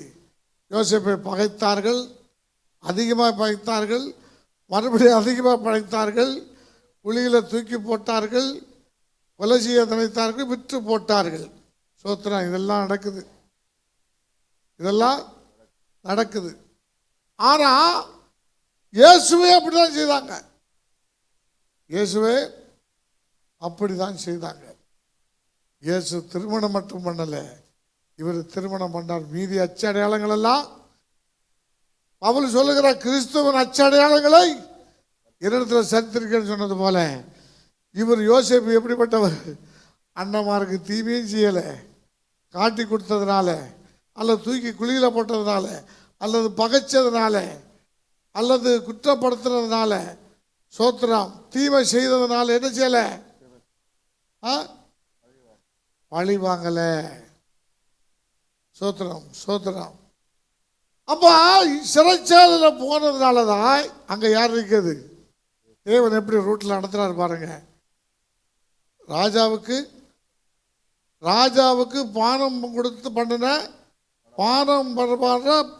யோசேப்பை பகைத்தார்கள், அதிகமாக பகைத்தார்கள், மறுபடியும் அதிகமாக பகைத்தார்கள், குழியில் தூக்கி போட்டார்கள், கொலை செய்ய நினைத்தார்கள், விற்று போட்டார்கள். சோத்திரம். இதெல்லாம் நடக்குது. ஆனால் இயேசுவே அப்படிதான் செய்தாங்க. இயேசு திருமணம் மட்டும் பண்ணல, இவர் திருமணம் பண்ணார். மீதி அச்சடையாளங்கள் எல்லாம் பவுல் சொல்லுகிறார், கிறிஸ்துவின் அச்சடையாளங்களை என்னிடத்தில் சரித்திருக்கேன்னு சொன்னது போல இவர் யோசேப்பு எப்படிப்பட்டவர்? அண்ணமாருக்கு தீமையும் செய்யலை, காட்டி கொடுத்ததுனால, அல்லது தூக்கி குழியில் போட்டதுனால, அல்லது பகைச்சதுனால, அல்லது குற்றப்படுத்துறதுனால, சோத்திரம், தீமை செய்ததுனால என்ன செய்யல? பழி வாங்கல. சோத்திரம். அப்ப சிறைச்சாலையில் போனதுனால தான் அங்க யார் இருக்குது? தேவன் எப்படி ரூட்ல நடத்துறாரு பாருங்க. ராஜாவுக்கு பானம் கொடுத்து பண்ணின பானம்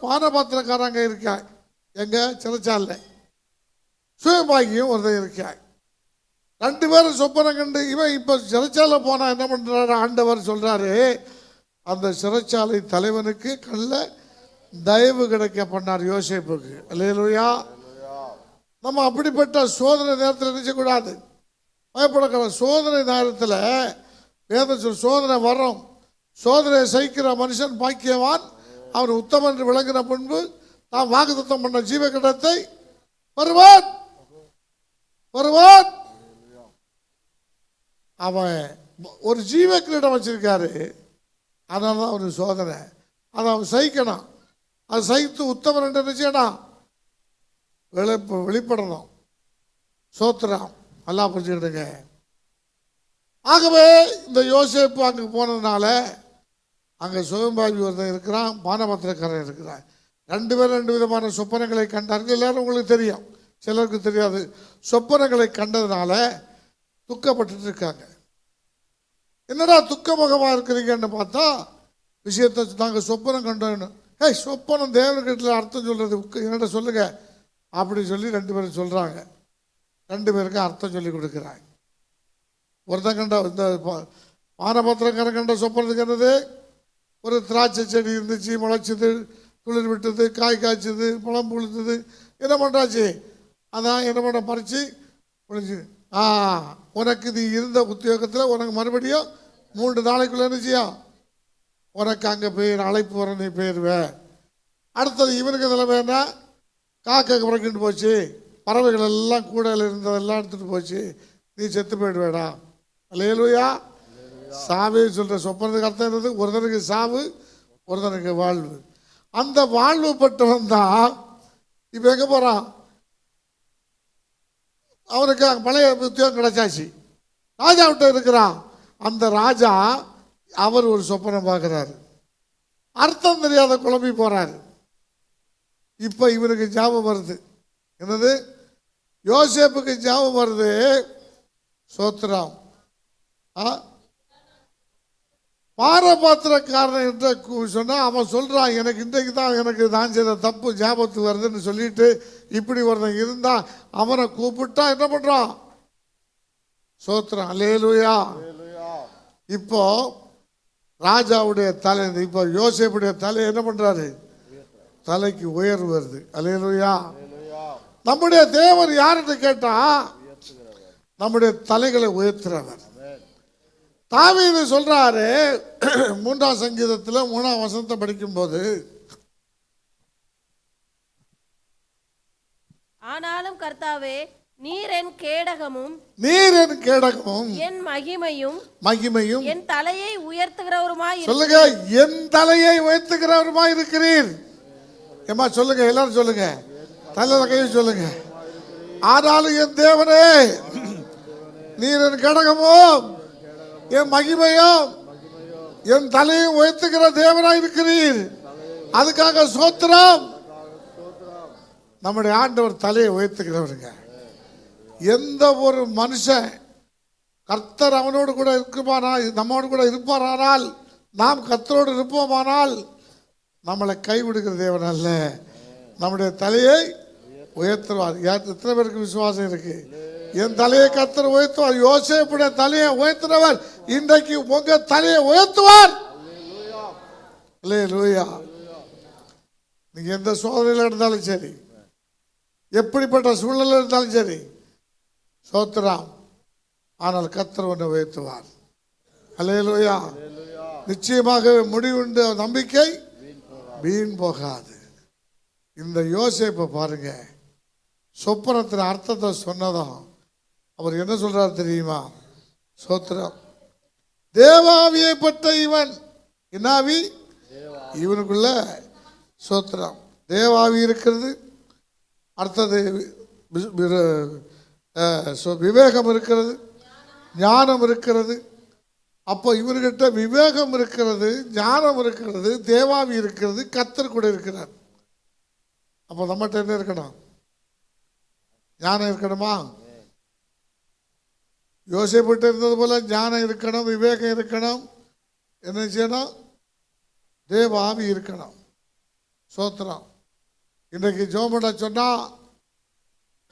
பானபாத்திரக்காரங்க இருக்கா எங்க சிறைச்சாலை. சுயபாகியும் ஒருத்தர் இருக்காய். 2 பேரும் சொப்பனம் கண்டு இவன் இப்ப சிறைச்சாலை போனா என்ன பண்றாரு? ஆண்டவர் சொல்றாரு, அந்த சிறைச்சாலை தலைவனுக்கு கண்ணில் தயவு கிடைக்க பண்ணார் யோசேப்புக்கு. அல்லேலூயா. நம்ம அப்படிப்பட்ட சோதனை நேரத்தில் நினைச்சக்கூடாது, பயப்படக்கூடாது. சோதனை நேரத்தில் வேதம் சொல், சோதனை வரும். சோதனையை சகிக்கிற மனுஷன் பாக்கியவான், அவன் உத்தமன் என்று விளங்கின பின்பு தான் வாக்குத்தத்தம் பண்ண ஜீவகிடத்தை வருவான். அவன் ஒரு ஜீவ கிரீடம் வச்சிருக்காரு, அதனால தான் அவனுக்கு சோதனை. அதை அவன் சகிக்கணும். அது சகித்து உத்தமன் என்று நினைச்சேனா வெளிப்படணும். சோத்திரம். நல்லா புரிஞ்சுக்கிடுங்க. ஆகவே இந்த யோசேப்பு அங்கே போனதுனால அங்கே சுயம்பாவி ஒருத்தன் இருக்கிறான், பானபத்திரக்காரன் இருக்கிறான். 2 பேரும் 2 விதமான சொப்பனங்களை கண்டார்கள். எல்லாரும் உங்களுக்கு தெரியும், சிலருக்கு தெரியாது. சொப்பனங்களை கண்டதுனால துக்கப்பட்டு இருக்காங்க. என்னடா துக்கமுகமாக இருக்கிறீங்கன்னு பார்த்தா, விஷயத்தை நாங்கள் சொப்பனம் கண்டோன்னு. சொப்பனம் தேவர்கிட்ட அர்த்தம் சொல்றது என்னடா சொல்லுங்க அப்படின்னு சொல்லி 2 பேரும் சொல்றாங்க. 2 பேருக்கும் அர்த்தம் சொல்லி கொடுக்குறாங்க. ஒருத்தன் கண்ட இந்த பானபத்திரக்காரன் கண்ட சொப்பனத்துக்கு என்னது? ஒரு திராட்சை செடி இருந்துச்சு, முளைச்சிது, துளிர் விட்டது, காய் காய்ச்சது, பழம் புளித்தது. என்ன பண்ணுறாச்சு? அதான் என்ன பண்ண பறிச்சு புளிச்சு. உனக்கு இது இருந்த உத்தியோகத்தில் உனக்கு மறுபடியும் 3 நாளைக்குள்ள இருந்துச்சியா உனக்கு அங்கே போய் அழைப்பு வர நீ போயிடுவ. அடுத்தது இவனுக்கு இதில் வேணா காக்கை புறக்கிட்டு போச்சு, பறவைகள் எல்லாம் கூடையில் இருந்ததெல்லாம் எடுத்துகிட்டு போச்சு, நீ செத்து போயிடுவேடா. அல்லேலூயா. சாவே சொல்கிற சொப்பனத்துக்கு அர்த்தம் இருந்தது, ஒருத்தனுக்கு சாவு, ஒருத்தனுக்கு வாழ்வு. அந்த வாழ்வு பட்டவன் தான் இப்போ எங்கே போகிறான்? அவனுக்கு பழைய உத்தியோகம் கிடைச்சாச்சு, ராஜாவிட்ட இருக்கிறான். அந்த ராஜா அவர் ஒரு சொப்பனம் பார்க்குறாரு, அர்த்தம் தெரியாத குழம்பி போகிறாரு. இப்போ இவனுக்கு ஞாபகம் வருது. என்னது? யோசேப்புக்கு ஞாபகம் வருது. சோத்திரம். பாரபாத்திரக்காரன் என்று சொன்னால் அவன் சொல்கிறான், எனக்கு இன்றைக்கு தான் எனக்கு நான் செய்த தப்பு ஞாபகத்துக்கு வருதுன்னு சொல்லிட்டு இப்படி ஒருத்தன் இருந்தால் அவனை கூப்பிட்டா என்ன பண்ணுறான்? சோத்திரம். அல்லேலூயா. இப்போ ராஜாவுடைய தலை, இப்போ யோசேப்புடைய தலை என்ன பண்றாரு? தலைக்கு உயர்வு வருது. அல்லேலூயா. நம்முடைய தேவன் யாருன்னு கேட்டா நம்முடைய தலைகளை உயர்த்துறவர். தாவீது சொல்றாரு 3ஆம் சங்கீதத்தில் 3ஆம் வசனத்தை படிக்கும்போது, ஆனாலும் கர்த்தாவே, நீர் என் கேடகமும் என் மகிமையும் என் தலையை உயர்த்துகிறவருமாய் சொல்லுங்க, என் தலையை உயர்த்துகிறவருமாய் இருக்கிறீர். ஏமா சொல்லுங்க, எல்லாரும் சொல்லுங்க, தலையில கையை சொல்லுங்க. ஆனாலும் என் தேவனே, நீர் என் கேடகமும் என் மகிமையும் என் தலையை உயர்த்துகிற தேவனாய் இருக்கிறீர். அதுக்காக சோத்திரம். நம்முடைய ஆண்டவர் தலையை உயர்த்துகிறவருங்க. எந்த ஒரு மனுஷன் கர்த்தர் அவனோடு கூட இருக்குமானால், நம்மோடு கூட இருப்பாரானால், நாம் கர்த்தரோடு இருப்போமானால் நம்மளை கைவிடுகிற தேவன் அல்ல, நம்முடைய தலையை உயர்த்துவார். எத்தனை பேருக்கு விசுவாசம் இருக்கு? என் தலையை கர்த்தர் உயர்த்துவார். யோசேப்புடைய தலையை உயர்த்தினவர் இன்றைக்கு உங்க தலையை உயர்த்துவார். அல்லேலூயா. நீங்க எந்த சோதனையில் இருந்தாலும் சரி, எப்படிப்பட்ட சூழ்நிலை இருந்தாலும் சரி, சோத்திரம். ஆனால் கர்த்தர் ஒன்று உயர்த்துவார். அல்லேலூயா. நிச்சயமாக முடிவுண்டு நம்பிக்கை வீண் போகாது. இந்த யோசேப்பை பாருங்க, சொப்பனத்தின் அர்த்தத்தை சொன்னதும் அவர் என்ன சொல்றார் தெரியுமா? சோத்திரம். தேவாவியை பெற்ற இவன், என்னாவி? இவனுக்குள்ள சோத்திரம் தேவாவி இருக்கிறது. அடுத்தது விவேகம் இருக்கிறது, ஞானம் இருக்கிறது. அப்போ இவர்கிட்ட விவேகம் இருக்கிறது, ஞானம் இருக்கிறது, தேவாவி இருக்கிறது, கர்த்தர் கூட இருக்கிறார். அப்போ நம்மகிட்ட என்ன இருக்கணும்? ஞானம் இருக்கணுமா? யோசேப்புகிட்ட இருந்தது போல ஞானம் இருக்கணும், விவேகம் இருக்கணும். என்ன செய்யணும்? தேவாவி இருக்கணும். சோத்திரம். இன்றைக்கு ஜோமட சொன்னா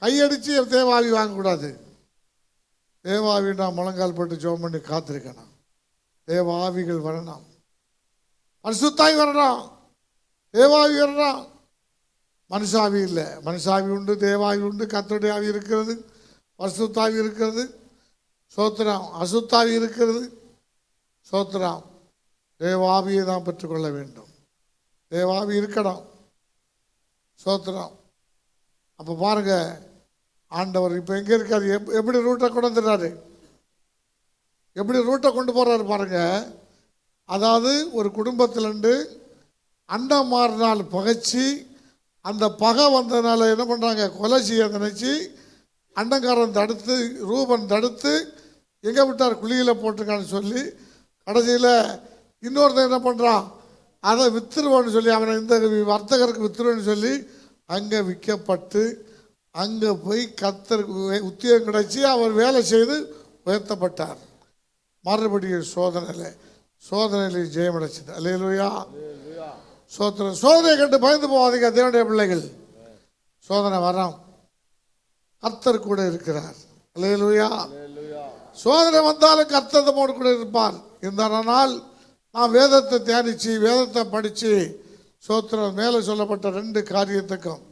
கையடிச்சு தேவாவி வாங்கக்கூடாது. தேவாவினா முழங்கால் போட்டு ஜோம் பண்ணி காத்திருக்கணும். தேவாவிகள் வரணும், பரிசுத்தாய் வரணும், தேவாவி வரணும். மனுஷாவி இல்லை, மனுஷாவி உண்டு, தேவாவி உண்டு, கர்த்தருடைய ஆவி இருக்கிறது, பரிசுத்தாவி இருக்கிறது. சோத்திரம். அசுத்தாவி இருக்கிறது. சோத்திரம். தேவாவியை தான் பெற்றுக்கொள்ள வேண்டும். தேவாவி இருக்கணும். சோத்திரம். அப்போ பாருங்க, ஆண்டவர் இப்போ எங்கே இருக்காரு? எப்படி ரூட்டை கொண்டு வந்துடுறாரு, எப்படி ரூட்டை கொண்டு போகிறாரு பாருங்க. அதாவது ஒரு குடும்பத்திலேருந்து அண்டம் மாறினால் பகைச்சி, அந்த பகை வந்ததுனால என்ன பண்ணுறாங்க? கொலை செய்ய நினச்சி அண்டங்காரன் தடுத்து, ரூபன் தடுத்து எங்கே விட்டார்? குழியில் போட்டிருக்கான்னு சொல்லி கடைசியில் இன்னொருத்தன் என்ன பண்ணுறான்? அதை வித்துருவான்னு சொல்லி, அவனை இந்த வர்த்தகருக்கு வித்துருவான்னு சொல்லி அங்கே விற்கப்பட்டு அங்கே போய் கர்த்தருக்கு உத்தியோகம் கிடைச்சி அவர் வேலை செய்து உயர்த்தப்பட்டார். மறுபடியும் சோதனையில் ஜெயம் அடைச்சது. அல்லேலூயா. சோதனை. சோதனை கண்டு பயந்து போவாதீங்க தேவனுடைய பிள்ளைகள். சோதனை வரோம், கர்த்தர் கூட இருக்கிறார். அல்லேலூயா. சோதனை வந்தாலும் கர்த்தர் நம்மோடு கூட இருப்பார். இந்த நாள் நான் வேதத்தை தியானிச்சு, வேதத்தை படித்து, சோத்திரம் மேலே சொல்லப்பட்ட 2 காரியத்துக்கும்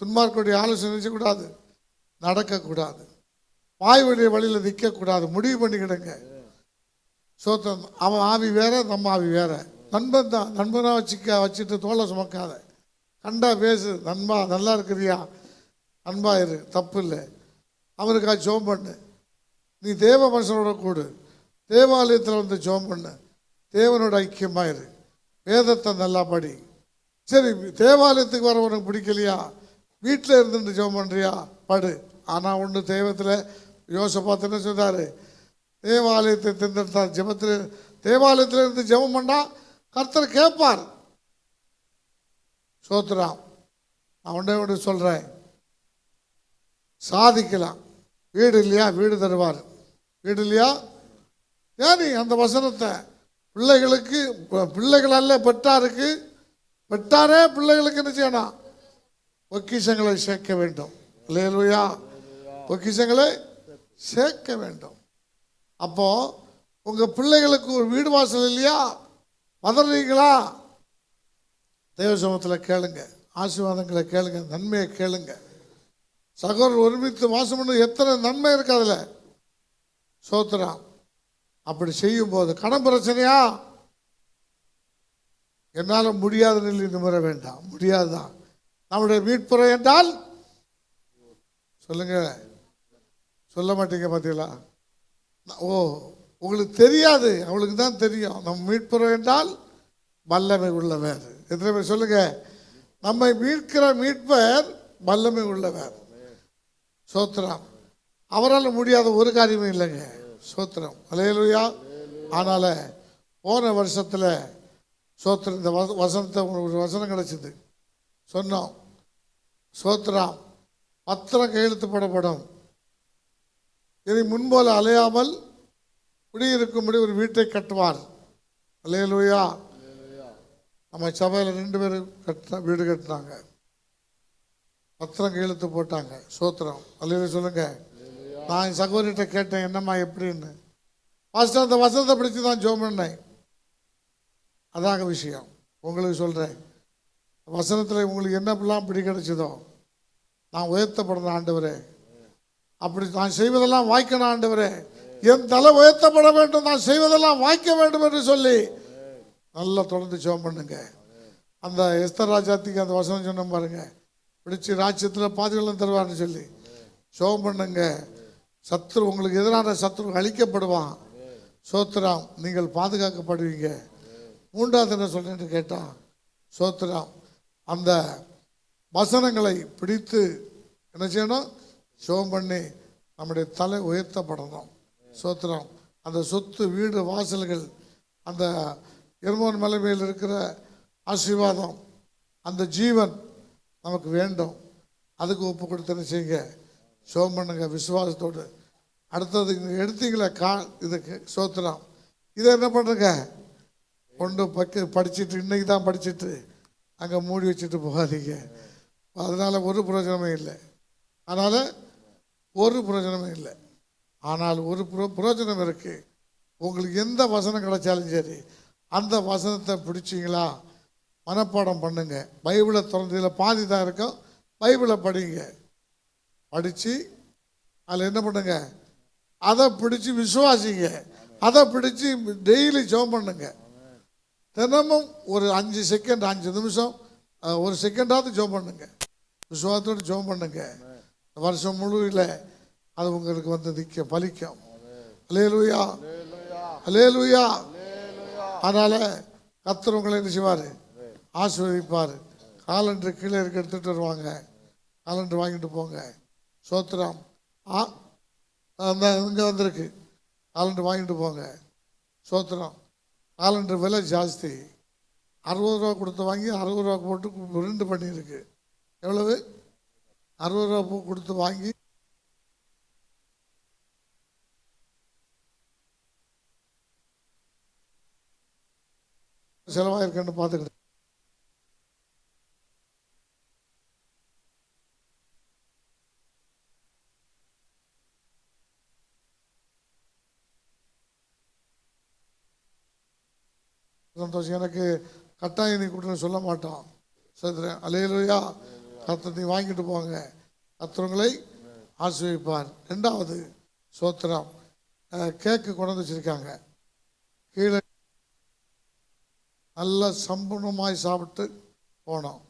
துன்மார்க்குடைய ஆலோசனை செய்யக்கூடாது, நடக்கக்கூடாது, வாய்வழிய வழியில் நிற்கக்கூடாது. முடிவு பண்ணிக்கிடுங்க. சோத்திரம். அவன் ஆவி வேற, நம்ம ஆவி வேற. நண்பன் தான், நண்பனாக வச்சுட்டு தோலை சுமக்காத. கண்டா பேசு, நண்பா நல்லா இருக்கிறியா, அன்பா இரு, தப்பு இல்லை. அவனுக்காக ஜோம் பண்ணு. நீ தேவ மனுஷனோட கூடு, தேவாலயத்தில் வந்து ஜோம் பண்ணு, தேவனோட ஐக்கியமாக இரு, வேதத்தை நல்லா படி. சரி, தேவாலயத்துக்கு வர உனக்கு பிடிக்கலையா, வீட்டில் இருந்துட்டு ஜெபம் பண்ணுறியா, படு. ஆனால் ஒன்று, தெய்வத்தில் யோசபாத் என்ன சொன்னார்? தேவாலயத்தை தேர்ந்தெடுத்தார். ஜெபத்தில் தேவாலயத்தில் இருந்து ஜெபம் பண்ணால் கர்த்தர் கேட்பார். சோத்ராம். நான் ஒன்று சொல்கிறேன், சாதிக்கலாம். வீடு இல்லையா, வீடு தருவார். வீடு இல்லையா, ஏன் அந்த வசனத்தை பிள்ளைகளுக்கு, பிள்ளைகள் அல்ல பெற்றாருக்கு, பெற்றாரே பிள்ளைகளுக்கு என்ன செய்யணும்? பொக்கிஷங்களை சேர்க்க வேண்டும். அல்லேலூயா. பொக்கிஷங்களை சேர்க்க வேண்டும். அப்போ உங்க பிள்ளைகளுக்கு ஒரு வீடு வாசல் இல்லையா? பதறீங்களா? தேவ சமூகத்தில் கேளுங்க, ஆசீர்வாதங்களை கேளுங்க, நன்மையை கேளுங்க. சகோதரர் ஒருமித்து வாசம் பண்ண எத்தனை நன்மை இருக்கு அதுல. சோத்திரம். அப்படி செய்யும் போது கடன் பிரச்சனையா? என்னால் முடியாத நிலையில் நிமிர வேண்டாம், முடியாதுதான். நம்முடைய மீட்புற என்றால் சொல்லுங்க, சொல்ல மாட்டீங்க பார்த்தீங்களா? ஓ, உங்களுக்கு தெரியாது, அவளுக்கு தான் தெரியும். நம்ம மீட்புற என்றால் வல்லமை உள்ளவர். எத்தனை பேர் சொல்லுங்க, நம்மை மீட்கிற மீட்பர் வல்லமை உள்ளவர். சோத்திரம். அவரால் முடியாத ஒரு காரியமும் இல்லைங்க. சோத்திரம். அல்லேலூயா. அதனால போன வருஷத்துல சோத்திரம் இந்த வசனத்தை ஒரு வசனம் கிடைச்சது சொன்னோம். சோத்திரம். பத்திரம் கையெழுத்து போடப்படும். இனி முன்போல அலையாமல் குடியிருக்கும்படி ஒரு வீட்டை கட்டுவார். அல்லேலூயா. நம்ம சபையில் 2 பேர் வீடு கட்டினாங்க, பத்திரம் கையெழுத்து போட்டாங்க. சோத்திரம். அல்லேலூயா சொல்லுங்க. நான் என் சகோதரிட்ட கேட்டேன், என்னம்மா எப்படின்னு. ஃபர்ஸ்ட் அந்த வசனத்தை பிடிச்சி தான் ஜெபம் பண்ணேன். அதாங்க விஷயம். உங்களுக்கு சொல்கிறேன், வசனத்தில் உங்களுக்கு என்னப்பெல்லாம் பிடி கிடைச்சதோ, நான் உயர்த்தப்படணும் ஆண்டவரே, அப்படி நான் செய்வதெல்லாம் வாய்க்கணும் ஆண்டவரே, என் தலை உயர்த்தப்பட வேண்டும், நான் செய்வதெல்லாம் வாய்க்க வேண்டும் என்று சொல்லி நல்லா தொடர்ந்து ஜெபம் பண்ணுங்க. அந்த எஸ்தர் ராஜாத்திக்கு அந்த வசனம் சொன்ன பாருங்க, பிடிச்சி ராஜ்யத்தில் பாதுகாலம் தருவார்னு சொல்லி ஜெபம் பண்ணுங்க. சத்ரு, உங்களுக்கு எதிரான சத்ரு அழிக்கப்படுவான். சோத்திரம். நீங்கள் பாதுகாக்கப்படுவீங்க. 3வது என்ன சொல்றேன்னு கேட்டா, சோத்திரம், அந்த வசனங்களை பிடித்து என்ன செய்யணும்? ஜெபம் பண்ணி நம்முடைய தலை உயர்த்தப்படணும். சோத்திரம். அந்த சொத்து, வீடு, வாசல்கள், அந்த எர்மோன் மலை மேல் இருக்கிற ஆசீர்வாதம், அந்த ஜீவன் நமக்கு வேண்டும். அதுக்கு ஒப்பு கொடுத்து செய்யுங்க, ஜெபம் பண்ணுங்க விசுவாசத்தோடு. அடுத்தது எடுத்தீங்களா இதுக்கு சோத்திரம். இதை என்ன பண்ணுறங்க? கொண்டு படிச்சுட்டு இன்னைக்கு தான் படிச்சுட்டு அங்கே மூடி வச்சுட்டு போகாதீங்க. அதனால் ஒரு பிரயோஜனமே இல்லை. அதனால் ஒரு பிரயோஜனமே இல்லை. ஆனால் ஒரு பிரயோஜனம் இருக்குது. உங்களுக்கு எந்த வசனம் கிடைச்சாலும் சரி, அந்த வசனத்தை பிடிச்சிங்களா மனப்பாடம் பண்ணுங்க. பைபிளை திறந்ததில் பாதி தான் இருக்கும். பைபிளை படிங்க. படித்து அதில் என்ன பண்ணுங்க? அதை பிடிச்சி விசுவாசிங்க. அதை பிடிச்சி டெய்லி ஜெபம் பண்ணுங்க. தினமும் ஒரு 5 செகண்ட், 5 நிமிஷம், 1 செகண்டாவது ஜெபம் பண்ணுங்க. விசுவாசத்தோடு ஜெபம் பண்ணுங்க. வருஷம் முழுவில் அது உங்களுக்கு வந்து நிற்க பலிக்கும். அல்லேலூயா, அல்லேலூயா. அதனால கர்த்தர் உங்களை என்ன செய்வார்? ஆசீர்வதிப்பார். காலண்டர் கீழே இருக்க எடுத்துகிட்டு வருவாங்க. காலண்டர் வாங்கிட்டு போங்க. சோத்திரம். அந்த இங்கே வந்திருக்கு, காலண்டர் வாங்கிட்டு போங்க. சோத்திரம். காலண்டர் விலை ஜாஸ்தி. 60 ரூபா கொடுத்து வாங்கி 60 ரூபா போட்டு 2 பண்ணியிருக்கு. எவ்வளவு? 60 ரூபா கொடுத்து வாங்கி செலவாயிருக்கேன்னு பார்த்துக்கிட்டு சந்தோஷம். எனக்கு கட்டாயம் நீ கொடுன்னு சொல்ல மாட்டோம். சொல்கிறேன். அல்லேலூயா. கர்த்தர் நீ வாங்கிட்டு போங்க. கர்த்தர் ஆசீர்வதிப்பார். 2வது சோத்திரம். கேக்கு கொண்டு வந்து வச்சுருக்காங்க. கீழே நல்லா சம்பூர்ணமாய் சாப்பிட்டு போனோம்.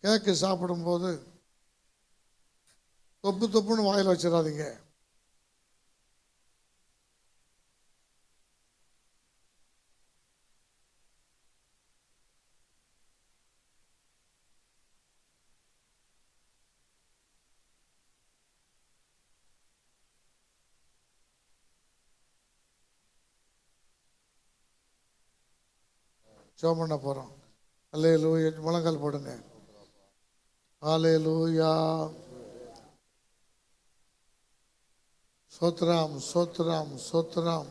கேக்கு சாப்பிடும்போது தொப்புன்னு வாயில் வச்சிடாதீங்க. ஜெபம் பண்ண போகிறோம். அல்லேலூயா. முழங்கால் போடுங்க. அல்லேலூயா. சோத்ராம், சோத்ராம், சோத்ராம்.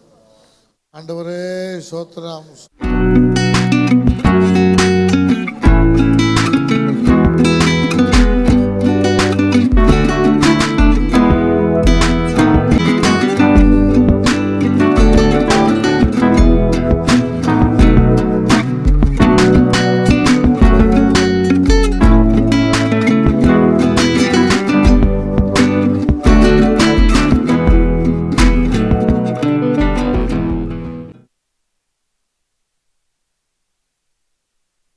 ஆண்டவரே சோத்ராம்.